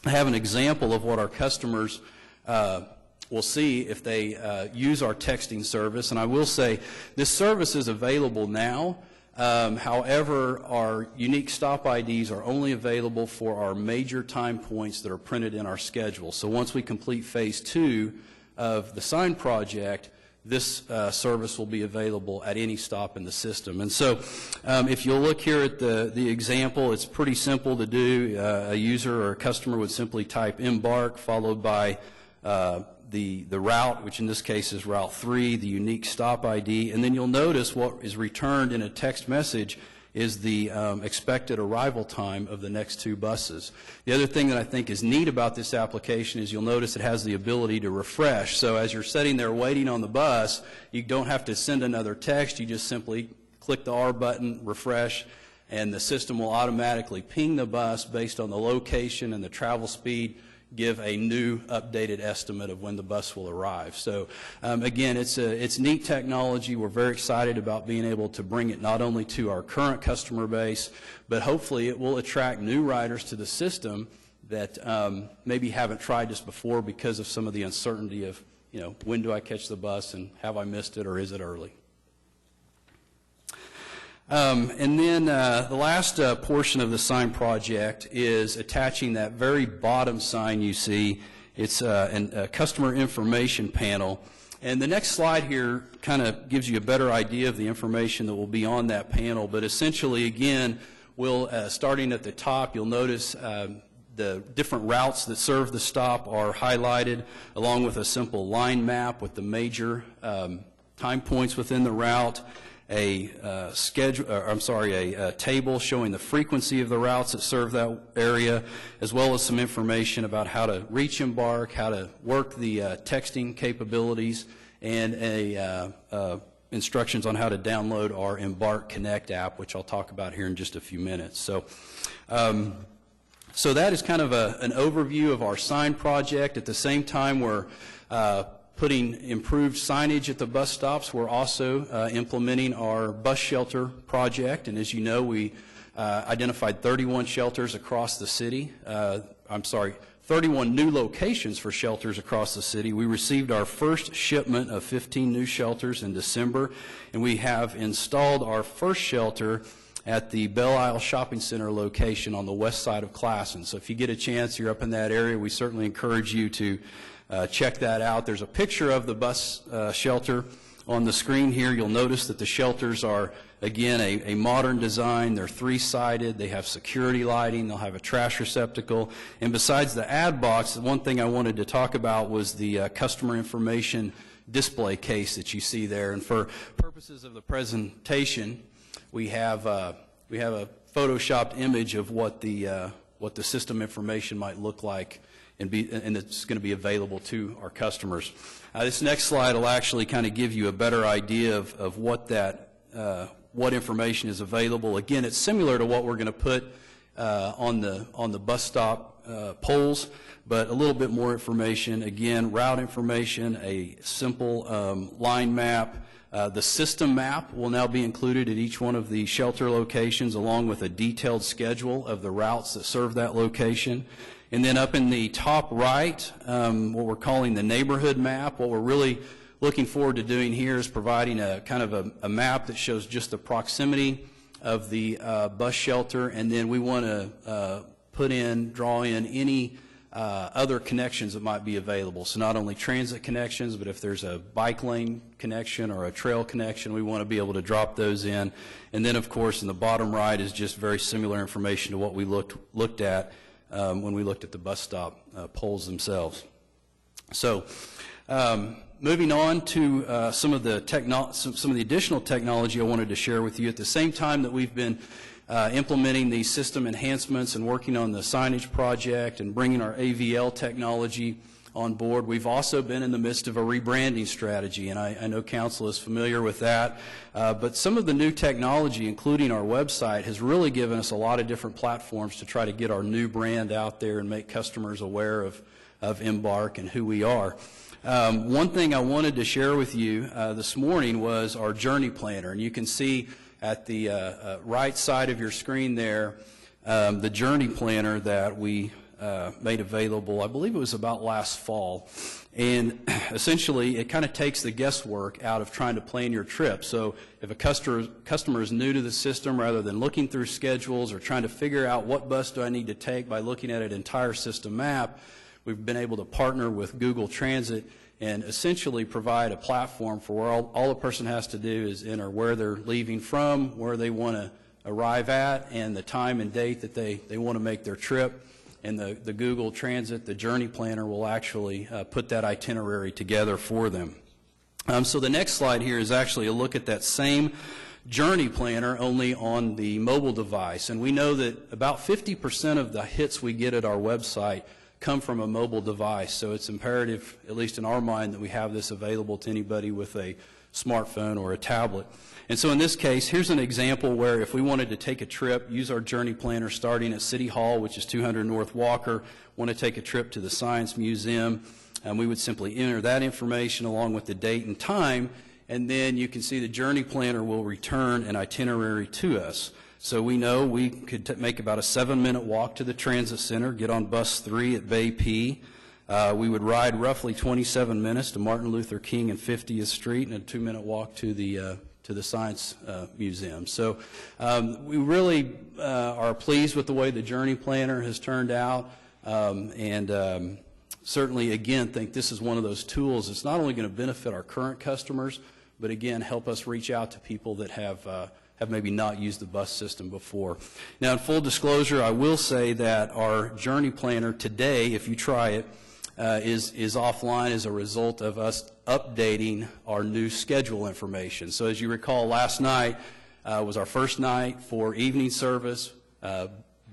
I have an example of what our customers will see if they use our texting service. And I will say this service is available now. However, our unique stop IDs are only available for our major time points that are printed in our schedule. So once we complete phase 2 of the sign project, this service will be available at any stop in the system. And so if you'll look here at the example, it's pretty simple to do. A user or a customer would simply type Embark followed by the route, which in this case is Route 3, the unique stop ID, and then you'll notice what is returned in a text message is the expected arrival time of the next 2 buses. The other thing that I think is neat about this application is you'll notice it has the ability to refresh. So as you're sitting there waiting on the bus, you don't have to send another text. You just simply click the R button, refresh, and the system will automatically ping the bus based on the location and the travel speed give a new updated estimate of when the bus will arrive. So again, it's neat technology. We're very excited about being able to bring it not only to our current customer base, but hopefully it will attract new riders to the system that maybe haven't tried this before because of some of the uncertainty of, you know, when do I catch the bus and have I missed it or is it early? And then the last portion of the sign project is attaching that very bottom sign you see. It's a customer information panel. And the next slide here kind of gives you a better idea of the information that will be on that panel. But essentially, again, we'll, starting at the top, you'll notice the different routes that serve the stop are highlighted, along with a simple line map with the major time points within the route, a table showing the frequency of the routes that serve that area, as well as some information about how to reach Embark, how to work the texting capabilities, and instructions on how to download our Embark Connect app, which I'll talk about here in just a few minutes. So that is kind of an overview of our sign project. At the same time, we're putting improved signage at the bus stops. We're also implementing our bus shelter project, and as you know, we identified 31 shelters across the city. 31 new locations for shelters across the city. We received our first shipment of 15 new shelters in December, and we have installed our first shelter at the Belle Isle Shopping Center location on the west side of Classen. So if you get a chance, you're up in that area, we certainly encourage you to check that out. There's a picture of the bus shelter on the screen here. You'll notice that the shelters are, again, a modern design. They're three-sided. They have security lighting. They'll have a trash receptacle. And besides the ad box, the one thing I wanted to talk about was the customer information display case that you see there. And for purposes of the presentation, we have a photoshopped image of what the system information might look like, and it's going to be available to our customers. This next slide will actually kind of give you a better idea of what information is available. Again, it's similar to what we're going to put on the bus stop poles, but a little bit more information. Again, route information, a simple line map. The system map will now be included at each one of the shelter locations, along with a detailed schedule of the routes that serve that location. And then up in the top right, what we're calling the neighborhood map, what we're really looking forward to doing here is providing a kind of a map that shows just the proximity of the bus shelter, and then we want to draw in any other connections that might be available. So not only transit connections, but if there's a bike lane connection or a trail connection, we want to be able to drop those in. And then, of course, in the bottom right is just very similar information to what we looked at when we looked at the bus stop poles themselves. So moving on to some of the additional technology I wanted to share with you. At the same time that we've been implementing these system enhancements and working on the signage project and bringing our AVL technology on board, we've also been in the midst of a rebranding strategy, and I know Council is familiar with that. But some of the new technology, including our website, has really given us a lot of different platforms to try to get our new brand out there and make customers aware of Embark and who we are. One thing I wanted to share with you this morning was our Journey Planner, and you can see at the right side of your screen there the Journey Planner that we made available, I believe it was about last fall. And essentially, it kind of takes the guesswork out of trying to plan your trip. So if a customer is new to the system, rather than looking through schedules or trying to figure out what bus do I need to take by looking at an entire system map, we've been able to partner with Google Transit and essentially provide a platform for where all a person has to do is enter where they're leaving from, where they want to arrive at, and the time and date that they want to make their trip. And the Google Transit, the Journey Planner, will actually put that itinerary together for them. So the next slide here is actually a look at that same Journey Planner, only on the mobile device. And we know that about 50% of the hits we get at our website come from a mobile device. So it's imperative, at least in our mind, that we have this available to anybody with a smartphone or a tablet. And so in this case, here's an example where if we wanted to take a trip, use our journey planner starting at City Hall, which is 200 North Walker, want to take a trip to the Science Museum, we would simply enter that information along with the date and time, and then you can see the journey planner will return an itinerary to us. So we know we could make about a 7-minute walk to the transit center, get on bus 3 at Bay P. We would ride roughly 27 minutes to Martin Luther King and 50th Street, and a 2-minute walk to the Science Museum. So we really are pleased with the way the journey planner has turned out, and certainly, again, think this is one of those tools that's not only going to benefit our current customers, but again, help us reach out to people that have maybe not used the bus system before. Now, in full disclosure, I will say that our journey planner today, if you try it, is offline as a result of us updating our new schedule information. So as you recall, last night was our first night for evening service.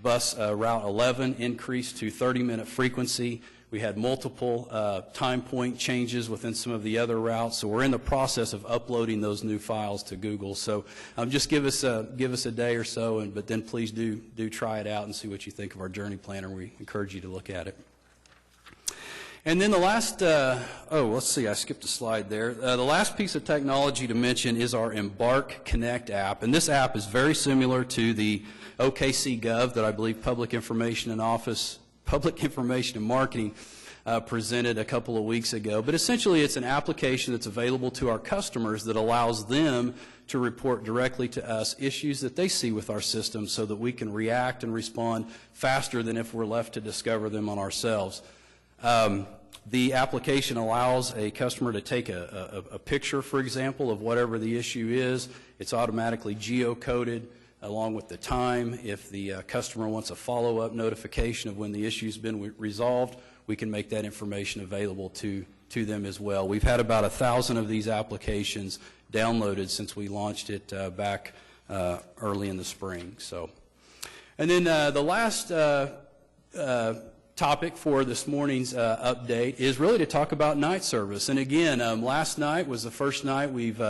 Bus Route 11 increased to 30-minute frequency. We had multiple time point changes within some of the other routes, so we're in the process of uploading those new files to Google. So just give us a day or so, but then please do try it out and see what you think of our journey planner. We encourage you to look at it. And then the last, let's see, I skipped a slide there. The last piece of technology to mention is our Embark Connect app, and this app is very similar to the OKC Gov that I believe Public Information and Marketing presented a couple of weeks ago. But essentially it's an application that's available to our customers that allows them to report directly to us issues that they see with our system so that we can react and respond faster than if we're left to discover them on ourselves. The application allows a customer to take a picture, for example, of whatever the issue is. It's automatically geocoded along with the time. If the customer wants a follow-up notification of when the issue's been resolved, we can make that information available to them as well. We've had about 1,000 of these applications downloaded since we launched it back early in the spring. So, and then the last topic for this morning's update is really to talk about night service. And again, last night was the first night we've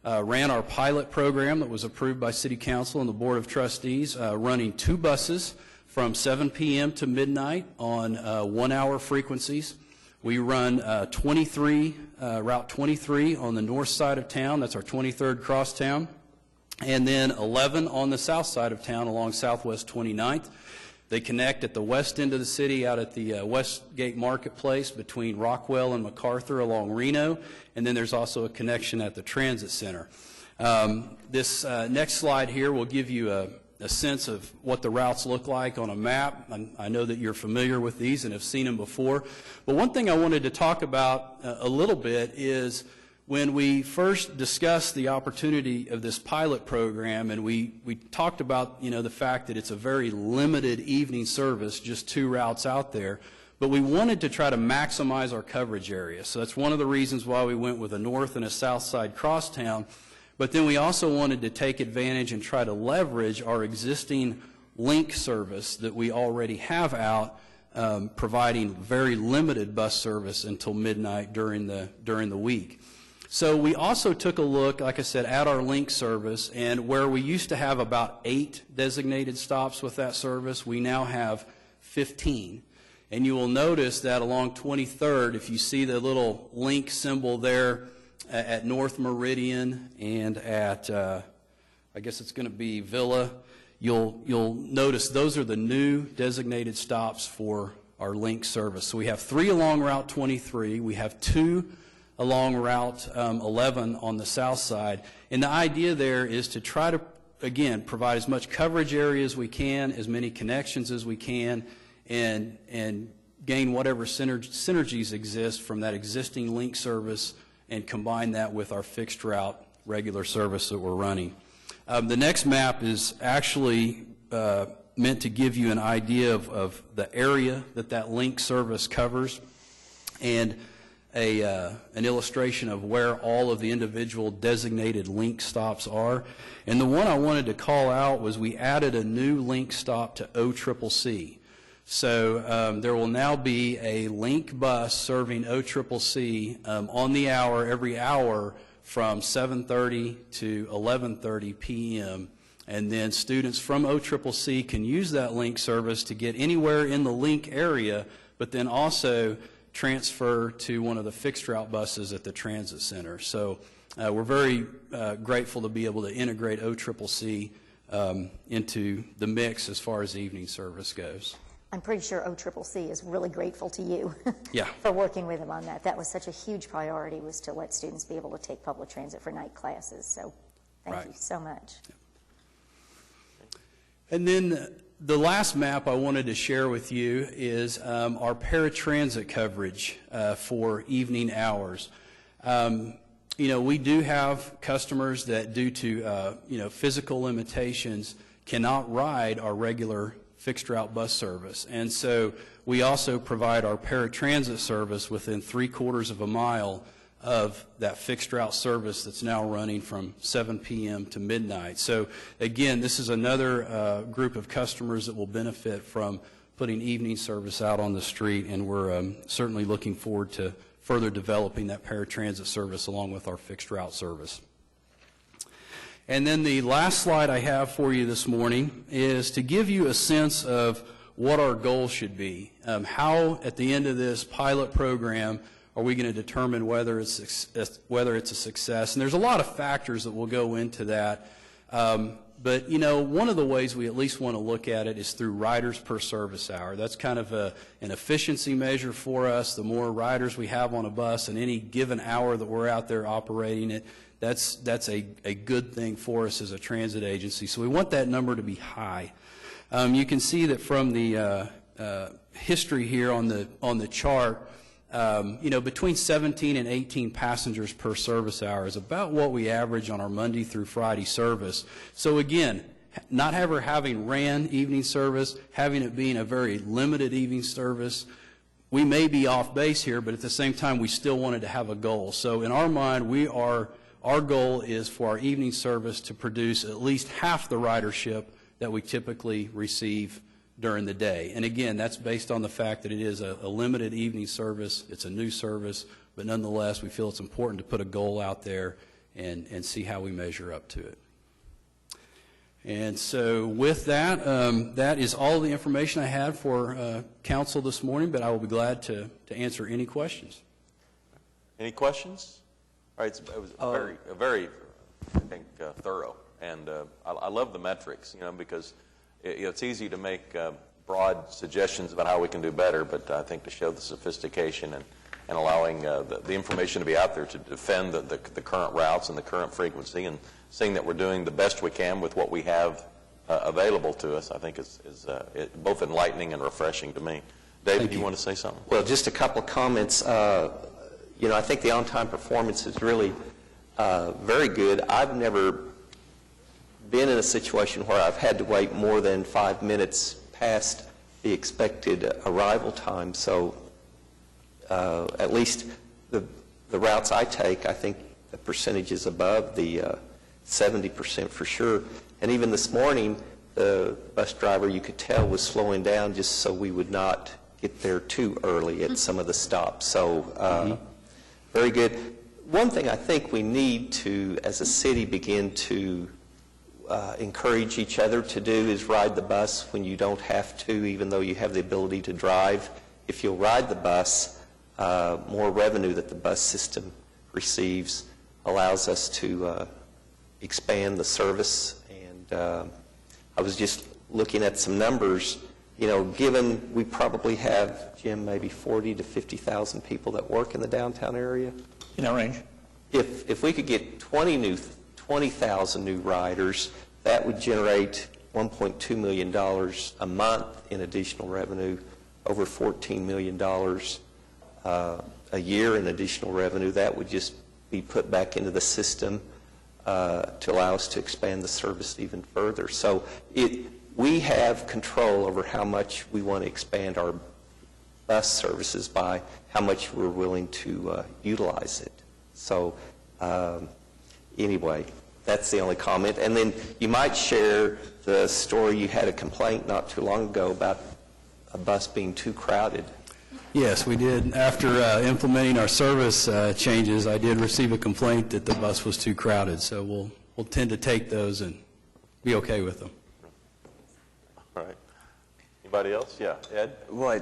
ran our pilot program that was approved by City Council and the Board of Trustees, running 2 buses from 7 p.m. to midnight on 1-hour frequencies. We run Route 23 on the north side of town. That's our 23rd crosstown. And then 11 on the south side of town along Southwest 29th. They connect at the west end of the city out at the Westgate Marketplace between Rockwell and MacArthur along Reno, and then there's also a connection at the Transit Center. This next slide here will give you a sense of what the routes look like on a map. I know that you're familiar with these and have seen them before, but one thing I wanted to talk about a little bit is when we first discussed the opportunity of this pilot program, and we talked about, the fact that it's a very limited evening service, just 2 routes out there, but we wanted to try to maximize our coverage area. So that's one of the reasons why we went with a north and a south side crosstown. But then we also wanted to take advantage and try to leverage our existing link service that we already have out, providing very limited bus service until midnight during the week. So we also took a look, like I said, at our link service, and where we used to have about 8 designated stops with that service, we now have 15. And you will notice that along 23rd, if you see the little link symbol there at North Meridian and at, I guess it's going to be Villa, you'll notice those are the new designated stops for our link service. So we have 3 along Route 23, we have 2 along Route 11 on the south side. And the idea there is to try to, again, provide as much coverage area as we can, as many connections as we can, and gain whatever synergies exist from that existing link service and combine that with our fixed route regular service that we're running. The next map is actually meant to give you an idea of the area that link service covers, and an illustration of where all of the individual designated link stops are. And the one I wanted to call out was we added a new link stop to OCCC. So there will now be a link bus serving OCCC on the hour, every hour, from 7:30 to 11:30 p.m., and then students from OCCC can use that link service to get anywhere in the link area, but then also transfer to one of the fixed route buses at the transit center. So we're very grateful to be able to integrate OCCC into the mix as far as evening service goes. I'm pretty sure OCCC is really grateful to you Yeah. for working with them on that. That was such a huge priority, was to let students be able to take public transit for night classes. So thank you so much. And then the last map I wanted to share with you is our paratransit coverage for evening hours. We do have customers that, due to physical limitations, cannot ride our regular fixed route bus service. And so we also provide our paratransit service within 3/4 of a mile of that fixed route service that's now running from 7 p.m. to midnight. So again, this is another group of customers that will benefit from putting evening service out on the street, and we're certainly looking forward to further developing that paratransit service along with our fixed route service. And then the last slide I have for you this morning is to give you a sense of what our goal should be. How, at the end of this pilot program, are we going to determine whether it's a success? And there's a lot of factors that will go into that. But, one of the ways we at least want to look at it is through riders per service hour. That's kind of an efficiency measure for us. The more riders we have on a bus in any given hour that we're out there operating it, that's a good thing for us as a transit agency. So we want that number to be high. You can see that from the history here on the chart, between 17 and 18 passengers per service hour is about what we average on our Monday through Friday service. So again, not ever having ran evening service, having it being a very limited evening service, we may be off base here, but at the same time, we still wanted to have a goal. So in our mind, our goal is for our evening service to produce at least half the ridership that we typically receive during the day. And again, that's based on the fact that it is a limited evening service. It's a new service, but nonetheless, we feel it's important to put a goal out there and see how we measure up to it. And so with that, that is all the information I had for council this morning, but I will be glad to answer any questions. Any questions? All right, it was very, I think, thorough. And I love the metrics, because it's easy to make broad suggestions about how we can do better, but I think to show the sophistication and allowing the information to be out there to defend the current routes and the current frequency, and seeing that we're doing the best we can with what we have available to us, I think is both enlightening and refreshing to me. David, you want to say something? Well, just a couple of comments. I think the on-time performance is really very good. I've never been in a situation where I've had to wait more than 5 minutes past the expected arrival time. So at least the routes I take, I think the percentage is above the 70% for sure. And even this morning, the bus driver, you could tell, was slowing down just so we would not get there too early at some of the stops. So very good. One thing I think we need to, as a city, begin to encourage each other to do is ride the bus when you don't have to, even though you have the ability to drive. If you'll ride the bus, more revenue that the bus system receives allows us to expand the service. And I was just looking at some numbers. Given we probably have, Jim, maybe 40 to 50,000 people that work in the downtown area. In that range. If we could get 20,000 new riders, that would generate $1.2 million a month in additional revenue, over $14 million a year in additional revenue. That would just be put back into the system to allow us to expand the service even further. So we have control over how much we want to expand our bus services by how much we're willing to utilize it. So anyway, that's the only comment. And then you might share the story. You had a complaint not too long ago about a bus being too crowded. Yes, we did. After implementing our service changes, I did receive a complaint that the bus was too crowded, so we'll tend to take those and be okay with them. All right. Anybody else? Yeah, Ed? Well,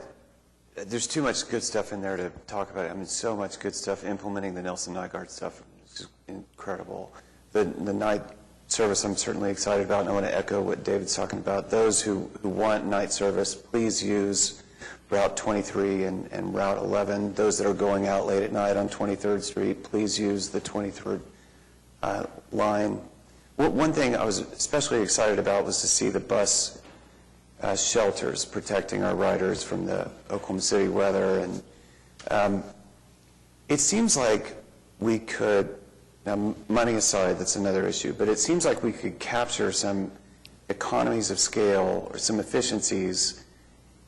there's too much good stuff in there to talk about. I mean, so much good stuff. Implementing the Nelson Nygaard stuff is just incredible. The night service I'm certainly excited about, and I want to echo what David's talking about. Those who want night service, please use Route 23 and Route 11. Those that are going out late at night on 23rd Street, please use the 23rd line. One thing I was especially excited about was to see the bus shelters protecting our riders from the Oklahoma City weather. And it seems like we could, now money aside, that's another issue, but it seems like we could capture some economies of scale or some efficiencies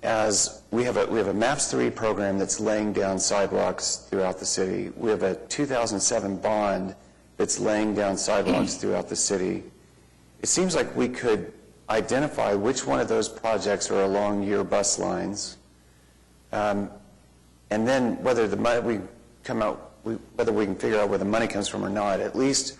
as we have a MAPS 3 program that's laying down sidewalks throughout the city. We have a 2007 bond that's laying down sidewalks throughout the city. It seems like we could identify which one of those projects are along your bus lines, and then whether the money whether we can figure out where the money comes from or not. At least,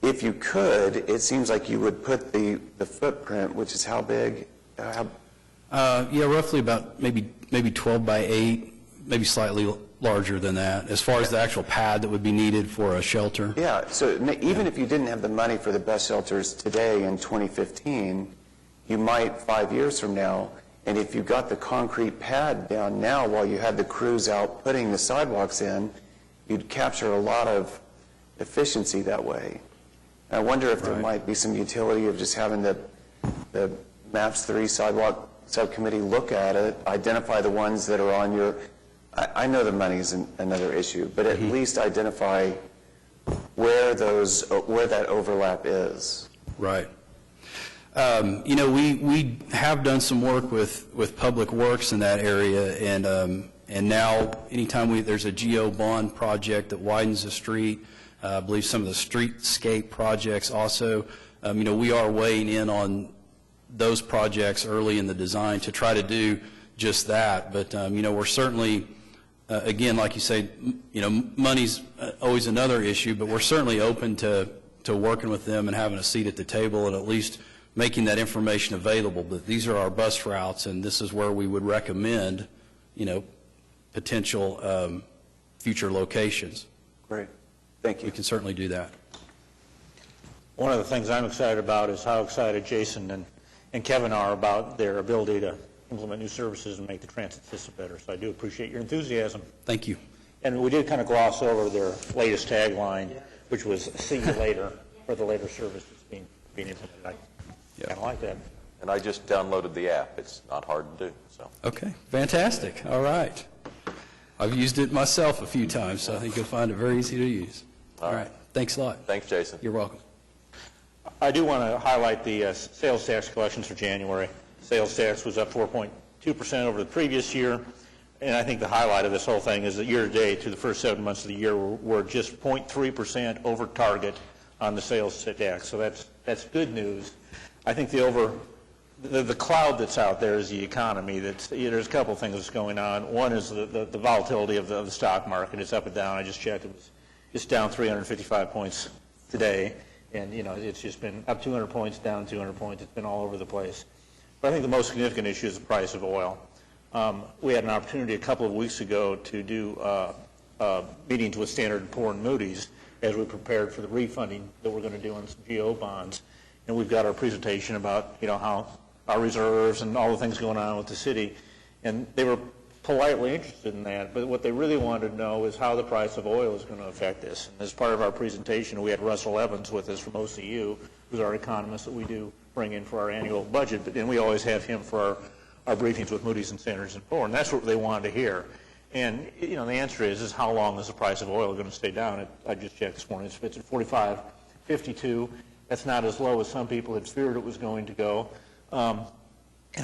if you could, it seems like you would put the footprint, which is how big? Yeah, roughly about maybe 12 by 8, maybe slightly larger than that, as far as the actual pad that would be needed for a shelter. Yeah, so even if you didn't have the money for the bus shelters today in 2015, you might 5 years from now, and if you got the concrete pad down now while you had the crews out putting the sidewalks in, you'd capture a lot of efficiency that way. And I wonder if there might be some utility of just having the MAPS 3 sidewalk subcommittee look at it, identify the ones that are on your, I know the money is another issue, but at least identify where that overlap is. Right. You know, we have done some work with Public Works in that area, and now anytime there's a GO bond project that widens the street, I believe some of the streetscape projects also, you know, we are weighing in on those projects early in the design to try to do just that. But, you know, we're certainly, again, like you say, you know, money's always another issue, but we're certainly open to working with them and having a seat at the table and at least making that information available. But these are our bus routes, and this is where we would recommend, you know, potential future locations. Great. Thank you. We can certainly do that. One of the things I'm excited about is how excited Jason and Kevin are about their ability to implement new services and make the transit system better. So I do appreciate your enthusiasm. Thank you. And we did kind of gloss over their latest tagline, which was "See you later" for the later service that's being implemented. I kind of like that. And I just downloaded the app. It's not hard to do. So. Okay, fantastic. All right. I've used it myself a few times, so I think you'll find it very easy to use. All right. Thanks a lot. Thanks, Jason. You're welcome. I do want to highlight the sales tax collections for January. Sales tax was up 4.2% over the previous year, and I think the highlight of this whole thing is that year-to-date, through the first 7 months of the year, we're just 0.3% over target on the sales tax. So that's good news. I think the cloud that's out there is the economy. There's a couple of things that's going on. One is the volatility of the stock market. It's up and down. I just checked. It's down 355 points today. And, you know, it's just been up 200 points, down 200 points. It's been all over the place. But I think the most significant issue is the price of oil. We had an opportunity a couple of weeks ago to do meetings with Standard & Poor's and Moody's as we prepared for the refunding that we're going to do on some GO bonds. And we've got our presentation about, you know, how our reserves and all the things going on with the city. And they were politely interested in that, but what they really wanted to know is how the price of oil is going to affect this. And as part of our presentation, we had Russell Evans with us from OCU, who's our economist that we do bring in for our annual budget, but then we always have him for our briefings with Moody's and Standard & Poor's, and that's what they wanted to hear. And, you know, the answer is how long is the price of oil going to stay down? I just checked this morning. It's at 45.52. That's not as low as some people had feared it was going to go. And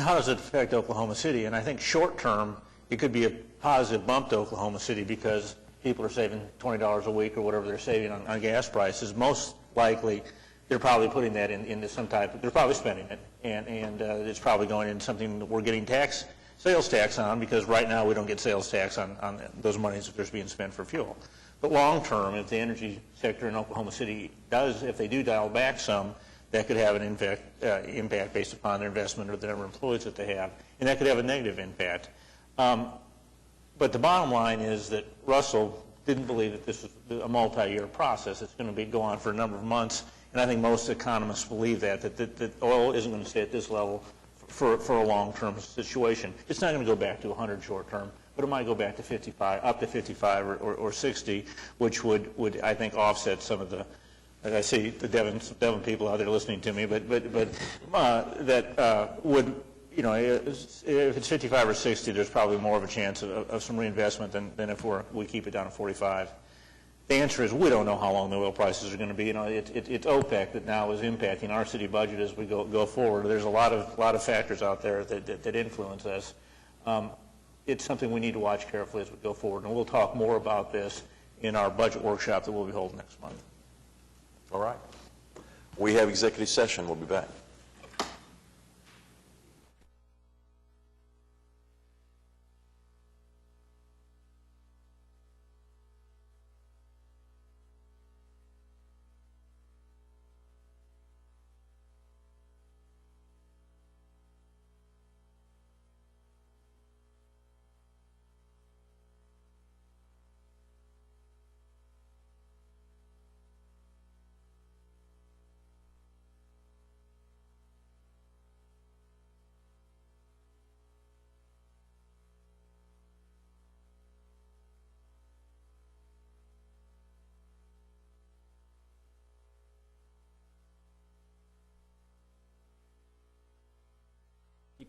how does it affect Oklahoma City? And I think short term, it could be a positive bump to Oklahoma City because people are saving $20 a week or whatever they're saving on gas prices. Most likely, they're probably putting that into some type of, they're probably spending it, and it's probably going into something that we're getting tax sales tax on, because right now we don't get sales tax on those monies if they're being spent for fuel. But long term, if the energy sector in Oklahoma City does, if they do dial back some, that could have an impact based upon their investment or the number of employees that they have, and that could have a negative impact. But the bottom line is that Russell didn't believe that this was a multi-year process. It's going to go on for a number of months, and I think most economists believe that oil isn't going to stay at this level for a long-term situation. It's not going to go back to 100 short-term, but it might go back to 55, up to 55 or 60, which would I think offset some of the. I see the Devon people out there listening to me, but that would, you know, if it's 55 or 60, there's probably more of a chance of some reinvestment than if we keep it down to 45. The answer is we don't know how long the oil prices are going to be. You know, it's OPEC that now is impacting our city budget as we go forward. There's a lot of factors out there that influence us. It's something we need to watch carefully as we go forward, and we'll talk more about this in our budget workshop that we'll be holding next month. All right. We have executive session. We'll be back.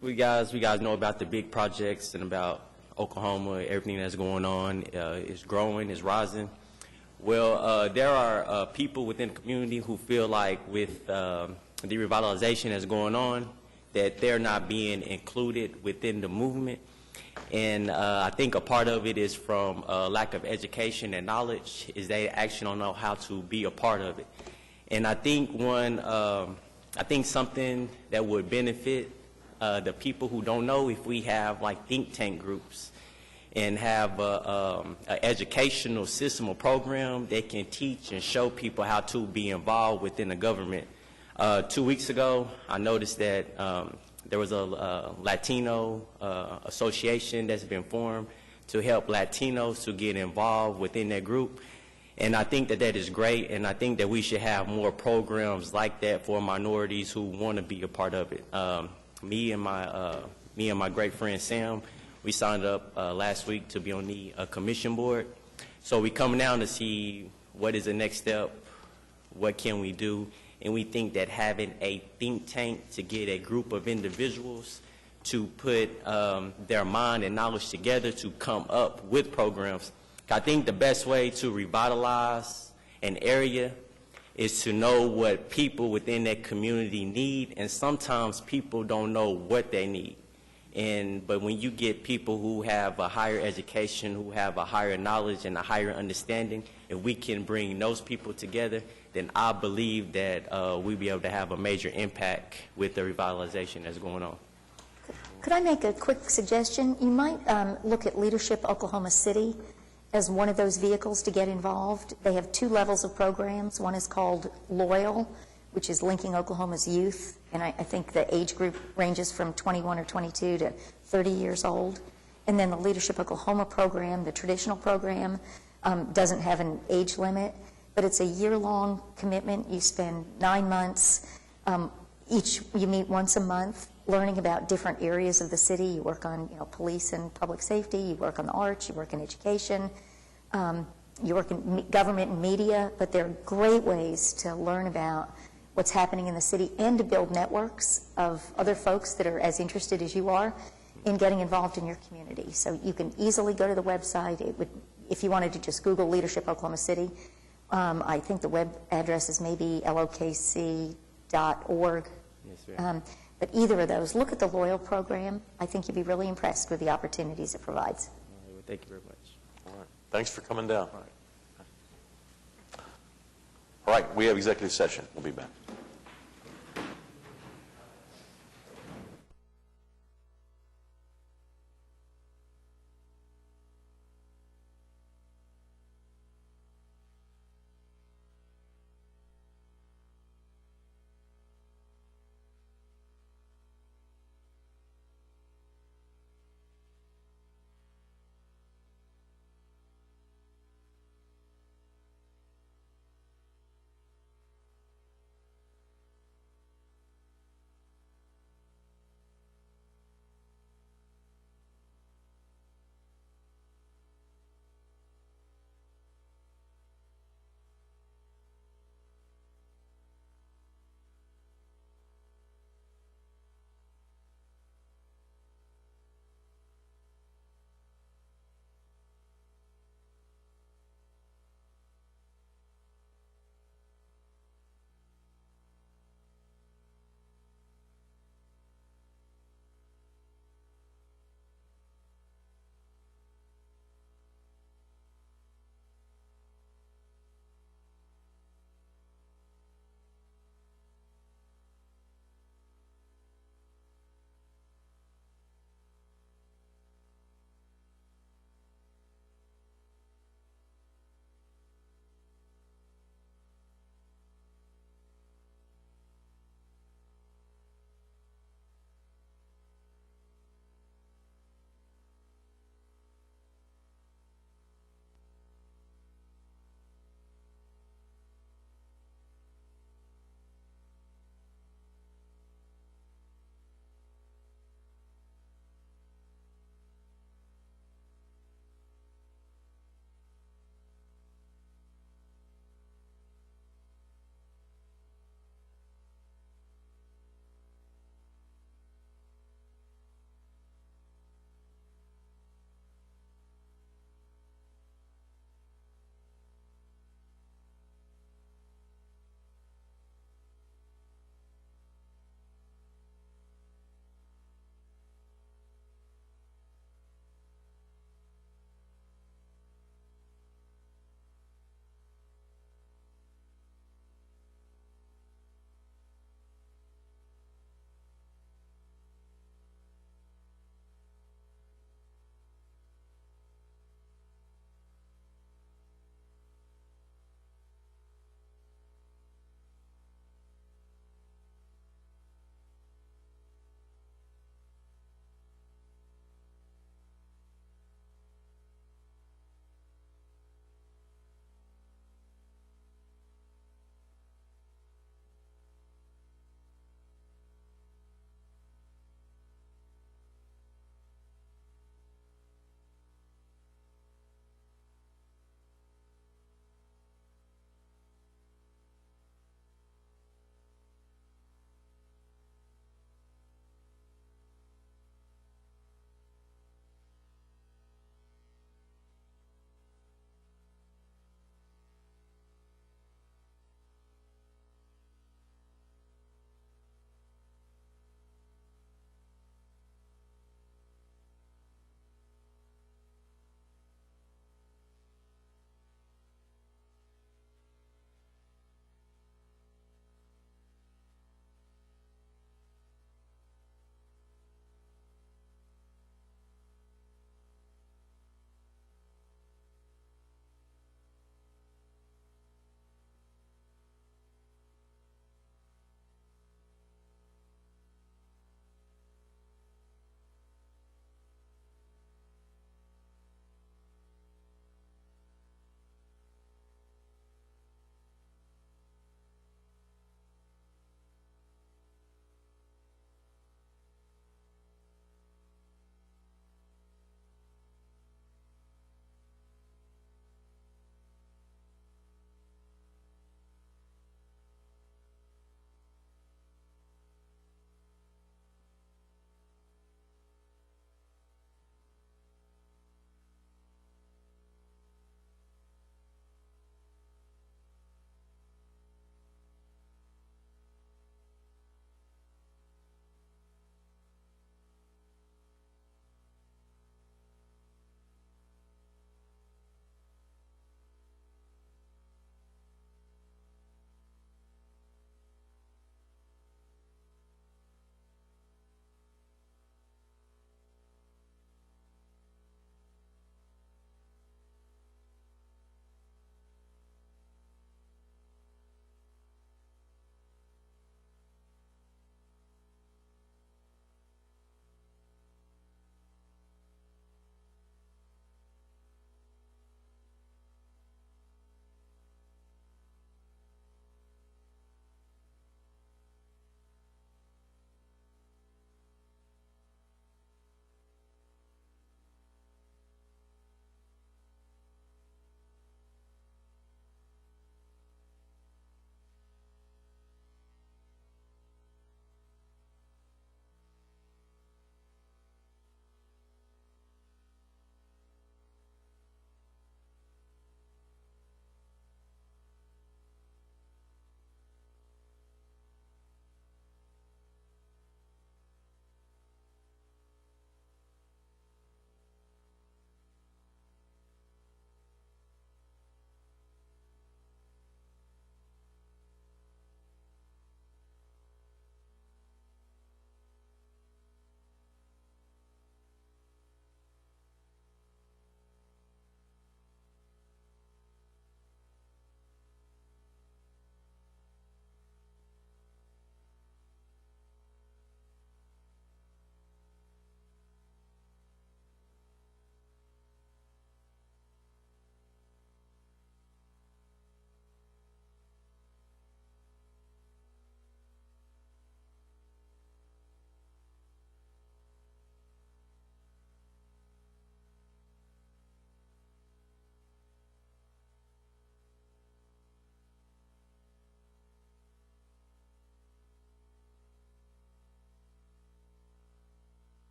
You guys know about the big projects and about Oklahoma, everything that's going on is growing, is rising. Well, there are people within the community who feel like with the revitalization that's going on, that they're not being included within the movement. And I think a part of it is from lack of education and knowledge, is they actually don't know how to be a part of it. And I think something that would benefit the people who don't know, if we have like think tank groups and have an educational system or program that can teach and show people how to be involved within the government. 2 weeks ago, I noticed that there was a Latino association that's been formed to help Latinos to get involved within that group. And I think that is great, and I think that we should have more programs like that for minorities who want to be a part of it. Me and my great friend Sam, we signed up last week to be on the commission board. So we're coming down to see what is the next step, what can we do, and we think that having a think tank to get a group of individuals to put their mind and knowledge together to come up with programs. I think the best way to revitalize an area is to know what people within that community need, and sometimes people don't know what they need. But when you get people who have a higher education, who have a higher knowledge and a higher understanding, if we can bring those people together, then I believe that we'll be able to have a major impact with the revitalization that's going on. Could I make a quick suggestion? You might look at Leadership Oklahoma City as one of those vehicles to get involved. They have 2 levels of programs. One is called Loyal, which is linking Oklahoma's youth, and I think the age group ranges from 21 or 22 to 30 years old. And then the Leadership Oklahoma program, the traditional program, doesn't have an age limit, but it's a year-long commitment. You spend 9 months. You meet once a month, learning about different areas of the city. You work on, police and public safety. You work on the arts. You work in education. You work in government and media. But there are great ways to learn about what's happening in the city and to build networks of other folks that are as interested as you are in getting involved in your community. So you can easily go to the website. If you wanted to just Google Leadership Oklahoma City, I think the web address is maybe lokc.org. Yes, ma'am. But either of those, look at the Loyal program. I think you'd be really impressed with the opportunities it provides. Well, thank you very much. All right. Thanks for coming down. All right. We have executive session. We'll be back.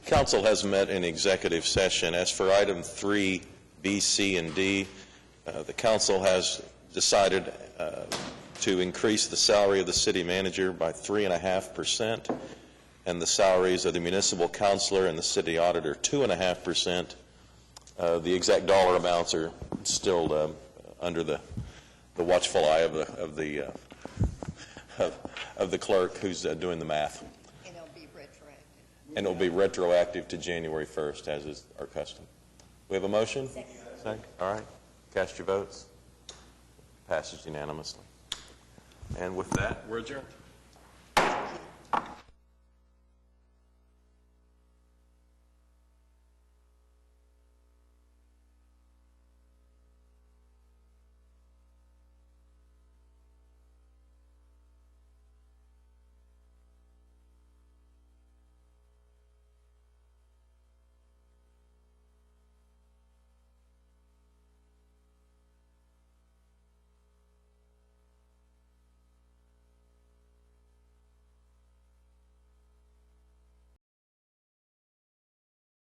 Council has met in executive session. As for item 3, B, C, and D, the council has decided to increase the salary of the city manager by 3.5%, and the salaries of the municipal councilor and the city auditor 2.5%. The exact dollar amounts are still under the watchful eye of the clerk who's doing the math. And it'll be retroactive. And it'll be retroactive to January 1st, as is our custom. We have a motion? Second. All right. Cast your votes. Passes unanimously. And with that, we're adjourned.